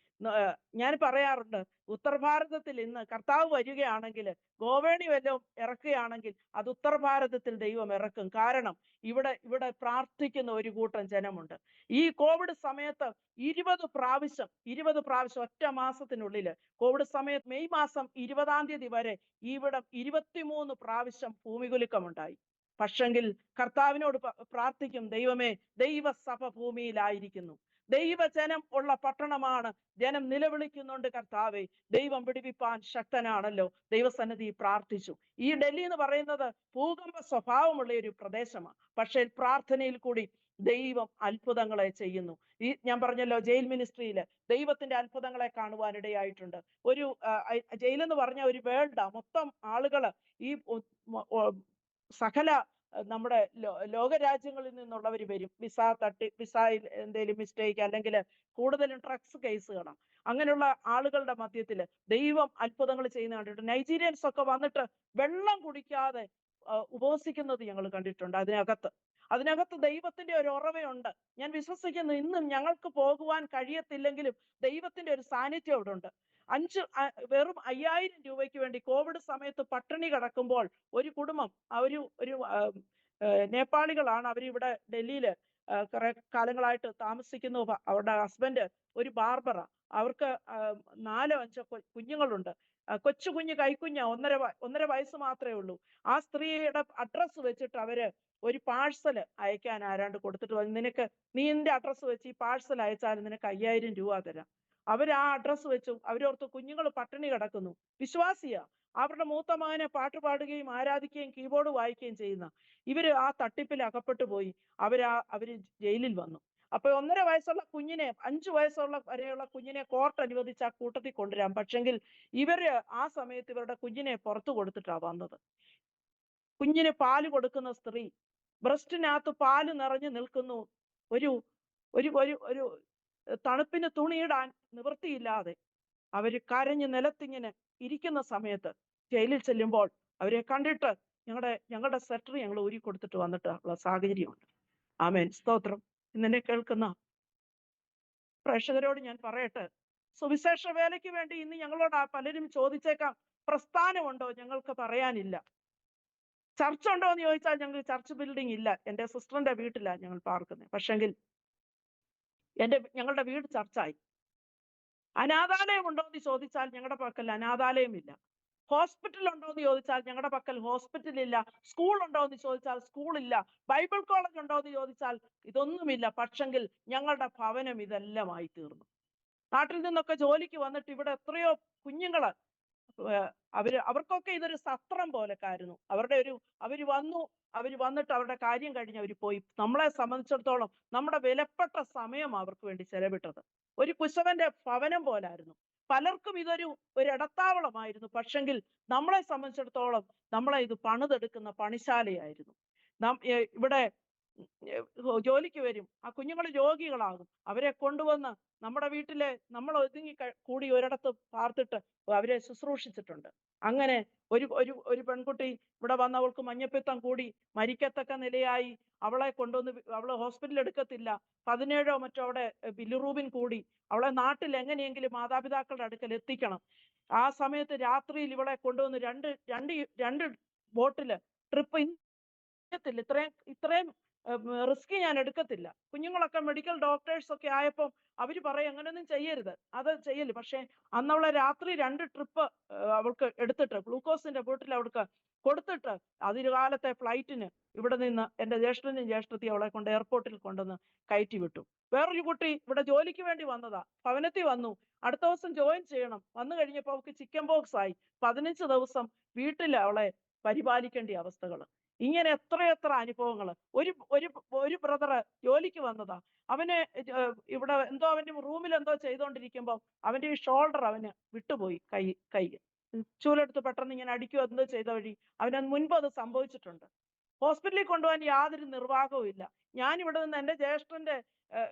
ഞാൻ പറയാറുണ്ട്, ഉത്തർഭാരതത്തിൽ ഇന്ന് കർത്താവ് വരികയാണെങ്കിൽ, ഗോവേണി വല്ലതും ഇറക്കുകയാണെങ്കിൽ അത് ഉത്തർഭാരതത്തിൽ ദൈവം ഇറക്കും. കാരണം ഇവിടെ പ്രാർത്ഥിക്കുന്ന ഒരു കൂട്ടം ജനമുണ്ട്. ഈ കോവിഡ് സമയത്ത് 20 പ്രാവശ്യം ഒറ്റ മാസത്തിനുള്ളില്, കോവിഡ് സമയത്ത് മെയ് മാസം 20-ാം തീയതി വരെ ഇവിടെ 23 പ്രാവശ്യം ഭൂമികുലുക്കമുണ്ടായി. പക്ഷെങ്കിൽ കർത്താവിനോട് പ്രാർത്ഥിക്കും, ദൈവമേ, ദൈവസഭ ഭൂമിയിലായിരിക്കുന്നു, ദൈവജനം ഉള്ള പട്ടണമാണ്, ജനം നിലവിളിക്കുന്നുണ്ട്, കർത്താവേ ദൈവം വിടുവിപ്പാൻ ശക്തനാണല്ലോ. ദൈവസന്നിധി പ്രാർത്ഥിച്ചു. ഈ ഡൽഹി എന്ന് പറയുന്നത് ഭൂകമ്പ സ്വഭാവമുള്ള ഒരു പ്രദേശമാണ്. പക്ഷേ പ്രാർത്ഥനയിൽ കൂടി ദൈവം അത്ഭുതങ്ങളെ ചെയ്യുന്നു. ഞാൻ പറഞ്ഞല്ലോ, ജയിൽ മിനിസ്ട്രിയില് ദൈവത്തിന്റെ അത്ഭുതങ്ങളെ കാണുവാനിടയായിട്ടുണ്ട്. ഒരു ജയിലെന്ന് പറഞ്ഞ ഒരു വേൾഡാ. മൊത്തം ആളുകള് ഈ സകല നമ്മുടെ ലോകരാജ്യങ്ങളിൽ നിന്നുള്ളവർ വരും. വിസയിൽ എന്തെങ്കിലും മിസ്റ്റേക്ക്, അല്ലെങ്കിൽ കൂടുതലും ഡ്രഗ്സ് കേസുകളാണ്. അങ്ങനെയുള്ള ആളുകളുടെ മധ്യത്തില് ദൈവം അത്ഭുതങ്ങൾ ചെയ്യുന്ന കണ്ടിട്ടുണ്ട്. നൈജീരിയൻസ് ഒക്കെ വന്നിട്ട് വെള്ളം കുടിക്കാതെ ഉപവസിക്കുന്നത് ഞങ്ങൾ കണ്ടിട്ടുണ്ട്. അതിനകത്ത് ദൈവത്തിന്റെ ഒരു ഉറവയുണ്ട്. ഞാൻ വിശ്വസിക്കുന്നു, ഇന്നും ഞങ്ങൾക്ക് പോകുവാൻ കഴിയത്തില്ലെങ്കിലും ദൈവത്തിന്റെ ഒരു സാന്നിധ്യം അവിടെ ഉണ്ട്. വെറും 5000 രൂപയ്ക്ക് വേണ്ടി കോവിഡ് സമയത്ത് പട്ടിണി കിടക്കുമ്പോൾ ഒരു കുടുംബം, ഒരു നേപ്പാളികളാണ്, അവരിവിടെ ഡൽഹിയില് കുറെ കാലങ്ങളായിട്ട് താമസിക്കുന്നു. അവരുടെ ഹസ്ബൻഡ് ഒരു ബാർബറാ. അവർക്ക് 4-5 കുഞ്ഞുങ്ങളുണ്ട്. കൊച്ചു കുഞ്ഞ്, കൈക്കുഞ്ഞ, 1.5 വയസ്സ് മാത്രമേ ഉള്ളൂ. ആ സ്ത്രീയുടെ അഡ്രസ്സ് വെച്ചിട്ട് അവര് ഒരു പാഴ്സൽ അയക്കാൻ ആരാണ്ട് കൊടുത്തിട്ട് പറഞ്ഞു, നിന്റെ അഡ്രസ്സ് വെച്ച് ഈ പാഴ്സൽ അയച്ചാൽ നിനക്ക് 5000 രൂപ തരാം. ആ അഡ്രസ്സ് വെച്ചു. അവരോർത്ത് കുഞ്ഞുങ്ങൾ പട്ടിണി കിടക്കുന്നു. വിശ്വാസിയാ. അവരുടെ മൂത്ത മകനെ പാട്ട് പാടുകയും ആരാധിക്കുകയും കീബോർഡ് വായിക്കുകയും ചെയ്യുന്ന ഇവര് ആ തട്ടിപ്പിൽ അകപ്പെട്ടു പോയി. അവര് ജയിലിൽ വന്നു. അപ്പൊ 1.5 വയസ്സുള്ള കുഞ്ഞിനെ, 5 വയസ്സുള്ള വരെയുള്ള കുഞ്ഞിനെ കോർട്ട് അനുവദിച്ച് ആ കൂട്ടത്തിൽ കൊണ്ടുവരാം. പക്ഷെങ്കിൽ ഇവര് ആ സമയത്ത് ഇവരുടെ കുഞ്ഞിനെ പുറത്തു കൊടുത്തിട്ടാ വന്നത്. കുഞ്ഞിന് പാല് കൊടുക്കുന്ന സ്ത്രീ, ബ്രസ്റ്റിനകത്ത് പാല് നിറഞ്ഞു നിൽക്കുന്നു. ഒരു തണുപ്പിന് തുണിയിടാൻ നിവൃത്തിയില്ലാതെ അവര് കരഞ്ഞ് നിലത്തിങ്ങനെ ഇരിക്കുന്ന സമയത്ത് ജയിലിൽ ചെല്ലുമ്പോൾ അവരെ കണ്ടിട്ട് ഞങ്ങളുടെ സെറ്റർ ഞങ്ങൾ ഊരി കൊടുത്തിട്ട് വന്നിട്ടുള്ള സാഹചര്യമുണ്ട്. ആമേൻ, സ്തോത്രം. ഇന്നെ കേൾക്കുന്ന പ്രേക്ഷകരോട് ഞാൻ പറയട്ടെ, സുവിശേഷ വേലയ്ക്ക് വേണ്ടി ഇന്ന് ഞങ്ങളോട് പലരും ചോദിച്ചേക്കാം, പ്രസ്ഥാനമുണ്ടോ? ഞങ്ങൾക്ക് പറയാനില്ല. ചർച്ച ഉണ്ടോ എന്ന് ചോദിച്ചാൽ ഞങ്ങൾക്ക് ചർച്ച് ബിൽഡിംഗ് ഇല്ല. എൻ്റെ സിസ്റ്ററിന്റെ വീട്ടിലാണ് ഞങ്ങൾ പാർക്കുന്നത്. പക്ഷെങ്കിൽ ഞങ്ങളുടെ വീട് ചർച്ചായി. അനാഥാലയം ഉണ്ടോ എന്ന് ചോദിച്ചാൽ ഞങ്ങളുടെ പക്കൽ അനാഥാലയം ഇല്ല. ഹോസ്പിറ്റൽ ഉണ്ടോ എന്ന് ചോദിച്ചാൽ ഞങ്ങളുടെ പക്കൽ ഹോസ്പിറ്റൽ ഇല്ല. സ്കൂൾ ഉണ്ടോ എന്ന് ചോദിച്ചാൽ സ്കൂളില്ല. ബൈബിൾ കോളേജ് ഉണ്ടോ എന്ന് ചോദിച്ചാൽ ഇതൊന്നുമില്ല. പക്ഷെങ്കിൽ ഞങ്ങളുടെ ഭവനം ഇതെല്ലാമായി തീർന്നു. നാട്ടിൽ നിന്നൊക്കെ ജോലിക്ക് വന്നിട്ട് ഇവിടെ എത്രയോ കുഞ്ഞുങ്ങള് അവർക്കൊക്കെ ഇതൊരു സത്രം പോലെക്കായിരുന്നു. അവര് വന്നിട്ട് അവരുടെ കാര്യം കഴിഞ്ഞ് അവര് പോയി. നമ്മളെ സംബന്ധിച്ചിടത്തോളം നമ്മുടെ വിലപ്പെട്ട സമയം അവർക്ക് വേണ്ടി ചെലവിട്ടത് ഒരു കുശവന്റെ ഭവനം പോലായിരുന്നു. പലർക്കും ഇതൊരു ഇടത്താവളമായിരുന്നു. പക്ഷെങ്കിൽ നമ്മളെ സംബന്ധിച്ചിടത്തോളം നമ്മളെ ഇത് പണിതെടുക്കുന്ന പണിശാലയായിരുന്നു. ഇവിടെ ജോലിക്ക് വരും, ആ കുഞ്ഞുങ്ങൾ രോഗികളാകും, അവരെ കൊണ്ടുവന്ന് നമ്മുടെ വീട്ടിലെ നമ്മൾ ഒതുങ്ങി കൂടി ഒരിടത്ത് പാർത്തിട്ട് അവരെ ശുശ്രൂഷിച്ചിട്ടുണ്ട്. അങ്ങനെ ഒരു ഒരു ഒരു പെൺകുട്ടി ഇവിടെ വന്ന് അവൾക്ക് മഞ്ഞപ്പിത്തം കൂടി മരിക്കത്തക്ക നിലയായി. അവളെ കൊണ്ടുവന്ന് അവള് ഹോസ്പിറ്റലിൽ എടുക്കത്തില്ല. 17 മറ്റോ അവിടെ ബിലിറൂബിൻ കൂടി. അവളെ നാട്ടിൽ എങ്ങനെയെങ്കിലും മാതാപിതാക്കളുടെ അടുക്കൽ എത്തിക്കണം. ആ സമയത്ത് രാത്രിയിൽ ഇവളെ കൊണ്ടുവന്ന് രണ്ട് ബോട്ടില് ട്രിപ്പ് ഇത്രയും റിസ്ക് ഞാൻ എടുക്കത്തില്ല. കുഞ്ഞുങ്ങളൊക്കെ മെഡിക്കൽ ഡോക്ടേഴ്സ് ഒക്കെ ആയപ്പോൾ അവര് പറയും അങ്ങനെയൊന്നും ചെയ്യരുത്, അത് ചെയ്യല്. പക്ഷെ അന്നവളെ രാത്രി 2 ട്രിപ്പ് അവൾക്ക് എടുത്തിട്ട് ഗ്ലൂക്കോസിന്റെ ബോട്ടിൽ അവൾക്ക് കൊടുത്തിട്ട് അതികാലത്തെ ഫ്ലൈറ്റിന് ഇവിടെ നിന്ന് എന്റെ ജ്യേഷ്ഠനും ജ്യേഷ്ഠത്തി അവളെ കൊണ്ട് എയർപോർട്ടിൽ കൊണ്ടുവന്ന് കയറ്റി വിട്ടു. വേറൊരു കുട്ടി ഇവിടെ ജോലിക്ക് വേണ്ടി വന്നതാ, ഭവനത്തിൽ വന്നു, അടുത്ത ദിവസം ജോയിൻ ചെയ്യണം. വന്നു കഴിഞ്ഞപ്പോൾ അവൾക്ക് ചിക്കൻ ബോക്സ് ആയി. 15 ദിവസം വീട്ടിൽ അവളെ പരിപാലിക്കേണ്ട അവസ്ഥകൾ. ഇങ്ങനെ എത്രയെത്ര അനുഭവങ്ങൾ. ഒരു ബ്രദർ ജോലിക്ക് വന്നതാ. അവന് ഇവിടെ എന്തോ അവന്റെ റൂമിൽ എന്തോ ചെയ്തോണ്ടിരിക്കുമ്പോൾ അവന്റെ ഈ ഷോൾഡർ അവന് വിട്ടുപോയി. കൈ ചൂലെടുത്ത് പെട്ടെന്ന് ഇങ്ങനെ അടിക്കുകയോ എന്തോ ചെയ്ത വഴി അവന് മുൻപ് അത് സംഭവിച്ചിട്ടുണ്ട്. ഹോസ്പിറ്റലിൽ കൊണ്ടുപോകാൻ യാതൊരു നിർവാഹവും ഇല്ല. ഞാൻ ഇവിടെ നിന്ന് എന്റെ ജ്യേഷ്ഠന്റെ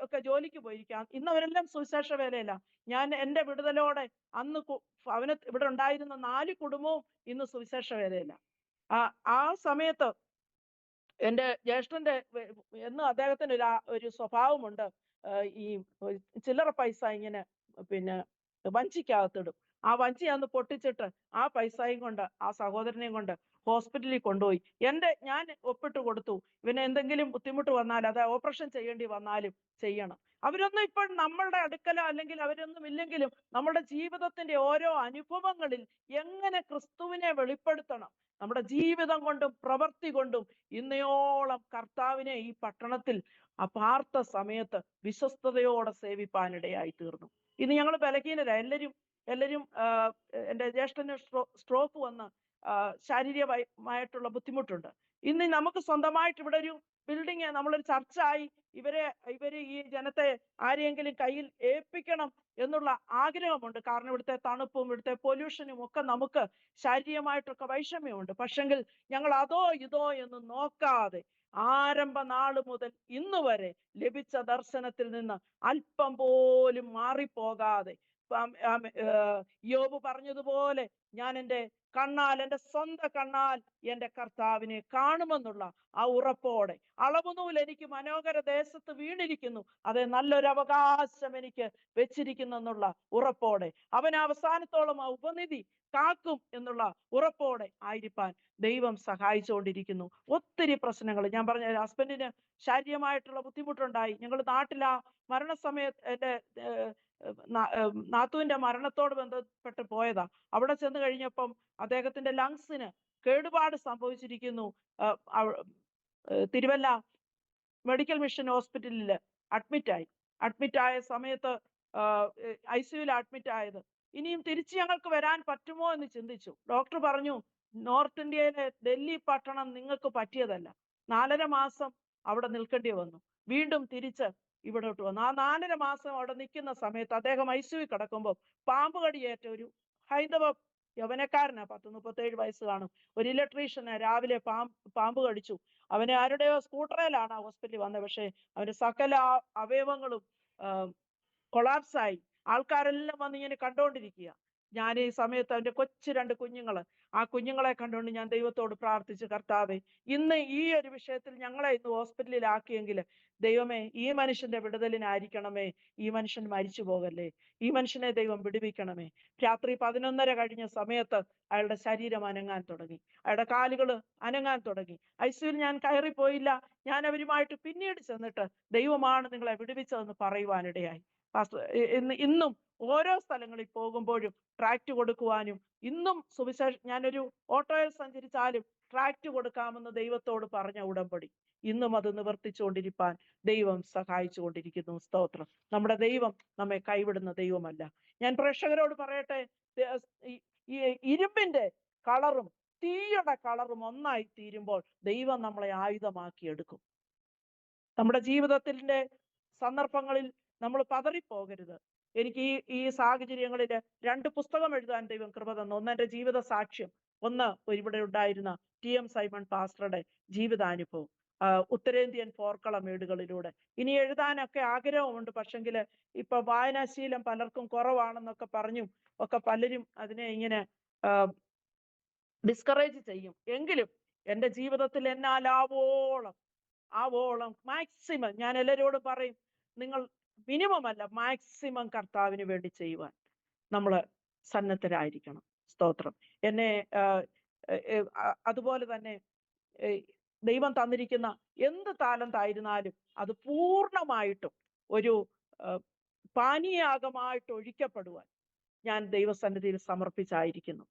ഒക്കെ ജോലിക്ക് പോയിരിക്കാം. ഇന്ന് അവരെല്ലാം സുവിശേഷ വേലയില്ല. ഞാൻ എന്റെ വിടുതലോടെ അന്ന് അവന് ഇവിടെ ഉണ്ടായിരുന്ന 4 കുടുംബവും ഇന്ന് സുവിശേഷ വേലയില്ല. ആ സമയത്ത് എന്റെ ജ്യേഷ്ഠന്റെ എന്ന് അദ്ദേഹത്തിന് ഒരു സ്വഭാവമുണ്ട്. ഈ ചില്ലറ പൈസ ഇങ്ങനെ പിന്നെ വഞ്ചിക്കകത്തിടും. ആ വഞ്ചി അന്ന് പൊട്ടിച്ചിട്ട് ആ പൈസയും കൊണ്ട് ആ സഹോദരനെയും കൊണ്ട് ഹോസ്പിറ്റലിൽ കൊണ്ടുപോയി. ഞാൻ ഒപ്പിട്ട് കൊടുത്തു. ഇവന് എന്തെങ്കിലും ബുദ്ധിമുട്ട് വന്നാൽ, അത് ഓപ്പറേഷൻ ചെയ്യേണ്ടി വന്നാലും ചെയ്യണം. അവരൊന്നും ഇപ്പോൾ നമ്മളുടെ അടുക്കലോ അല്ലെങ്കിൽ അവരൊന്നും ഇല്ലെങ്കിലും നമ്മുടെ ജീവിതത്തിന്റെ ഓരോ അനുഭവങ്ങളിൽ എങ്ങനെ ക്രിസ്തുവിനെ വെളിപ്പെടുത്തണം, നമ്മുടെ ജീവിതം കൊണ്ടും പ്രവൃത്തി കൊണ്ടും ഇന്നയോളം കർത്താവിനെ ഈ പട്ടണത്തിൽ ആ പാർത്ത സമയത്ത് വിശ്വസ്തയോടെ സേവിപ്പാനിടയായി തീർന്നു. ഇന്ന് ഞങ്ങൾ ബലഹീനരാ. എല്ലാരും എന്റെ ജ്യേഷ്ഠന് സ്ട്രോക്ക് വന്ന് ശാരീരികമായിട്ടുള്ള ബുദ്ധിമുട്ടുണ്ട്. ഇന്ന് നമുക്ക് സ്വന്തമായിട്ട് ഇവിടെ ഒരു ബിൽഡിങ്, നമ്മളൊരു ചർച്ചായി ഇവര് ഈ ജനത്തെ ആരെയെങ്കിലും കയ്യിൽ ഏൽപ്പിക്കണം എന്നുള്ള ആഗ്രഹമുണ്ട്. കാരണം ഇവിടുത്തെ തണുപ്പും ഇവിടുത്തെ പൊല്യൂഷനും ഒക്കെ നമുക്ക് ശാരീരികമായിട്ടൊക്കെ വൈഷമ്യമുണ്ട്. പക്ഷെങ്കിൽ ഞങ്ങൾ അതോ ഇതോ എന്ന് നോക്കാതെ ആരംഭ നാള് മുതൽ ഇന്ന് വരെ ലഭിച്ച ദർശനത്തിൽ നിന്ന് അല്പം പോലും മാറിപ്പോകാതെ, യോബ് പറഞ്ഞതുപോലെ ഞാൻ എൻ്റെ സ്വന്തം കണ്ണാൽ എൻ്റെ കർത്താവിനെ കാണുമെന്നുള്ള ആ ഉറപ്പോടെ, അളവുനൂൽ എനിക്ക് മനോഹര ദേശത്ത് വീണിരിക്കുന്നു, അത് നല്ലൊരു അവകാശം എനിക്ക് വെച്ചിരിക്കുന്നു എന്നുള്ള ഉറപ്പോടെ, അവൻ അവസാനത്തോളം ആ ഉപനിധി കാക്കും എന്നുള്ള ഉറപ്പോടെ ആയിരിക്കാൻ ദൈവം സഹായിച്ചുകൊണ്ടിരിക്കുന്നു. ഒത്തിരി പ്രശ്നങ്ങൾ ഞാൻ പറഞ്ഞ, ഹസ്ബൻഡിന് ശാരീരികമായിട്ടുള്ള ബുദ്ധിമുട്ടുണ്ടായി. ഞങ്ങൾ നാട്ടിലാ മരണസമയത്ത് എൻ്റെ നാത്തുവിന്റെ മരണത്തോട് ബന്ധപ്പെട്ട് പോയതാ. അവിടെ ചെന്ന് കഴിഞ്ഞപ്പം അദ്ദേഹത്തിന്റെ ലങ്സിന് കേടുപാട് സംഭവിച്ചിരിക്കുന്നു. തിരുവല്ല മെഡിക്കൽ മിഷൻ ഹോസ്പിറ്റലിൽ അഡ്മിറ്റായ സമയത്ത് ICUവിൽ അഡ്മിറ്റ് ആയത്. ഇനിയും തിരിച്ച് ഞങ്ങൾക്ക് വരാൻ പറ്റുമോ എന്ന് ചിന്തിച്ചു. ഡോക്ടർ പറഞ്ഞു, നോർത്ത് ഇന്ത്യയിലെ ഡൽഹി പട്ടണം നിങ്ങൾക്ക് പറ്റിയതല്ല. 4.5 മാസം അവിടെ നിൽക്കേണ്ടി വന്നു. വീണ്ടും തിരിച്ച് ഇവിടോട്ട് വന്നു. ആ 4.5 മാസം അവിടെ നിൽക്കുന്ന സമയത്ത് അദ്ദേഹം ICUവിൽ കിടക്കുമ്പോൾ പാമ്പ് കടിയേറ്റ ഒരു ഹൈന്ദവ യൗവനക്കാരനാ, 37 വയസ്സ് കാണും, ഒരു ഇലക്ട്രീഷ്യന് രാവിലെ പാമ്പ് കടിച്ചു. അവനെ ആരുടെയോ സ്കൂട്ടറിലാണ് ആ ഹോസ്പിറ്റലിൽ വന്നത്. പക്ഷെ അവന്റെ സകല അവയവങ്ങളും കൊളാപ്സായി. ആൾക്കാരെല്ലാം വന്ന് ഇങ്ങനെ കണ്ടോണ്ടിരിക്കുക. ഞാൻ ഈ സമയത്ത് അവന്റെ കൊച്ചു 2 കുഞ്ഞുങ്ങള്, ആ കുഞ്ഞുങ്ങളെ കണ്ടുകൊണ്ട് ഞാൻ ദൈവത്തോട് പ്രാർത്ഥിച്ചു, കർത്താവേ, ഇന്ന് ഈ ഒരു വിഷയത്തിൽ ഞങ്ങളെ ഇന്ന് ഹോസ്പിറ്റലിൽ ആക്കിയെങ്കിൽ ദൈവമേ, ഈ മനുഷ്യന്റെ വിടുതലിനായിരിക്കണമേ, ഈ മനുഷ്യൻ മരിച്ചു പോകല്ലേ, ഈ മനുഷ്യനെ ദൈവം വിടുവിക്കണമേ. രാത്രി 11:30 കഴിഞ്ഞ സമയത്ത് അയാളുടെ ശരീരം അനങ്ങാൻ തുടങ്ങി, അയാളുടെ കാലുകൾ അനങ്ങാൻ തുടങ്ങി. ICUവിൽ ഞാൻ കയറിപ്പോയില്ല. ഞാൻ അവരുമായിട്ട് പിന്നീട് ചെന്നിട്ട് ദൈവമാണ് നിങ്ങളെ വിടുവിച്ചതെന്ന് പറയുവാനിടയായി. പാസ്റ്റർ ഇന്നും ഓരോ സ്ഥലങ്ങളിൽ പോകുമ്പോഴും ട്രാക്ട് കൊടുക്കുവാനും, ഇന്നും ഞാനൊരു ഓട്ടോയിൽ സഞ്ചരിച്ചാലും ട്രാക്ട് കൊടുക്കാമെന്ന് ദൈവത്തോട് പറഞ്ഞ ഉടമ്പടി ഇന്നും അത് നിവർത്തിച്ചുകൊണ്ടിരിക്കാൻ ദൈവം സഹായിച്ചുകൊണ്ടിരിക്കുന്നു. സ്തോത്രം. നമ്മുടെ ദൈവം നമ്മെ കൈവിടുന്ന ദൈവമല്ല. ഞാൻ പ്രേക്ഷകരോട് പറയട്ടെ, ഈ ഇരുമ്പിന്റെ കളറും തീയുടെ കളറും ഒന്നായി തീരുമ്പോൾ ദൈവം നമ്മളെ ആയുധമാക്കി എടുക്കും. നമ്മുടെ ജീവിതത്തിന്റെ സന്ദർഭങ്ങളിൽ നമ്മൾ പതറിപ്പോകരുത്. എനിക്ക് ഈ സാഹചര്യങ്ങളിൽ 2 പുസ്തകം എഴുതാൻ ദൈവം കൃപ തന്നു. ഒന്ന് എൻ്റെ ജീവിത സാക്ഷ്യം, ഒന്ന് ഇവിടെ ഉണ്ടായിരുന്ന TM സൈമൺ പാസ്റ്ററുടെ ജീവിതാനുഭവം, ഉത്തരേന്ത്യൻ പോർക്കള മേടുകളിലൂടെ. ഇനി എഴുതാനൊക്കെ ആഗ്രഹമുണ്ട്, പക്ഷെങ്കിൽ ഇപ്പൊ വായനാശീലം പലർക്കും കുറവാണെന്നൊക്കെ പറഞ്ഞു ഒക്കെ പലരും അതിനെ ഇങ്ങനെ ഡിസ്കറേജ് ചെയ്യും. എങ്കിലും എൻ്റെ ജീവിതത്തിൽ ആവോളം മാക്സിമം ഞാൻ എല്ലാവരോടും പറയും, നിങ്ങൾ മിനിമം അല്ല മാക്സിമം കർത്താവിന് വേണ്ടി ചെയ്യുവാൻ നമ്മൾ സന്നദ്ധരായിരിക്കണം. സ്തോത്രം. എന്നെ അതുപോലെ തന്നെ ദൈവം തന്നിരിക്കുന്ന എന്ത് താലന്തായിരുന്നാലും അത് പൂർണ്ണമായിട്ടും ഒരു പാനീയാഗമായിട്ട് ഒഴിക്കപ്പെടുവാൻ ഞാൻ ദൈവസന്നിധിയിൽ സമർപ്പിച്ചായിരിക്കുന്നു.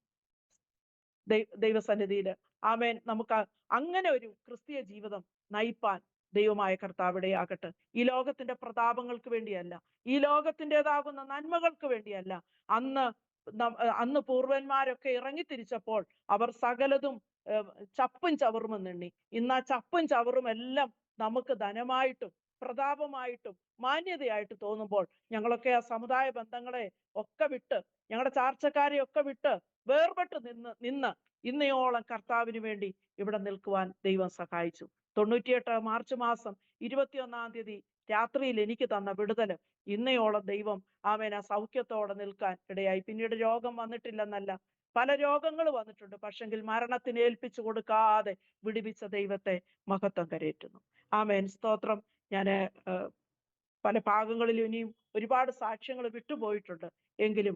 ദൈവസന്നിധിയിൽ ആമേൻ. നമുക്ക് അങ്ങനെ ഒരു ക്രിസ്തീയ ജീവിതം നയിപ്പാൻ ദൈവമായ കർത്താവിടെയാകട്ടെ. ഈ ലോകത്തിന്റെ പ്രതാപങ്ങൾക്ക് വേണ്ടിയല്ല, ഈ ലോകത്തിൻ്റെതാകുന്ന നന്മകൾക്ക് വേണ്ടിയല്ല. അന്ന് പൂർവന്മാരൊക്കെ ഇറങ്ങിത്തിരിച്ചപ്പോൾ അവർ സകലതും ചപ്പും ചവറുമെന്നെണ്ണി. ഇന്ന് ആ ചപ്പും ചവറും എല്ലാം നമുക്ക് ധനമായിട്ടും പ്രതാപമായിട്ടും മാന്യതയായിട്ട് തോന്നുമ്പോൾ ഞങ്ങളൊക്കെ ആ സമുദായ ബന്ധങ്ങളെ ഒക്കെ വിട്ട്, ഞങ്ങളുടെ ചാർച്ചക്കാരെ ഒക്കെ വിട്ട് വേർപെട്ട് നിന്ന് ഇന്നയോളം കർത്താവിന് വേണ്ടി ഇവിടെ നിൽക്കുവാൻ ദൈവം സഹായിച്ചു. 98 മാർച്ച് മാസം 21 രാത്രിയിൽ എനിക്ക് തന്ന വിടുതല് ഇന്നയോളം ദൈവം ആമേൻ ആ സൗഖ്യത്തോടെ നിൽക്കാൻ ഇടയായി. പിന്നീട് രോഗം വന്നിട്ടില്ലെന്നല്ല, പല രോഗങ്ങൾ വന്നിട്ടുണ്ട്, പക്ഷെങ്കിൽ മരണത്തിന് ഏൽപ്പിച്ചു കൊടുക്കാതെ വിടുവിച്ച ദൈവത്തെ മഹത്വം കരയേറ്റുന്നു. ആമേൻ. സ്തോത്രം. ഞാന് പല ഭാഗങ്ങളിലും ഇനിയും ഒരുപാട് സാക്ഷ്യങ്ങൾ വിട്ടുപോയിട്ടുണ്ട്. എങ്കിലും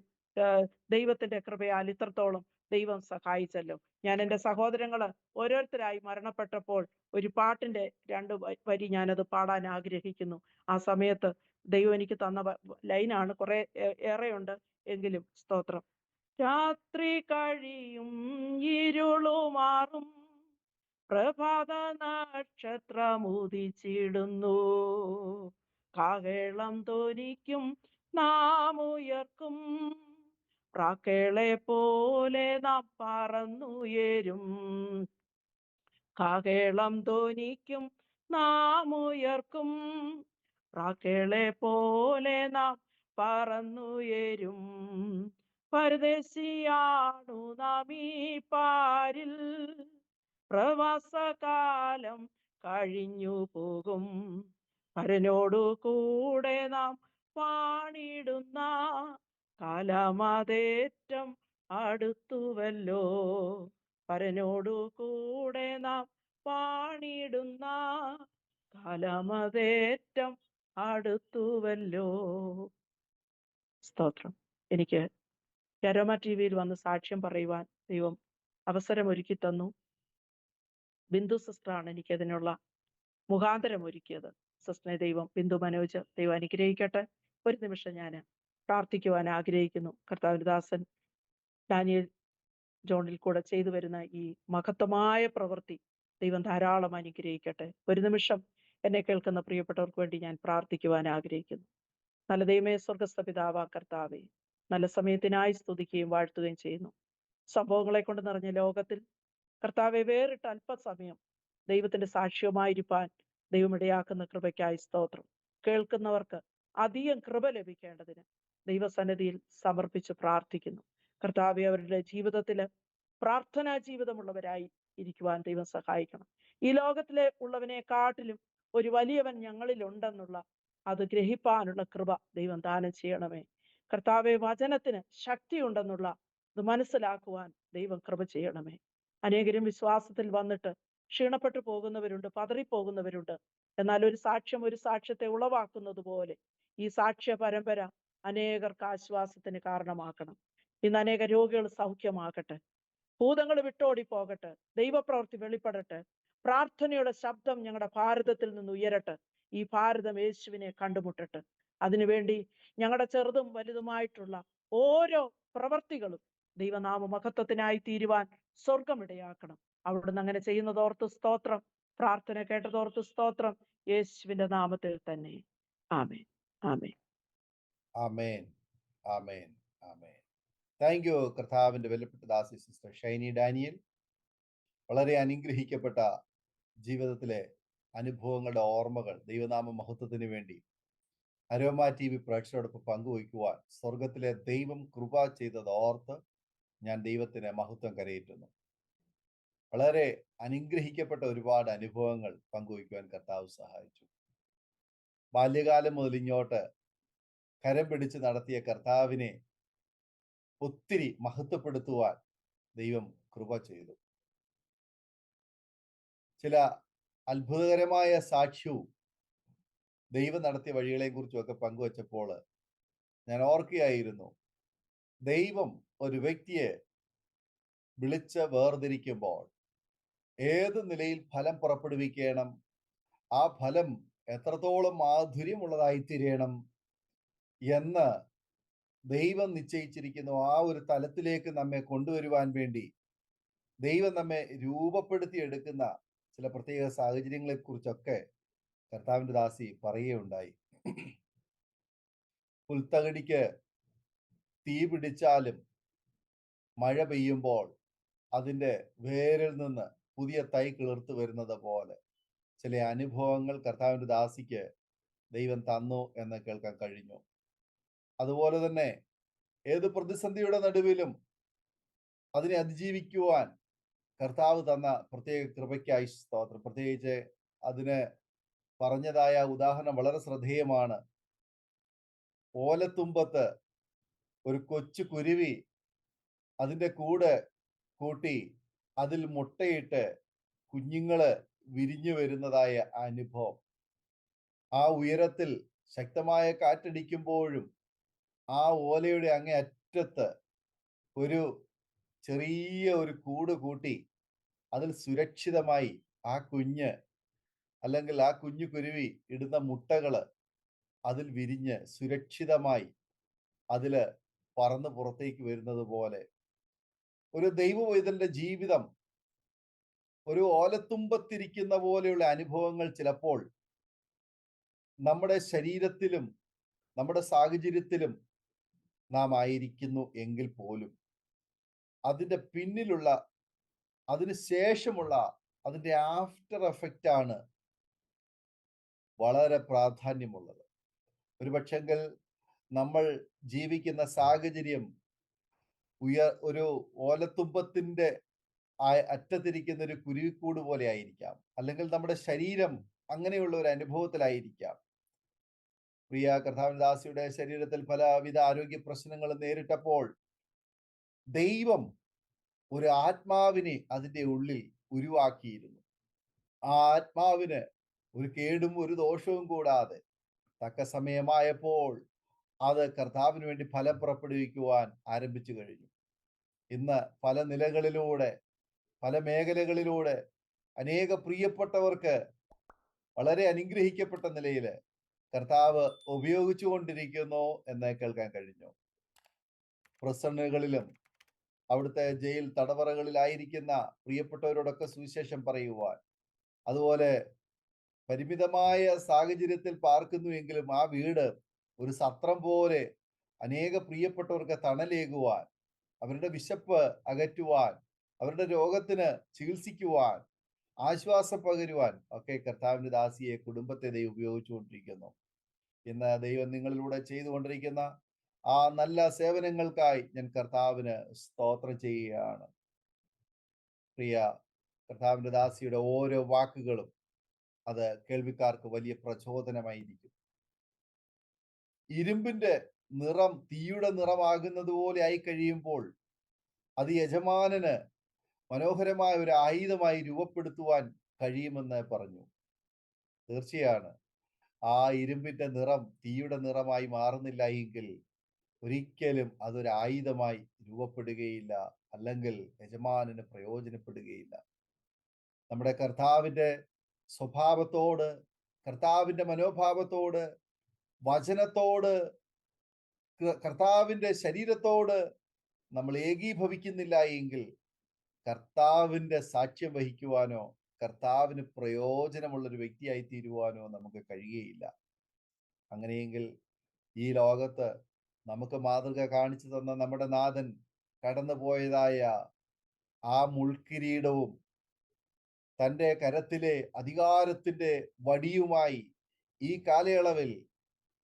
ദൈവത്തിന്റെ കൃപയാൽ ഇത്രത്തോളം ദൈവം സഹായിച്ചല്ലോ. ഞാൻ എൻ്റെ സഹോദരങ്ങള് ഓരോരുത്തരായി മരണപ്പെട്ടപ്പോൾ ഒരു പാട്ടിന്റെ 2 വരി ഞാനത് പാടാൻ ആഗ്രഹിക്കുന്നു. ആ സമയത്ത് ദൈവം എനിക്ക് തന്ന ലൈനാണ്, കുറെ ഏറെയുണ്ട് എങ്കിലും. സ്തോത്രം. രാത്രി കഴിയും ഇരുളുമാറും പ്രഭാത നക്ഷത്രമുദിച്ചിടുന്നു, കാഹളം ധ്വനിക്കും നാം ഉയർക്കും, പ്രാക്കളെ പോലെ നാം പറന്നുയരും, കാഹളം ധ്വനിക്കും നാം ഉയർക്കും, പ്രാക്കളെ പോലെ നാം പറന്നുയരും. പരദേശിയാണു നാം ഈ പാരിൽ, പ്രവാസകാലം കഴിഞ്ഞു പോകും, പരനോടു കൂടെ നാം പാണിടുന്ന കാലമതേറ്റം അടുത്തുവല്ലോ, പരനോടു കൂടെ നാം പാണിടുന്ന കാലമതേറ്റം അടുത്തുവല്ലോ. സ്തോത്രം. എനിക്ക് അരോമ TV വന്ന് സാക്ഷ്യം പറയുവാൻ ദൈവം അവസരം ഒരുക്കി തന്നു. ബിന്ദു സിസ്റ്ററാണ് എനിക്കതിനുള്ള മുഖാന്തരം ഒരുക്കിയത്. സിസ്റ്ററിനെ ദൈവം, ബിന്ദു മനോജ്, ദൈവം അനുഗ്രഹിക്കട്ടെ. ഒരു നിമിഷം ഞാൻ പ്രാർത്ഥിക്കുവാൻ ആഗ്രഹിക്കുന്നു. കർത്താവിന്റെ ദാസൻ ഡാനിയൽ ജോണിൽ കൂടെ ചെയ്തു വരുന്ന ഈ മഹത്വമായ പ്രവൃത്തി ദൈവം ധാരാളം അനുഗ്രഹിക്കട്ടെ. ഒരു നിമിഷം എന്നെ കേൾക്കുന്ന പ്രിയപ്പെട്ടവർക്ക് വേണ്ടി ഞാൻ പ്രാർത്ഥിക്കുവാൻ ആഗ്രഹിക്കുന്നു. നല്ല ദൈവമേ, സ്വർഗസ്ഥ പിതാവാ കർത്താവേ, നല്ല സമയത്തിനായി സ്തുതിക്കുകയും വാഴ്ത്തുകയും ചെയ്യുന്നു. സംഭവങ്ങളെ കൊണ്ട് നിറഞ്ഞ ലോകത്തിൽ കർത്താവെ വേറിട്ട് അല്പസമയം ദൈവത്തിന്റെ സാക്ഷ്യവുമായിരിക്കാൻ ദൈവം ഇടയാക്കുന്ന കൃപയ്ക്കായി സ്തോത്രം. കേൾക്കുന്നവർക്ക് അധികം കൃപ ലഭിക്കേണ്ടതിന് ദൈവസന്നിധിയിൽ സമർപ്പിച്ച് പ്രാർത്ഥിക്കുന്നു. കർത്താവെ, അവരുടെ ജീവിതത്തില് പ്രാർത്ഥനാ ജീവിതമുള്ളവരായി ഇരിക്കുവാൻ ദൈവം സഹായിക്കണം. ഈ ലോകത്തിലെ ഉള്ളവനെക്കാട്ടിലും ഒരു വലിയവൻ ഞങ്ങളിൽ ഉണ്ടെന്നുള്ള അത് ഗ്രഹിപ്പാനുള്ള കൃപ ദൈവം ദാനം ചെയ്യണമേ. കർത്താവെ, വചനത്തിന് ശക്തിയുണ്ടെന്നുള്ള ഇത് മനസ്സിലാക്കുവാൻ ദൈവം കൃപ ചെയ്യണമേ. അനേകരും വിശ്വാസത്തിൽ വന്നിട്ട് ക്ഷീണപ്പെട്ടു പോകുന്നവരുണ്ട്, പതറിപ്പോകുന്നവരുണ്ട്. എന്നാൽ ഒരു സാക്ഷ്യത്തെ ഉളവാക്കുന്നത് പോലെ ഈ സാക്ഷ്യ പരമ്പര അനേകർക്ക് ആശ്വാസത്തിന് കാരണമാക്കണം. ഇന്ന് അനേക രോഗികൾ സൗഖ്യമാകട്ടെ, ഭൂതങ്ങൾ വിട്ടോടി പോകട്ടെ, ദൈവപ്രവൃത്തി വെളിപ്പെടട്ടെ, പ്രാർത്ഥനയുടെ ശബ്ദം ഞങ്ങളുടെ ഭാരതത്തിൽ നിന്ന് ഉയരട്ടെ, ഈ ഭാരതം യേശുവിനെ കണ്ടുമുട്ടട്ടെ. അതിനുവേണ്ടി ഞങ്ങളുടെ ചെറുതും വലുതുമായിട്ടുള്ള ഓരോ പ്രവർത്തികളും ദൈവനാമ മഹത്വത്തിനായി തീരുവാൻ സ്വർഗമിടയാക്കണം. അവിടുന്ന് അങ്ങനെ ചെയ്യുന്നതോർത്ത് സ്തോത്രം. പ്രാർത്ഥന കേട്ടതോർത്ത് സ്തോത്രം. യേശുവിന്റെ നാമത്തിൽ തന്നെ. ആമേൻ, ആമേൻ. ആമേൻ, ആമേൻ, ആമേൻ. താങ്ക് യു കർത്താവിന്റെ വിലപ്പെട്ട ദാസി സിസ്റ്റർ ഷൈനി ഡാനിയൽ. വളരെ അനുഗ്രഹിക്കപ്പെട്ട ജീവിതത്തിലെ അനുഭവങ്ങളുടെ ഓർമ്മകൾ ദൈവനാമ മഹത്വത്തിന് വേണ്ടി അരോമ ടി വി പ്രേക്ഷകരോടൊപ്പം പങ്കുവയ്ക്കുവാൻ സ്വർഗത്തിലെ ദൈവം കൃപ ചെയ്തത് ഓർത്ത് ഞാൻ ദൈവത്തിന് മഹത്വം കരയേറ്റുന്നു. വളരെ അനുഗ്രഹിക്കപ്പെട്ട ഒരുപാട് അനുഭവങ്ങൾ പങ്കുവയ്ക്കുവാൻ കർത്താവ് സഹായിച്ചു. ബാല്യകാലം മുതൽ ഇങ്ങോട്ട് കരം പിടിച്ച് നടത്തിയ കർത്താവിനെ ഒത്തിരി മഹത്വപ്പെടുത്തുവാൻ ദൈവം കൃപ ചെയ്തു. ചില അത്ഭുതകരമായ സാക്ഷ്യവും ദൈവം നടത്തിയ വഴികളെ കുറിച്ചുമൊക്കെ പങ്കുവച്ചപ്പോൾ ഞാൻ ഓർക്കുകയായിരുന്നു, ദൈവം ഒരു വ്യക്തിയെ വിളിച്ച് വേർതിരിക്കുമ്പോൾ ഏത് നിലയിൽ ഫലം പുറപ്പെടുവിക്കണം, ആ ഫലം എത്രത്തോളം മാധുര്യമുള്ളതായി തീരണം എന്ന് ദൈവം നിശ്ചയിച്ചിരിക്കുന്നു. ആ ഒരു തലത്തിലേക്ക് നമ്മെ കൊണ്ടുവരുവാൻ വേണ്ടി ദൈവം നമ്മെ രൂപപ്പെടുത്തി എടുക്കുന്ന ചില പ്രത്യേക സാഹചര്യങ്ങളെ കുറിച്ചൊക്കെ കർത്താവിന്റെ ദാസി പറയുകയുണ്ടായി. പുൽത്തകടിക്ക് തീ പിടിച്ചാലും മഴ പെയ്യുമ്പോൾ അതിൻ്റെ വേരിൽ നിന്ന് പുതിയ തൈ കിളിർത്ത് വരുന്നത് പോലെ ചില അനുഭവങ്ങൾ കർത്താവിന്റെ ദാസിക്ക് ദൈവം തന്നു എന്ന് കേൾക്കാൻ കഴിഞ്ഞു. അതുപോലെ തന്നെ ഏത് പ്രതിസന്ധിയുടെ നടുവിലും അതിനെ അതിജീവിക്കുവാൻ കർത്താവ് തന്ന പ്രത്യേക കൃപയ്ക്കായി സ്തോത്രം. പ്രത്യേകിച്ച് അതിന് പറഞ്ഞതായ ഉദാഹരണം വളരെ ശ്രദ്ധേയമാണ്. ഓലത്തുമ്പത്ത് ഒരു കൊച്ചു കുരുവി അതിൻ്റെ കൂട് കൂട്ടി അതിൽ മുട്ടയിട്ട് കുഞ്ഞുങ്ങള് വിരിഞ്ഞു വരുന്നതായ അനുഭവം. ആ ഉയരത്തിൽ ശക്തമായ കാറ്റടിക്കുമ്പോഴും ആ ഓലയുടെ അങ്ങേ അറ്റത്ത് ഒരു ചെറിയ ഒരു കൂട് കൂട്ടി അതിൽ സുരക്ഷിതമായി ആ കുഞ്ഞ് അല്ലെങ്കിൽ ആ കുഞ്ഞു കുരുവി ഇടുന്ന മുട്ടകള് അതിൽ വിരിഞ്ഞ് സുരക്ഷിതമായി അതില് പറന്ന് പുറത്തേക്ക് വരുന്നത് പോലെ ഒരു ദൈവവൈതന്റെ ജീവിതം ഒരു ഓലത്തുമ്പത്തിരിക്കുന്ന പോലെയുള്ള അനുഭവങ്ങൾ ചിലപ്പോൾ നമ്മുടെ ശരീരത്തിലും നമ്മുടെ സാഹചര്യത്തിലും നാം ആയിരിക്കുന്നു എങ്കിൽ പോലും അതിൻ്റെ പിന്നിലുള്ള അതിന് ശേഷമുള്ള അതിൻ്റെ ആഫ്റ്റർ എഫക്റ്റ് ആണ് വളരെ പ്രാധാന്യമുള്ളത്. ഒരുപക്ഷെങ്കിൽ നമ്മൾ ജീവിക്കുന്ന സാഹചര്യം ഒരു ഓലത്തുമ്പത്തിന്റെ അറ്റത്തിരിക്കുന്ന ഒരു കുരുവിക്കൂട് പോലെ ആയിരിക്കാം, അല്ലെങ്കിൽ നമ്മുടെ ശരീരം അങ്ങനെയുള്ള ഒരു അനുഭവത്തിലായിരിക്കാം. പ്രിയ കർത്താവിന്റെ ദാസിയുടെ ശരീരത്തിൽ പലവിധ ആരോഗ്യ പ്രശ്നങ്ങൾ നേരിട്ടപ്പോൾ ദൈവം ഒരു ആത്മാവിനെ അതിൻ്റെ ഉള്ളിൽ ഉരുവാക്കിയിരുന്നു. ആ ആത്മാവിന് ഒരു കേടും ഒരു ദോഷവും കൂടാതെ തക്ക സമയമായപ്പോൾ അത് കർത്താവിന് വേണ്ടി ഫലം പുറപ്പെടുവിക്കുവാൻ ആരംഭിച്ചു കഴിഞ്ഞു. ഇന്ന് പല നിലകളിലൂടെ പല മേഖലകളിലൂടെ അനേക പ്രിയപ്പെട്ടവർക്ക് വളരെ അനുഗ്രഹിക്കപ്പെട്ട നിലയിൽ കർത്താവ് ഉപയോഗിച്ചു കൊണ്ടിരിക്കുന്നു എന്ന് കേൾക്കാൻ കഴിഞ്ഞു. പ്രസന്നകളിലും അവിടുത്തെ ജയിൽ തടവറകളിലായിരിക്കുന്ന പ്രിയപ്പെട്ടവരോടൊക്കെ സുവിശേഷം പറയുവാൻ, അതുപോലെ പരിമിതമായ സാഹചര്യത്തിൽ പാർക്കുന്നുവെങ്കിലും ആ വീട് ഒരു സത്രം പോലെ അനേക പ്രിയപ്പെട്ടവർക്ക് തണലേകുവാൻ, അവരുടെ വിശപ്പ് അകറ്റുവാൻ, അവരുടെ രോഗത്തിന് ചികിത്സിക്കുവാൻ, ആശ്വാസം പകരുവാൻ ഒക്കെ കർത്താവിന്റെ ദാസിയെ കുടുംബത്തെ ദൈവം ഉപയോഗിച്ചുകൊണ്ടിരിക്കുന്നു. ഇന്ന് ദൈവം നിങ്ങളിലൂടെ ചെയ്തുകൊണ്ടിരിക്കുന്ന ആ നല്ല സേവനങ്ങൾക്കായി ഞാൻ കർത്താവിന് സ്തോത്രം ചെയ്യുകയാണ്. പ്രിയ കർത്താവിന്റെ ദാസിയുടെ ഓരോ വാക്കുകളും അത് കേൾവിക്കാർക്ക് വലിയ പ്രചോദനമായിരിക്കും. ഇരുമ്പിന്റെ നിറം തീയുടെ നിറമാകുന്നത് പോലെ ആയി കഴിയുമ്പോൾ അത് യജമാനന് മനോഹരമായ ഒരു ആയുധമായി രൂപപ്പെടുത്തുവാൻ കഴിയുമെന്ന് പറഞ്ഞു. തീർച്ചയാണ്, ആ ഇരുമ്പിന്റെ നിറം തീയുടെ നിറമായി മാറുന്നില്ല എങ്കിൽ ഒരിക്കലും അതൊരു ആയുധമായി രൂപപ്പെടുകയില്ല, അല്ലെങ്കിൽ യജമാനന് പ്രയോജനപ്പെടുകയില്ല. നമ്മുടെ കർത്താവിന്റെ സ്വഭാവത്തോട്, കർത്താവിന്റെ മനോഭാവത്തോട്, വചനത്തോട് കർത്താവിന്റെ ശരീരത്തോട് നമ്മൾ ഏകീഭവിക്കുന്നില്ല എങ്കിൽ കർത്താവിന്റെ സാക്ഷ്യം വഹിക്കുവാനോ കർത്താവിന് പ്രയോജനമുള്ളൊരു വ്യക്തിയായി തീരുവാനോ നമുക്ക് കഴിയുകയില്ല. അങ്ങനെയെങ്കിൽ ഈ ലോകത്ത് നമുക്ക് മാതൃക കാണിച്ചു തന്ന നമ്മുടെ നാഥൻ കടന്നുപോയതായ ആ മുൾക്കിരീടവും തൻ്റെ കരത്തിലെ അധികാരത്തിന്റെ വടിയുമായി ഈ കാലയളവിൽ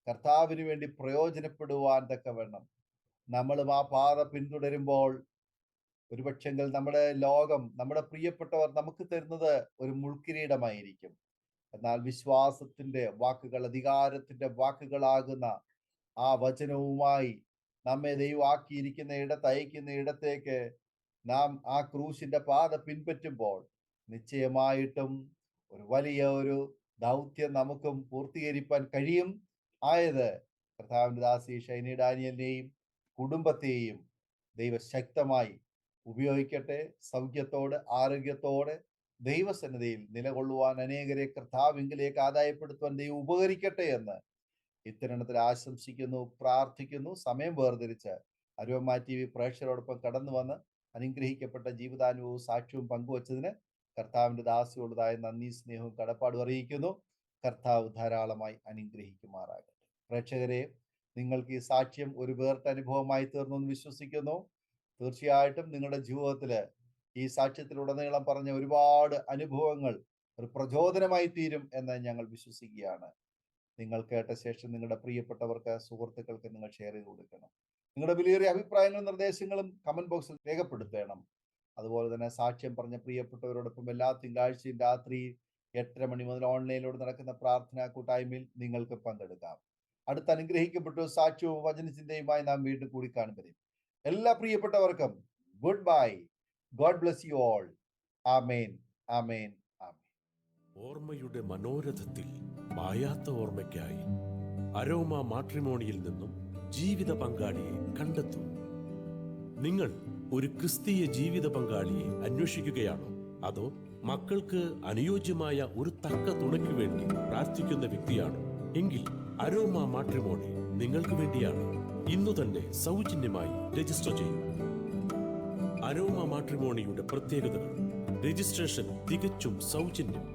കർത്താവിന് വേണ്ടി പ്രയോജനപ്പെടുവാൻ തക്കവണ്ണം നമ്മളും ആ പാത പിന്തുടരുമ്പോൾ ഒരുപക്ഷെങ്കിൽ നമ്മുടെ ലോകം, നമ്മുടെ പ്രിയപ്പെട്ടവർ നമുക്ക് തരുന്നത് ഒരു മുൾക്കിരീടമായിരിക്കും. എന്നാൽ വിശ്വാസത്തിന്റെ വാക്കുകൾ, അധികാരത്തിന്റെ വാക്കുകളാകുന്ന ആ വചനവുമായി നമ്മെ ദൈവമാക്കിയിരിക്കുന്ന അയക്കുന്ന ഇടത്തേക്ക് നാം ആ ക്രൂശിന്റെ പാത പിൻപറ്റുമ്പോൾ നിശ്ചയമായിട്ടും ഒരു വലിയ ദൗത്യം നമുക്കും പൂർത്തീകരിക്കാൻ കഴിയും. ആയത് കർത്താവിന്റെ ദാസി ഷൈനി ഡാനിയലിനെയും കുടുംബത്തെയും ദൈവശക്തമായി ഉപയോഗിക്കട്ടെ. സൗഖ്യത്തോടെ, ആരോഗ്യത്തോടെ ദൈവസന്നിധിയിൽ നിലകൊള്ളുവാൻ അനേകരെ കർത്താവിങ്കിലേക്ക് ആദായപ്പെടുത്തുവാൻ ദൈവം ഉപകരിക്കട്ടെ എന്ന് ഇത്തരണത്തിൽ ആശംസിക്കുന്നു, പ്രാർത്ഥിക്കുന്നു. സമയം വേർതിരിച്ച് അരോമ TV പ്രേക്ഷകരോടൊപ്പം കടന്നു വന്ന് അനുഗ്രഹിക്കപ്പെട്ട ജീവിതാനുഭവവും സാക്ഷ്യവും പങ്കുവച്ചതിന് കർത്താവിന്റെ ദാസിയോടുതായ നന്ദി, സ്നേഹവും കടപ്പാടും അറിയിക്കുന്നു. കർത്താവ് ധാരാളമായി അനുഗ്രഹിക്കുമാറാകട്ടെ. പ്രേക്ഷകരെ, നിങ്ങൾക്ക് ഈ സാക്ഷ്യം ഒരു വേറിട്ട അനുഭവമായി തീർന്നു എന്ന് വിശ്വസിക്കുന്നു. തീർച്ചയായിട്ടും നിങ്ങളുടെ ജീവിതത്തിൽ ഈ സാക്ഷ്യത്തിലുടനീളം പറഞ്ഞ ഒരുപാട് അനുഭവങ്ങൾ ഒരു പ്രചോദനമായി തീരും എന്ന് ഞങ്ങൾ വിശ്വസിക്കുകയാണ്. നിങ്ങൾ കേട്ട ശേഷം നിങ്ങളുടെ പ്രിയപ്പെട്ടവർക്ക്, സുഹൃത്തുക്കൾക്ക് നിങ്ങൾ ഷെയർ ചെയ്ത് കൊടുക്കണം. നിങ്ങളുടെ വിലയേറിയ അഭിപ്രായങ്ങളും നിർദ്ദേശങ്ങളും കമന്റ് ബോക്സിൽ രേഖപ്പെടുത്തണം. അതുപോലെ തന്നെ സാക്ഷ്യം പറഞ്ഞ പ്രിയപ്പെട്ടവരോടൊപ്പം എല്ലാ തിങ്കളാഴ്ചയും രാത്രി 8:30 മണി മുതൽ ഓൺലൈനിലൂടെ നടക്കുന്ന പ്രാർത്ഥനാ കൂട്ടായ്മയിൽ നിങ്ങൾക്ക് പങ്കെടുക്കാം. അടുത്ത അനുഗ്രഹിക്കപ്പെട്ട സാക്ഷ്യവും വചനചിന്തയുമായി നാം വീണ്ടും കൂടി കാണും. എല്ലാ പ്രിയപ്പെട്ടവർക്കും goodbye. God bless you all. ആമേൻ, ആമേൻ, ആമേൻ. ഓർമ്മയുടെ മനോരഥത്തിൽ മായാത്ത ഓർമ്മയ്ക്കായി അരോമ മാട്രിമോണിയിൽ നിന്നും ജീവിത പങ്കാളിയെ കണ്ടെത്തൂ. നിങ്ങൾ ഒരു ക്രിസ്തീയ ജീവിത പങ്കാളിയെ അന്വേഷിക്കുകയാണോ? അതോ മക്കൾക്ക് അനുയോജ്യമായ ഒരു തക്ക തുണയ്ക്ക് വേണ്ടി പ്രാർത്ഥിക്കുന്ന വ്യക്തിയാണോ? എങ്കിൽ അരോമ മാട്രിമോണി നിങ്ങൾക്ക് വേണ്ടിയാണ്. ഇന്നു തന്നെ സൗജന്യമായി രജിസ്റ്റർ ചെയ്യൂ. അരോമ മാട്രിമോണിയുടെ പ്രത്യേകതകൾ: രജിസ്ട്രേഷൻ തികച്ചും സൗജന്യം.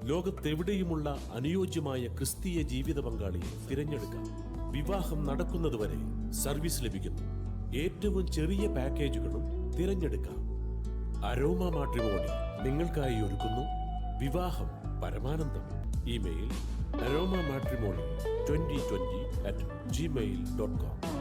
ലോകത്തെവിടെയുമുള്ള അനുയോജ്യമായ ക്രിസ്തീയ ജീവിത പങ്കാളിയെ തിരഞ്ഞെടുക്കാം. വിവാഹം നടക്കുന്നതുവരെ സർവീസ് ലഭിക്കുന്നു. ഏറ്റവും ചെറിയ പാക്കേജുകളും തിരഞ്ഞെടുക്കാം. അരോമ മാട്രിമോണി നിങ്ങൾക്കായി ഒരുക്കുന്നു വിവാഹം പരമാനന്ദം. Email aroma matrimony2020@gmail.com.